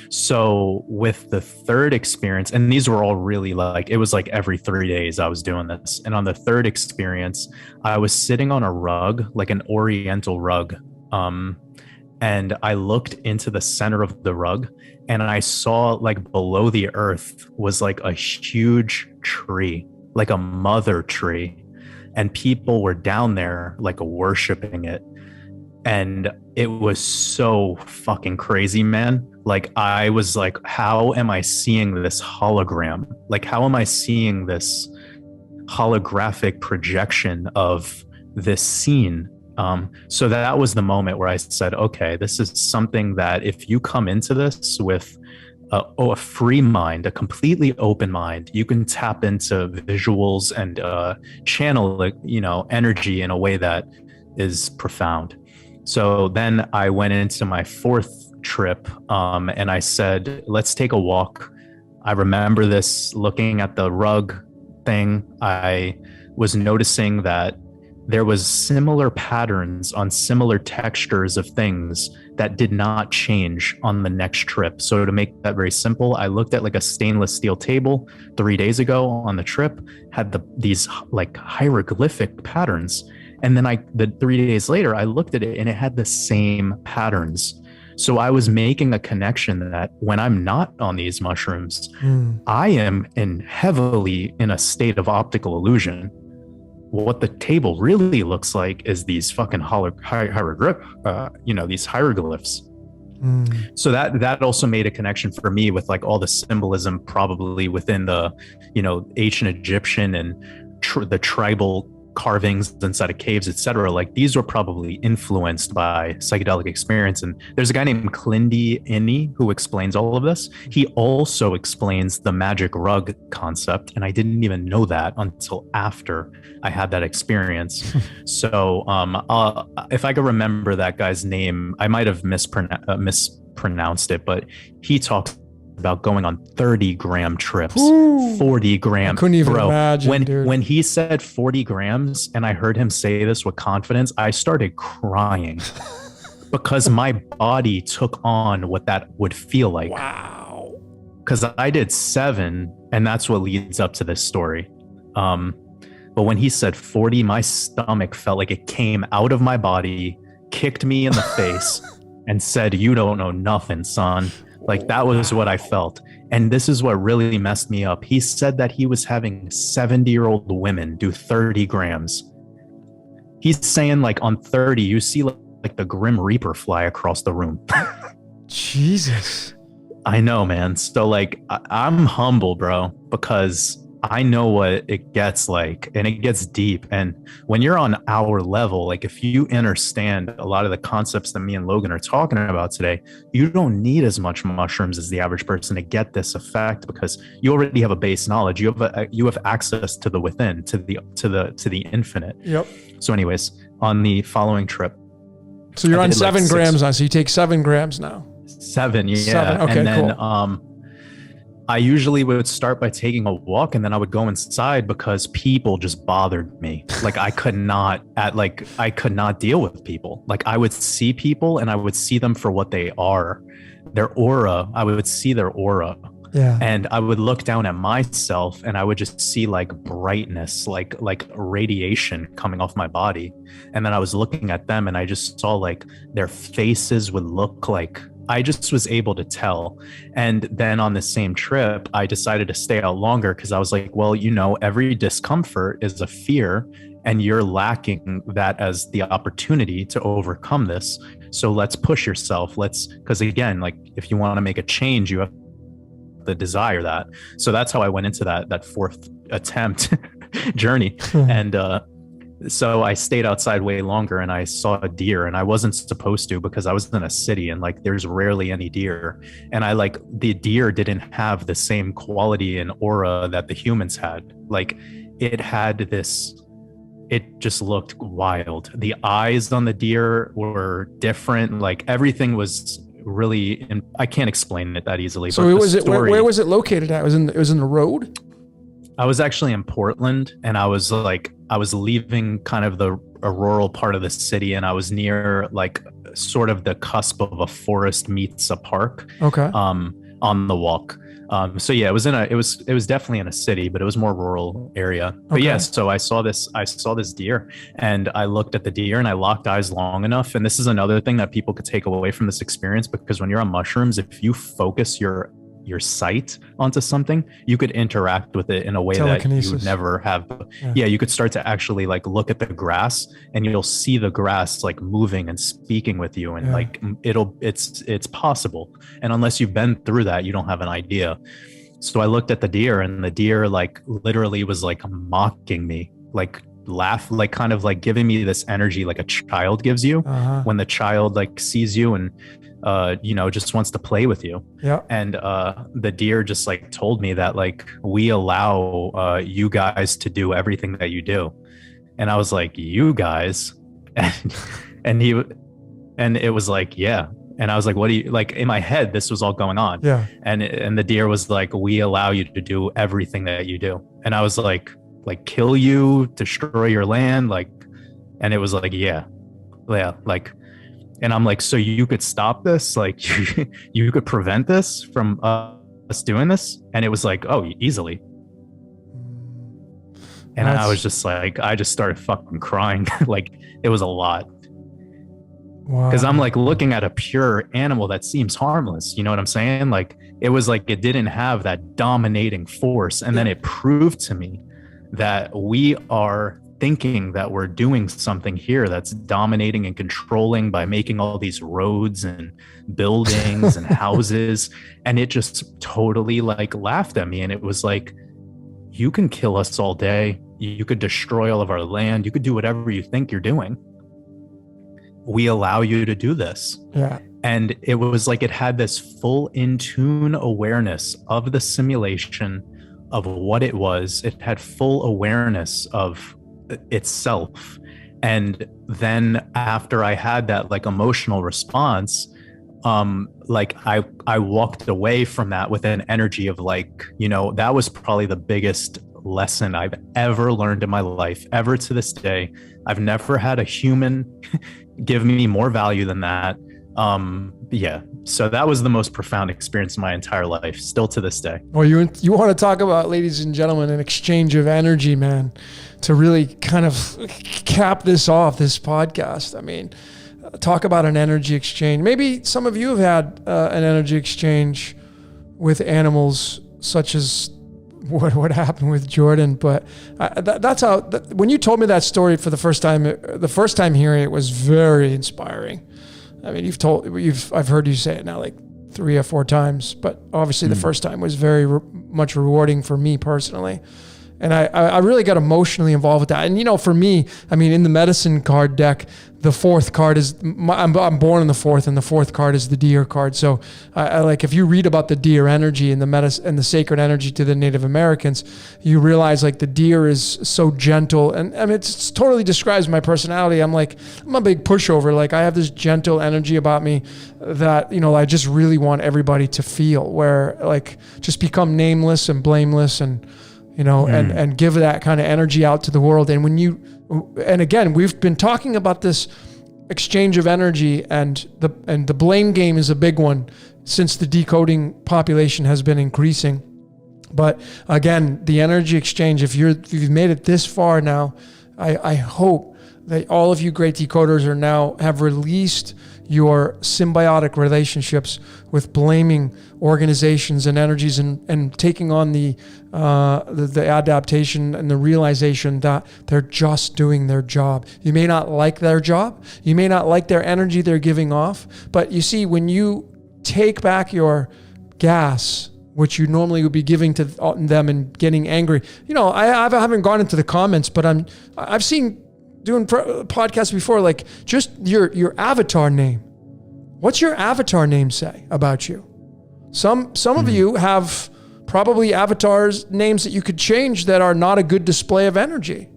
So with the third experience, and these were all really like, it was like every 3 days I was doing this. And on the third experience, I was sitting on a rug, like an oriental rug. And I looked into the center of the rug, and I saw, like, below the earth was like a huge tree, like a mother tree. And people were down there like worshiping it. And it was so fucking crazy, man. Like, I was like, how am I seeing this hologram? Like, how am I seeing this holographic projection of this scene? So that was the moment where I said, okay, this is something that if you come into this with a free mind, a completely open mind, you can tap into visuals and channel, energy in a way that is profound. So then I went into my fourth trip, and I said, let's take a walk. I remember this, looking at the rug thing. I was noticing that there was similar patterns on similar textures of things that did not change on the next trip. So to make that very simple, I looked at like a stainless steel table 3 days ago on the trip, had these like hieroglyphic patterns. And then the 3 days later, I looked at it and it had the same patterns. So I was making a connection that when I'm not on these mushrooms, I am heavily in a state of optical illusion. What the table really looks like is these fucking these hieroglyphs. So that also made a connection for me with like all the symbolism probably within the, ancient Egyptian and the tribal carvings inside of caves, etc. Like, these were probably influenced by psychedelic experience. And there's a guy named Klindi Inni who explains all of this. He also explains the magic rug concept, and I didn't even know that until after I had that experience. So if I could remember that guy's name, I might have mispronounced it, but he talks about going on 30-gram trips. 40 grams. I couldn't even imagine, when he said 40 grams and I heard him say this with confidence, I started crying because my body took on what that would feel like. Wow. Because I did 7, and that's what leads up to this story. But when he said 40, my stomach felt like it came out of my body, kicked me in the face, and said, "You don't know nothing, son." Like, that was what I felt. And this is what really messed me up. He said that he was having 70-year-old women do 30 grams. He's saying, like, on 30, you see like the Grim Reaper fly across the room. Jesus. I know, man. So like, I'm humble, bro, because I know what it gets like, and it gets deep. And when you're on our level, like, if you understand a lot of the concepts that me and Logan are talking about today, you don't need as much mushrooms as the average person to get this effect, because you already have a base knowledge. You have access to the within, to the infinite. Yep. So anyways, on the following trip, so you're on 7 grams now. So you take 7 grams now. 7, yeah. 7. Okay, and then cool. I usually would start by taking a walk, and then I would go inside because people just bothered me. Like, I could not deal with people. Like, I would see people and I would see them for what they are. Their aura, I would see their aura. Yeah. And I would look down at myself and I would just see like brightness, like radiation coming off my body. And then I was looking at them and I just saw like their faces would look like, I just was able to tell. And then on the same trip, I decided to stay out longer because I was like, well, every discomfort is a fear, and you're lacking that as the opportunity to overcome this. So let's push yourself. Because again, like, if you want to make a change, you have to desire that. So that's how I went into that fourth attempt journey. And So I stayed outside way longer and I saw a deer, and I wasn't supposed to because I was in a city and like there's rarely any deer. And I like the deer didn't have the same quality and aura that the humans had. Like it had this, it just looked wild. The eyes on the deer were different. Like everything was really, and I can't explain it that easily. So where was it located at? It was in the road? I was actually in Portland, and I was leaving kind of a rural part of the city, and I was near like sort of the cusp of a forest meets a park. Okay. On the walk. So yeah, it was definitely in a city, but it was more rural area. But Okay. yes, so I saw this deer, and I looked at the deer and I locked eyes long enough. And this is another thing that people could take away from this experience, because when you're on mushrooms, if you focus your sight onto something, you could interact with it in a way that you would never have. Yeah, you could start to actually like look at the grass, and you'll see the grass like moving and speaking with you, and like it's possible. And unless you've been through that, you don't have an idea. So I looked at the deer, and the deer like literally was like mocking me, like laugh, like kind of like giving me this energy like a child gives you when the child like sees you and just wants to play with you. Yeah. And the deer just like told me that like we allow you guys to do everything that you do. And I was like, you guys? and it was like, yeah. And I was like, what do you, like, in my head, this was all going on. Yeah. And the deer was like, we allow you to do everything that you do. And I was like kill you, destroy your land, like, and it was like, yeah, like. And I'm like, so you could stop this? Like, you could prevent this from us doing this? And it was like, oh, easily. And I was just like, I just started fucking crying. Like, it was a lot. Wow. Because I'm like looking at a pure animal that seems harmless. You know what I'm saying? Like, it was like it didn't have that dominating force. And then it proved to me that we are thinking that we're doing something here that's dominating and controlling by making all these roads and buildings and houses. And it just totally like laughed at me. And it was like, you can kill us all day. You could destroy all of our land. You could do whatever you think you're doing. We allow you to do this. Yeah. And it was like it had this full in tune awareness of the simulation, of what it was. It had full awareness of itself. And then after I had that like emotional response, like I walked away from that with an energy of like, that was probably the biggest lesson I've ever learned in my life, ever to this day. I've never had a human give me more value than that. Yeah. So that was the most profound experience in my entire life, still to this day. Well, you want to talk about, ladies and gentlemen, an exchange of energy, man, to really kind of cap this off, this podcast. I mean, talk about an energy exchange. Maybe some of you have had an energy exchange with animals, such as what happened with Jordan. But that's how, when you told me that story for the first time hearing it was very inspiring. I mean, I've heard you say it now like 3 or 4 times, but obviously the first time was very much rewarding for me personally. And I really got emotionally involved with that. And, for me, I mean, in the medicine card deck, the 4th card is, I'm born in the 4th, and the 4th card is the deer card. So I like, if you read about the deer energy and the sacred energy to the Native Americans, you realize like the deer is so gentle. And I mean, it totally describes my personality. I'm a big pushover. Like I have this gentle energy about me that, I just really want everybody to feel, where like just become nameless and blameless and, and give that kind of energy out to the world. And again, we've been talking about this exchange of energy, and the blame game is a big one since the decoding population has been increasing. But again, the energy exchange, if you've made it this far now, I hope that all of you great decoders have released your symbiotic relationships with blaming organizations and energies, and taking on the adaptation and the realization that they're just doing their job. You may not like their job, you may not like their energy they're giving off, but you see, when you take back your gas, which you normally would be giving to them and getting angry, I haven't gone into the comments, but I've seen doing podcasts before, like just your avatar name. What's your avatar name say about you? Some of you have probably avatars names that you could change that are not a good display of energy.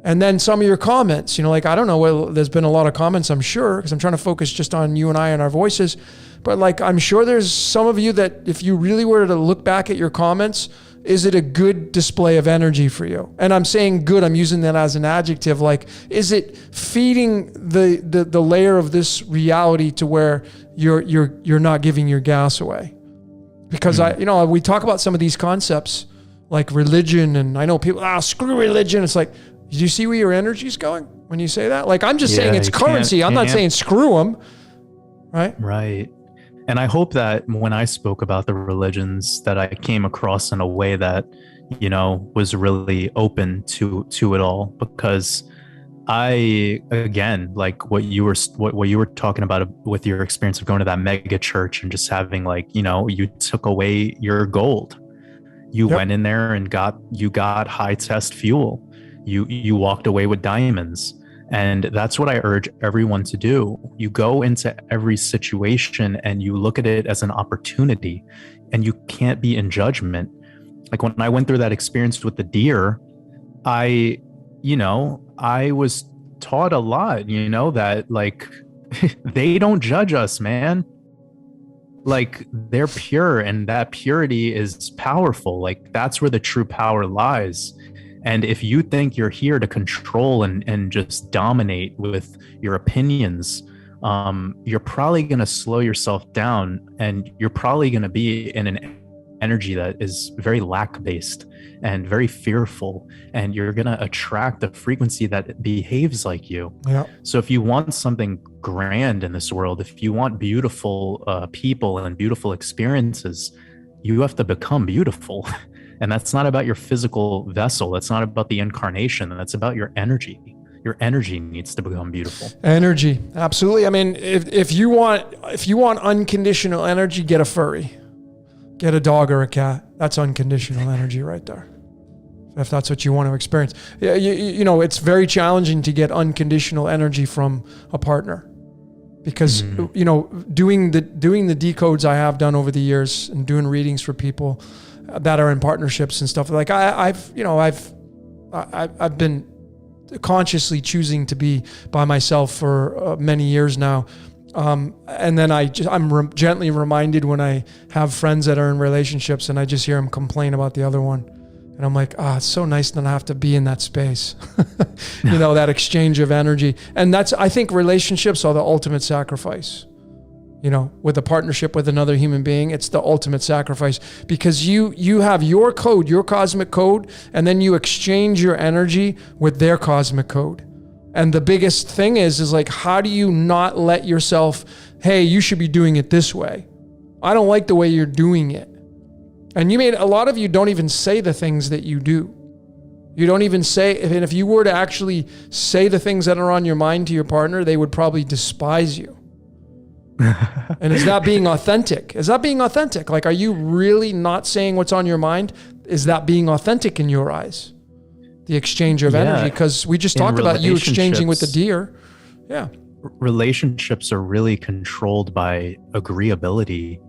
And then some of your comments, like, I don't know, well, there's been a lot of comments, I'm sure, because I'm trying to focus just on you and I and our voices. But like, I'm sure there's some of you that if you really were to look back at your comments, is it a good display of energy for you? And I'm saying good, I'm using that as an adjective. Like, is it feeding the layer of this reality to where you're not giving your gas away? Because we talk about some of these concepts like religion, and I know people, screw religion. It's like, do you see where your energy's going when you say that? Like, I'm just saying it's currency. I'm not saying screw them. Right? Right. And I hope that when I spoke about the religions, that I came across in a way that, was really open to it all, because again, like what you were talking about with your experience of going to that mega church and just having you took away your gold. You went in there and got high test fuel. You walked away with diamonds. And that's what I urge everyone to do. You go into every situation and you look at it as an opportunity, and you can't be in judgment. Like when I went through that experience with the deer, I was taught a lot, that like, they don't judge us, man. Like, they're pure, and that purity is powerful. Like, that's where the true power lies. And if you think you're here to control and just dominate with your opinions, you're probably going to slow yourself down, and you're probably going to be in an energy that is very lack-based and very fearful, and you're going to attract a frequency that behaves like you. Yeah. So if you want something grand in this world, if you want beautiful people and beautiful experiences, you have to become beautiful. And that's not about your physical vessel. That's not about the incarnation. That's about your energy. Your energy needs to become beautiful. Energy. Absolutely. I mean, if you want unconditional energy, get a furry. Get a dog or a cat. That's unconditional energy right there. If that's what you want to experience. Yeah, it's very challenging to get unconditional energy from a partner. Because, doing the decodes I have done over the years and doing readings for people that are in partnerships and stuff, like I've been consciously choosing to be by myself for many years now. And then I'm gently reminded when I have friends that are in relationships and I just hear them complain about the other one. And I'm like, it's so nice not have to be in that space, that exchange of energy. And I think relationships are the ultimate sacrifice. With a partnership with another human being, it's the ultimate sacrifice, because you have your code, your cosmic code, and then you exchange your energy with their cosmic code. And the biggest thing is like, how do you not let yourself, hey, you should be doing it this way. I don't like the way you're doing it. And a lot of you don't even say the things that you do. You don't even say, and if you were to actually say the things that are on your mind to your partner, they would probably despise you. And is that being authentic? Like, are you really not saying what's on your mind? Is that being authentic in your eyes? The exchange of energy, because we just talked about you exchanging with the deer. Yeah. Relationships are really controlled by agreeability.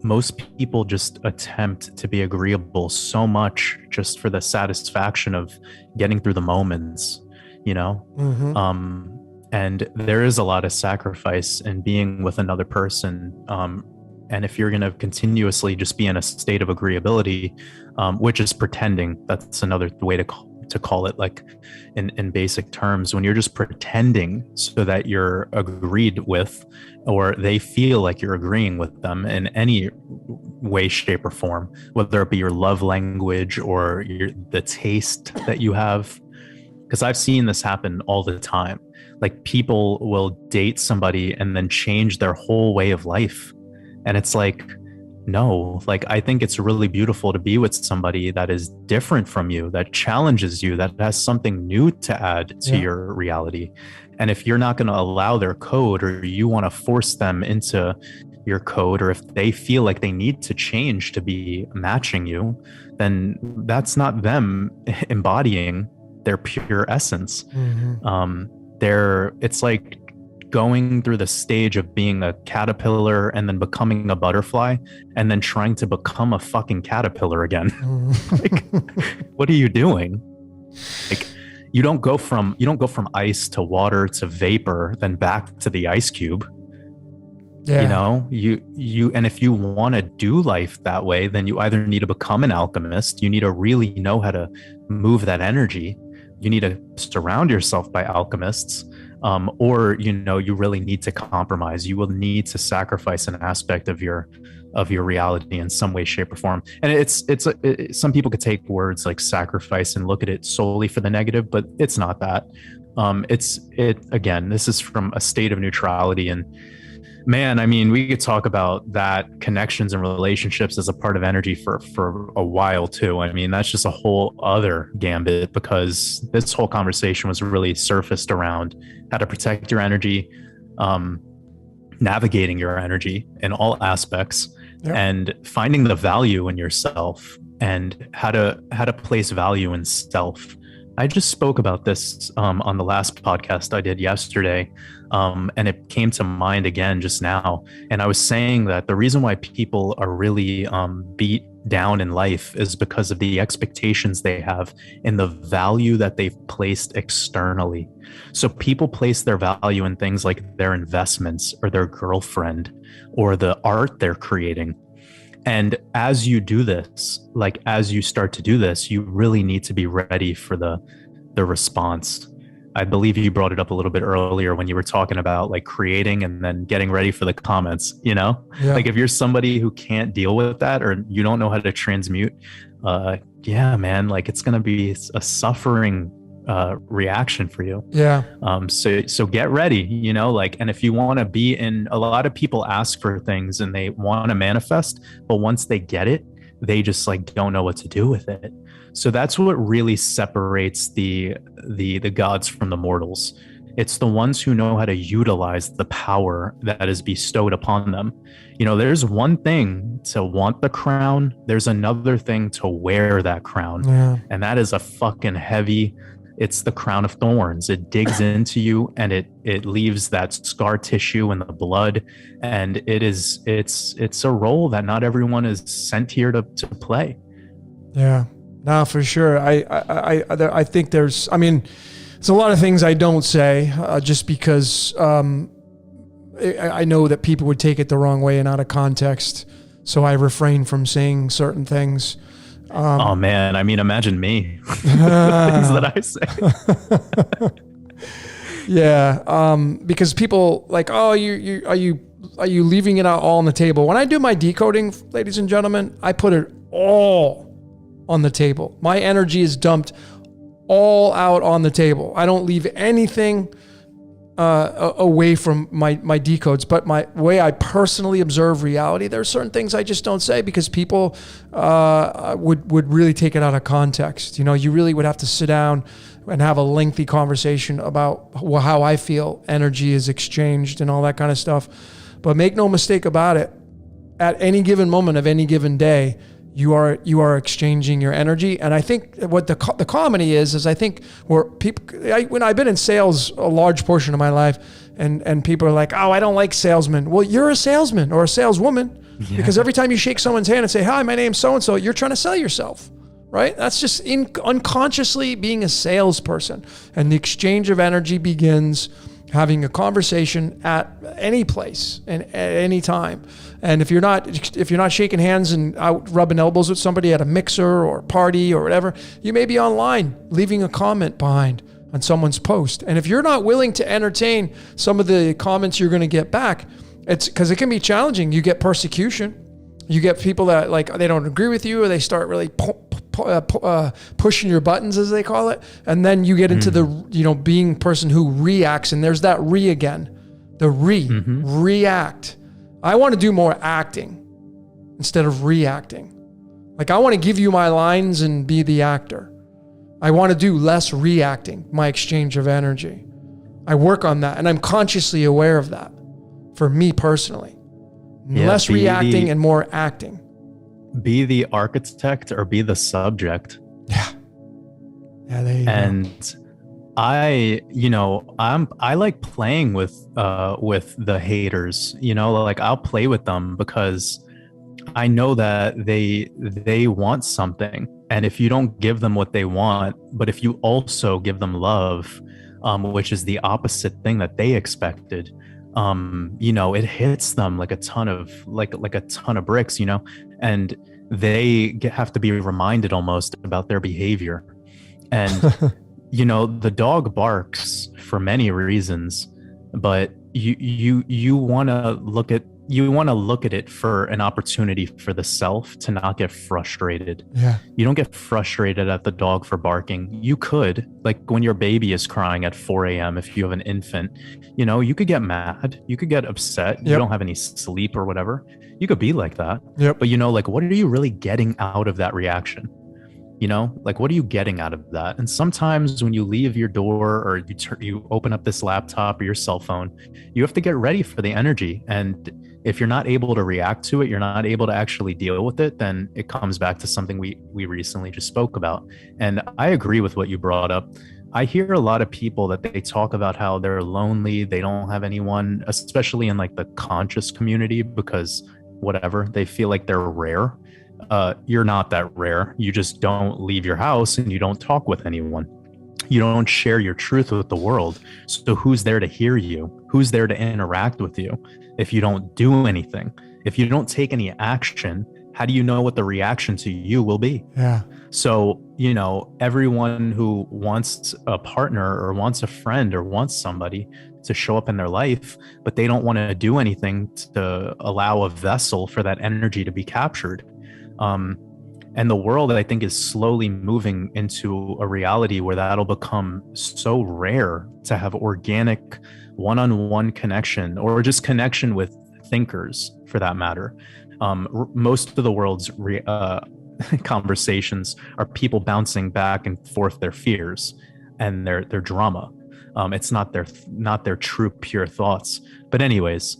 Most people just attempt to be agreeable so much just for the satisfaction of getting through the moments, Mm-hmm. And there is a lot of sacrifice in being with another person. And if you're going to continuously just be in a state of agreeability, which is pretending, that's another way to call it, like in basic terms, when you're just pretending so that you're agreed with, or they feel like you're agreeing with them in any way, shape, or form, whether it be your love language or the taste that you have. Because I've seen this happen all the time. Like, people will date somebody and then change their whole way of life. And it's like, no, like, I think it's really beautiful to be with somebody that is different from you, that challenges you, that has something new to add to your reality. And if you're not going to allow their code, or you want to force them into your code, or if they feel like they need to change to be matching you, then that's not them embodying their pure essence. Mm-hmm. It's like going through the stage of being a caterpillar and then becoming a butterfly and then trying to become a fucking caterpillar again. Like, what are you doing? Like, you don't go from ice to water to vapor, then back to the ice cube. Yeah. You know, you and if you want to do life that way, then you either need to become an alchemist, you need to really know how to move that energy, you need to surround yourself by alchemists, or you really need to compromise. You will need to sacrifice an aspect of your reality in some way, shape, or form. And it's some people could take words like sacrifice and look at it solely for the negative, but it's not that. Again, this is from a state of neutrality. And man, I mean, we could talk about that, connections and relationships as a part of energy for a while too. I mean, that's just a whole other gambit, because this whole conversation was really surfaced around how to protect your energy, navigating your energy in all aspects, and finding the value in yourself, and how to place value in self. I just spoke about this on the last podcast I did yesterday, and it came to mind again just now. And I was saying that the reason why people are really beat down in life is because of the expectations they have in the value that they've placed externally. So people place their value in things like their investments or their girlfriend or the art they're creating. And as you do this, like as you start to do this, you really need to be ready for the response. I believe you brought it up a little bit earlier when you were talking about like creating and then getting ready for the comments, like if you're somebody who can't deal with that, or you don't know how to transmute, man, like it's going to be a suffering reaction for you. So get ready, and if you want to be in, a lot of people ask for things and they want to manifest, but once they get it, they just like don't know what to do with it. So that's what really separates the gods from the mortals. It's the ones who know how to utilize the power that is bestowed upon them. There's one thing to want the crown, there's another thing to wear that crown. And that is a fucking heavy. It's the crown of thorns. It digs into you and it leaves that scar tissue in the blood. And it's a role that not everyone is sent here to play. Yeah, no, for sure. I think there's a lot of things I don't say just because I know that people would take it the wrong way and out of context. So I refrain from saying certain things. Oh man, imagine me. The things that I say. Because people like, oh, are you leaving it out all on the table? When I do my decoding, ladies and gentlemen, I put it all on the table. My energy is dumped all out on the table. I don't leave anything away from my decodes, but my way I personally observe reality, there are certain things I just don't say because people would really take it out of context. You really would have to sit down and have a lengthy conversation about how I feel energy is exchanged and all that kind of stuff. But make no mistake about it, at any given moment of any given day, you are exchanging your energy. And I think what the comedy is I think where people, when I've been in sales a large portion of my life, and people are like, oh, I don't like salesmen. Well, you're a salesman or a saleswoman because every time you shake someone's hand and say, hi, my name's so-and-so, you're trying to sell yourself, right? That's just unconsciously being a salesperson. And the exchange of energy begins having a conversation at any place and at any time. And if you're not shaking hands and out rubbing elbows with somebody at a mixer or party or whatever, you may be online leaving a comment behind on someone's post. And if you're not willing to entertain some of the comments you're going to get back, it's because it can be challenging. You get persecution. You get people that like they don't agree with you, or they start really pushing your buttons, as they call it, and then you get into the being person who reacts, and there's that again, the react. I want to do more acting instead of reacting. Like I want to give you my lines and be the actor. I want to do less reacting, my exchange of energy. I work on that, and I'm consciously aware of that for me personally. Less reacting and more acting. Be the architect or be the subject. Yeah, there you go. And I like playing with the haters, like I'll play with them because I know that they want something. And if you don't give them what they want, but if you also give them love, which is the opposite thing that they expected, it hits them like a ton of bricks, and they have to be reminded almost about their behavior. And the dog barks for many reasons, but you want to look at it for an opportunity for the self to not get frustrated. Yeah. You don't get frustrated at the dog for barking. You could, like when your baby is crying at 4 a.m. if you have an infant, you could get mad, you could get upset, you don't have any sleep or whatever. You could be like that. Yep. But like, what are you really getting out of that reaction? Like, what are you getting out of that? And sometimes when you leave your door or you open up this laptop or your cell phone, you have to get ready for the energy. And if you're not able to react to it, you're not able to actually deal with it, then it comes back to something we recently just spoke about. And I agree with what you brought up. I hear a lot of people that they talk about how they're lonely, they don't have anyone, especially in like the conscious community, because whatever, they feel like they're rare. You're not that rare. You just don't leave your house and you don't talk with anyone. You don't share your truth with the world. So who's there to hear you? Who's there to interact with you if you don't do anything? If you don't take any action, how do you know what the reaction to you will be? Yeah. So, everyone who wants a partner or wants a friend or wants somebody to show up in their life, but they don't want to do anything to allow a vessel for that energy to be captured. And the world, I think, is slowly moving into a reality where that'll become so rare to have organic one-on-one connection, or just connection with thinkers for that matter. Most of the world's conversations are people bouncing back and forth their fears and their drama. It's not their true pure thoughts. But anyways,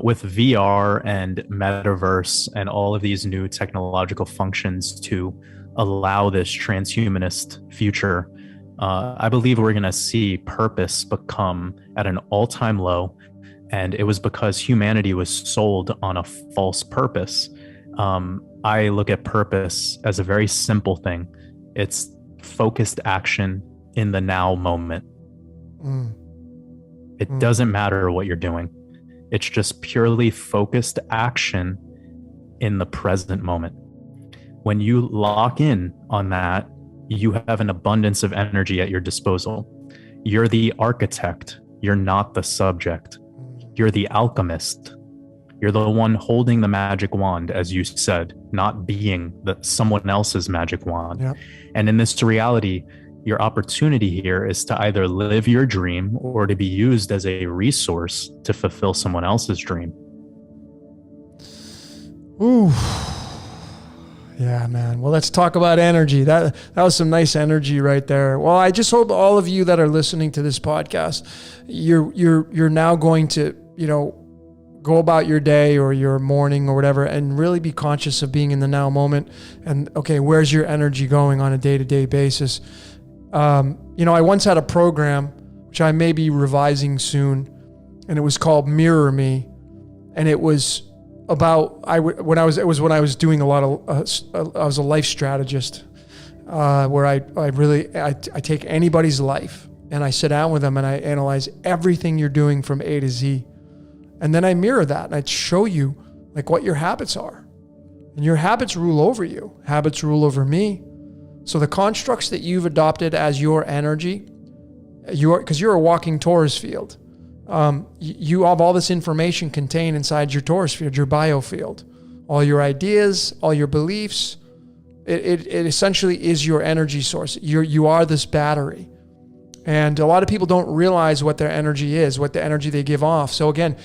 with VR and metaverse and all of these new technological functions to allow this transhumanist future, I believe we're going to see purpose become at an all-time low. And it was because humanity was sold on a false purpose. I look at purpose as a very simple thing. It's focused action in the now moment. It doesn't matter what you're doing. It's just purely focused action in the present moment. When you lock in on that, you have an abundance of energy at your disposal. You're the architect. You're not the subject. You're the alchemist. You're the one holding the magic wand, as you said, not being someone else's magic wand. Yep. And in this reality, your opportunity here is to either live your dream or to be used as a resource to fulfill someone else's dream. Ooh. Yeah, man. Well, let's talk about energy. That was some nice energy right there. Well, I just hope all of you that are listening to this podcast, you're now going to, go about your day or your morning or whatever and really be conscious of being in the now moment. And okay, where's your energy going on a day-to-day basis? I once had a program which I may be revising soon, and it was called Mirror Me, and it was about when I was doing a lot of I was a life strategist, where I take anybody's life and I sit down with them and I analyze everything you're doing from A to Z, and then I mirror that and I show you like what your habits are, and your habits rule over you. Habits rule over me. So the constructs that you've adopted as your energy, because you're a walking torus field. You have all this information contained inside your torus field, your biofield, all your ideas, all your beliefs. It essentially is your energy source. You are this battery. And a lot of people don't realize what their energy is, what the energy they give off. So again,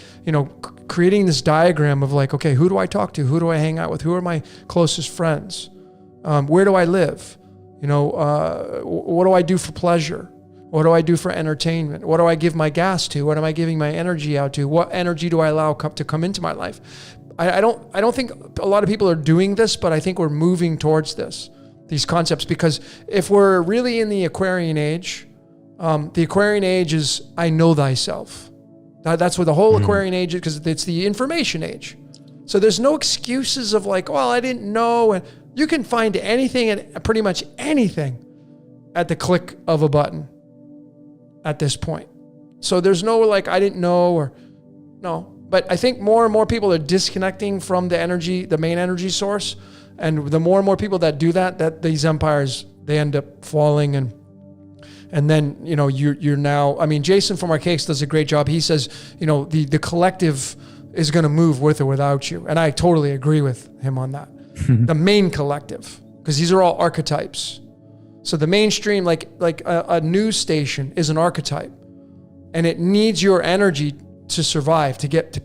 creating this diagram of like, okay, who do I talk to? Who do I hang out with? Who are my closest friends? Where do I live? What do I do for pleasure? What do I do for entertainment? What do I give my gas to? What am I giving my energy out to? What energy do I allow to come into my life? I don't think a lot of people are doing this, but I think we're moving towards this. these concepts, because if we're really in the Aquarian age, the Aquarian age is I know thyself. That's what the whole Aquarian age is, because it's the information age. So there's no excuses of like, well, I didn't know. And you can find anything and pretty much anything at the click of a button at this point. So there's no like, I didn't know, or no. But I think more and more people are disconnecting from the energy, the main energy source. And the more and more people that do that these empires, they end up falling. And then, you know, you're now, I mean, Jason from Archaics does a great job. He says, you know, the collective is going to move with or without you. And I totally agree with him on that. The main collective, because these are all archetypes. So the mainstream, like a news station is an archetype, and it needs your energy to survive, to get to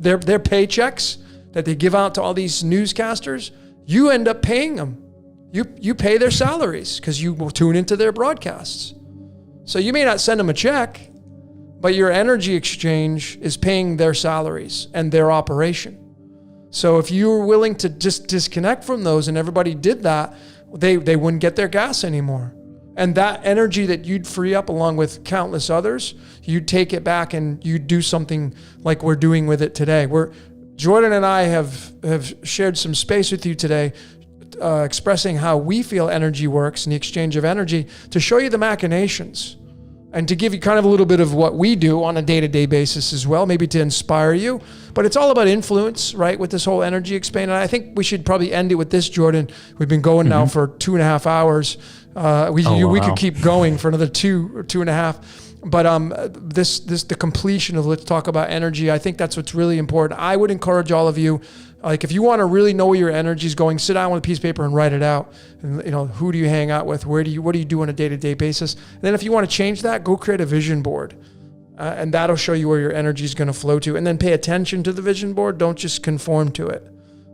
their paychecks that they give out to all these newscasters. You end up paying them. You pay their salaries because you will tune into their broadcasts. So you may not send them a check, but your energy exchange is paying their salaries and their operation. So if you were willing to just disconnect from those and everybody did that, they wouldn't get their gas anymore. And that energy that you'd free up along with countless others, you'd take it back and you'd do something like we're doing with it today. Jordan and I have shared some space with you today, expressing how we feel energy works and the exchange of energy, to show you the machinations and to give you kind of a little bit of what we do on a day-to-day basis as well, maybe to inspire you. But it's all about influence, right, with this whole energy explain. And I think we should probably end it with this, Jordan. We've been going now for 2.5 hours. We could keep going for another 2.5. But the completion of let's talk about energy, I think that's what's really important. I would encourage all of you, like if you want to really know where your energy is going, sit down with a piece of paper and write it out. And you know, who do you hang out with? What do you do on a day-to-day basis? And then if you want to change that, go create a vision board. And that'll show you where your energy is going to flow to. And then pay attention to the vision board. Don't just conform to it.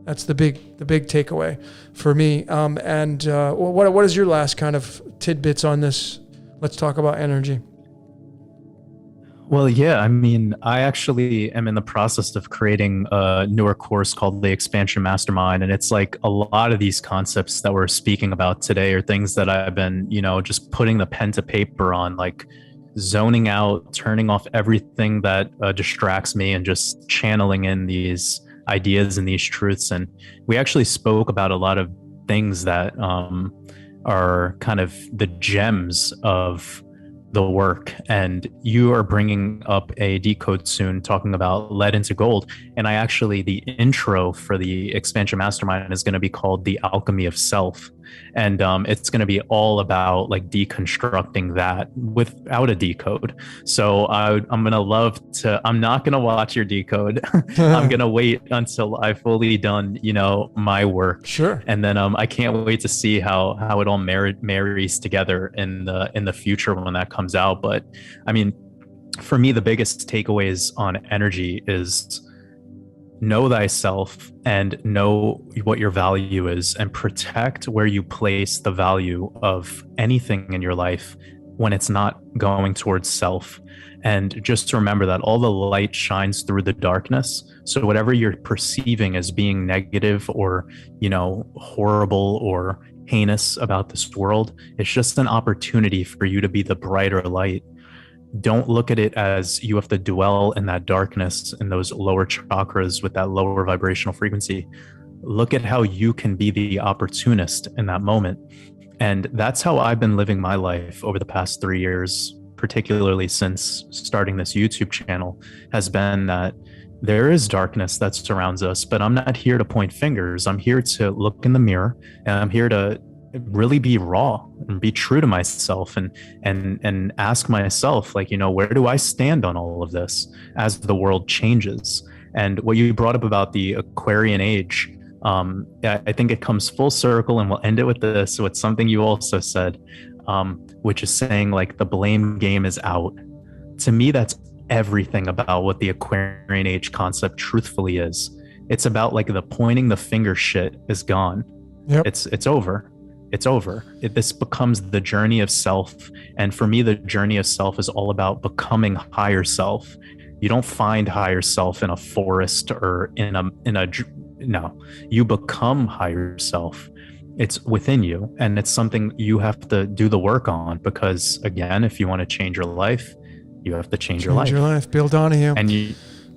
That's the big takeaway for me. What is your last kind of tidbits on this? Let's talk about energy. Well, yeah, I mean, I actually am in the process of creating a newer course called the Expansion Mastermind. And it's like a lot of these concepts that we're speaking about today are things that I've been, you know, just putting the pen to paper on, like zoning out, turning off everything that distracts me and just channeling in these ideas and these truths. And we actually spoke about a lot of things that are kind of the gems of the work. And you are bringing up a decode soon talking about lead into gold. And the intro for the Expansion Mastermind is going to be called The Alchemy of Self. And it's going to be all about like deconstructing that without a decode. So I'm going to I'm not going to watch your decode. I'm going to wait until I've fully done, you know, my work. Sure. And then I can't wait to see how it all marries together in the future when that comes out. But I mean, for me, the biggest takeaways on energy is know thyself and know what your value is, and protect where you place the value of anything in your life when it's not going towards self. And just to remember that all the light shines through the darkness. So whatever you're perceiving as being negative or, you know, horrible or heinous about this world, it's just an opportunity for you to be the brighter light. Don't look at it as you have to dwell in that darkness, in those lower chakras with that lower vibrational frequency. Look at how you can be the opportunist in that moment. And that's how I've been living my life over the past 3 years, particularly since starting this YouTube channel, has been that there is darkness that surrounds us, but I'm not here to point fingers. I'm here to look in the mirror, and I'm here to really be raw and be true to myself and ask myself, like, you know, where do I stand on all of this as the world changes? And what you brought up about the Aquarian age, I think it comes full circle, and we'll end it with this, with something you also said, which is saying like the blame game is out. To me, that's everything about what the Aquarian age concept truthfully is. It's about like the pointing the finger shit is gone. Yep. It's over. It's over. This becomes the journey of self. And for me, the journey of self is all about becoming higher self. You don't find higher self in a forest or no, you become higher self. it's within you, and it's something you have to do the work on, because again, if you want to change your life, you have to change your life. Bill Donahue. And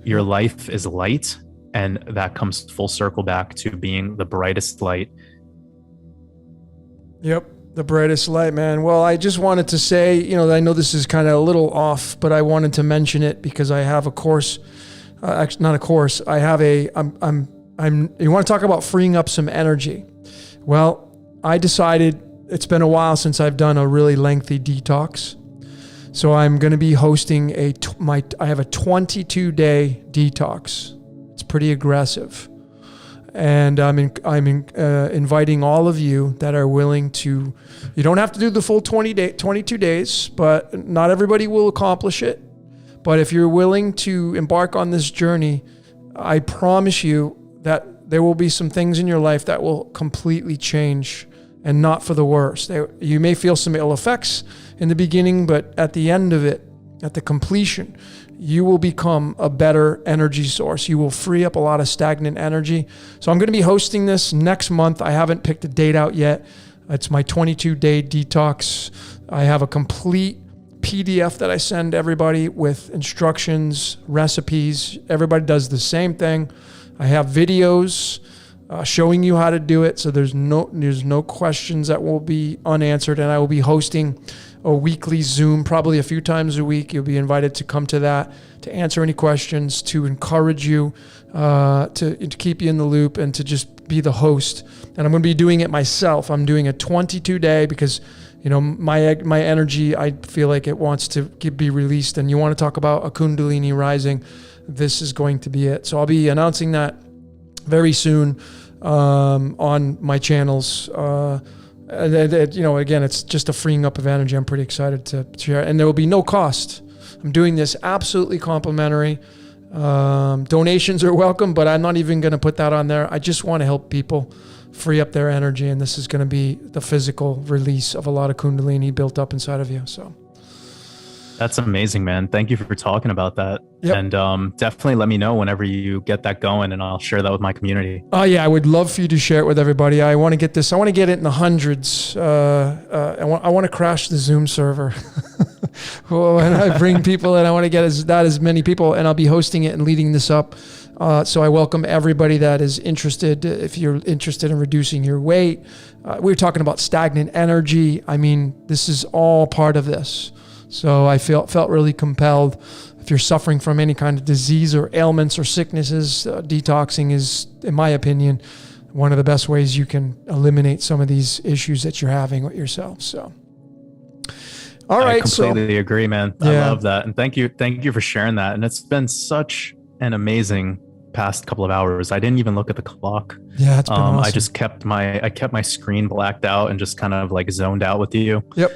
your life is light, and that comes full circle back to being the brightest light. Yep, the brightest light, man. Well, I just wanted to say, I know this is kind of a little off, but I wanted to mention it because I have a course, actually not a course. I have you want to talk about freeing up some energy? Well, I decided it's been a while since I've done a really lengthy detox. So I'm going to be hosting I have a 22-day detox. It's pretty aggressive. And I'm inviting all of you that are willing to. You don't have to do the full 22 days, but not everybody will accomplish it. But if you're willing to embark on this journey, I promise you that there will be some things in your life that will completely change, and not for the worse. You may feel some ill effects in the beginning, but at the end of it, at the completion, you will become a better energy source. You will free up a lot of stagnant energy. So I'm going to be hosting this next month. I haven't picked a date out yet. It's my 22-day detox. I have a complete PDF that I send everybody with instructions, recipes. Everybody does the same thing. I have videos showing you how to do it. So there's no questions that will be unanswered. And I will be hosting a weekly Zoom, probably a few times a week. You'll be invited to come to that, to answer any questions, to encourage you, to keep you in the loop, and to just be the host. And I'm going to be doing it myself. I'm doing a 22-day because, my energy, I feel like it wants to be released. And you want to talk about a Kundalini rising, this is going to be it. So I'll be announcing that very soon on my channels. Again, it's just a freeing up of energy. I'm pretty excited to share, and there will be no cost. I'm doing this absolutely complimentary. Donations are welcome, but I'm not even going to put that on there. I just want to help people free up their energy, and this is going to be the physical release of a lot of Kundalini built up inside of you. So that's amazing, man. Thank you for talking about that. Yep. And definitely let me know whenever you get that going, and I'll share that with my community. Oh yeah, I would love for you to share it with everybody. I want to get this. I want to get it in the hundreds. I want to crash the Zoom server. When I bring people in, I want to get as many people, and I'll be hosting it and leading this up. So I welcome everybody that is interested. If you're interested in reducing your weight, we were talking about stagnant energy. I mean, this is all part of this. So I felt really compelled. If you're suffering from any kind of disease or ailments or sicknesses, detoxing is, in my opinion, one of the best ways you can eliminate some of these issues that you're having with yourself. So, all right. I completely agree, man. Yeah. I love that. And thank you for sharing that. And it's been such an amazing past couple of hours. I didn't even look at the clock. Yeah, it's been awesome. I just kept my screen blacked out and just kind of like zoned out with you. Yep.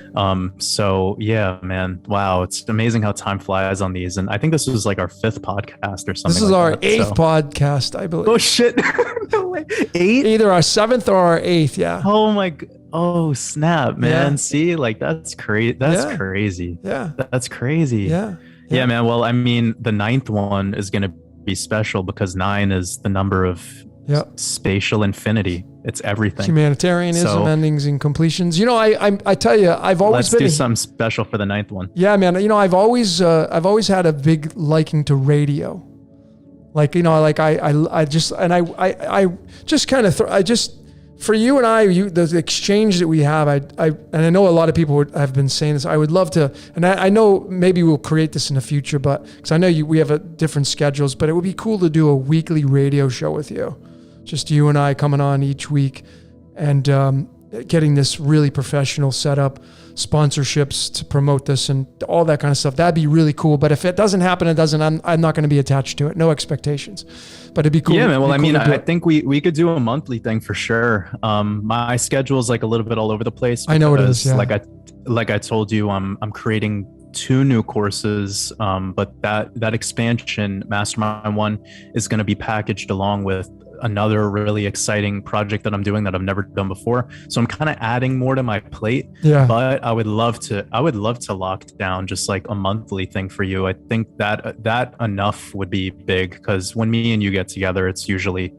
So yeah, man. Wow. It's amazing how time flies on these. And I think this was like our 5th podcast or something. This is our 8th podcast, I believe. Oh shit. No way. 8? Either our 7th or our 8th. Yeah. Oh my. Oh snap, man. Yeah. See, like that's crazy. That's crazy. Yeah. That's crazy. Yeah, man. Well, I mean, the 9th one is going to be special because 9 is the number of spatial infinity. It's everything. Humanitarianism, endings and completions. I tell you, I've always Let's do something special for the 9th one. Yeah, man. I've always had a big liking to radio. Like, I just kind of for you and I, the exchange that we have, and I know a lot of people have been saying this. I would love to, and I know maybe we'll create this in the future, but because I know we have different schedules, but it would be cool to do a weekly radio show with you, just you and I coming on each week, and getting this really professional setup, sponsorships to promote this, and all that kind of stuff. That'd be really cool. But if it doesn't happen, it doesn't. I'm not going to be attached to it. No expectations. But it'd be cool. Yeah, man. Well, I mean, I think we could do a monthly thing for sure. My schedule is like a little bit all over the place. I know it is. Yeah. Like I told you, I'm creating 2 new courses. But that expansion Mastermind 1 is going to be packaged along with another really exciting project that I'm doing that I've never done before. So I'm kind of adding more to my plate. Yeah. But I would love to lock down just like a monthly thing for you. I think that enough would be big, because when me and you get together, it's usually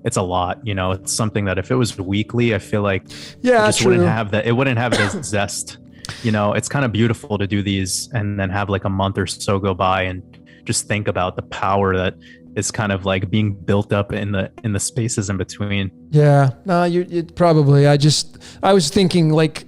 it's a lot. You know, it's something that if it was weekly, I feel like Yeah, it just true. wouldn't have that. It wouldn't have the zest. You know, it's kind of beautiful to do these and then have like a month or so go by and just think about the power that is kind of like being built up in the spaces in between. Yeah, no, you probably. I was thinking like,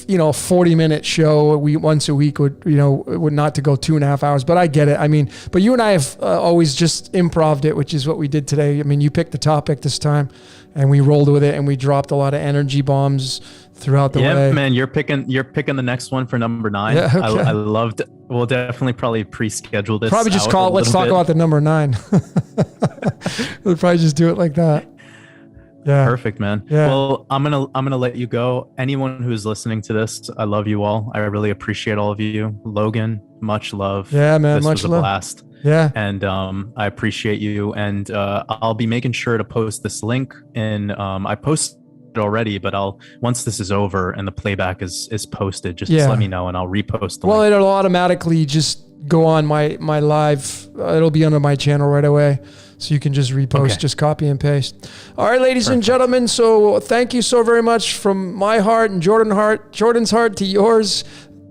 you know, a 40-minute show once a week would, you know, would not to go 2.5 hours, but I get it. I mean, but you and I have always just improv'd it, which is what we did today. I mean, you picked the topic this time and we rolled with it and we dropped a lot of energy bombs throughout the way. Yeah, man, you're picking the next one for number 9. Yeah, okay. I loved. We'll definitely probably pre-schedule this. Probably just call it, let's talk about the number 9. We'll probably just do it like that. Yeah. Perfect, man. Yeah. Well, I'm gonna let you go. Anyone who's listening to this, I love you all. I really appreciate all of you. Logan, much love. Yeah, man, this much was a love. blast. Yeah. And I appreciate you. And I'll be making sure to post this link in. I posted it already, but once this is over and the playback is posted, just let me know and I'll repost the Well, link. it'll automatically just go on my live. It'll be under my channel right away. So you can just repost, just copy and paste. All right, ladies and gentlemen. So thank you so very much from my heart and Jordan's heart to yours.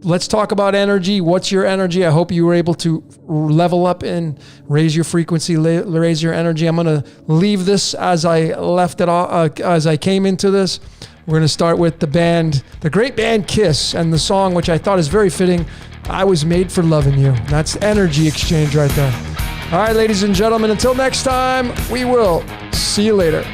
Let's talk about energy. What's your energy? I hope you were able to level up and raise your frequency, raise your energy. I'm going to leave this as I left it, as I came into this. We're going to start with the great band Kiss, and the song, which I thought is very fitting, I Was Made for Loving You. That's energy exchange right there. All right, ladies and gentlemen, until next time, we will see you later.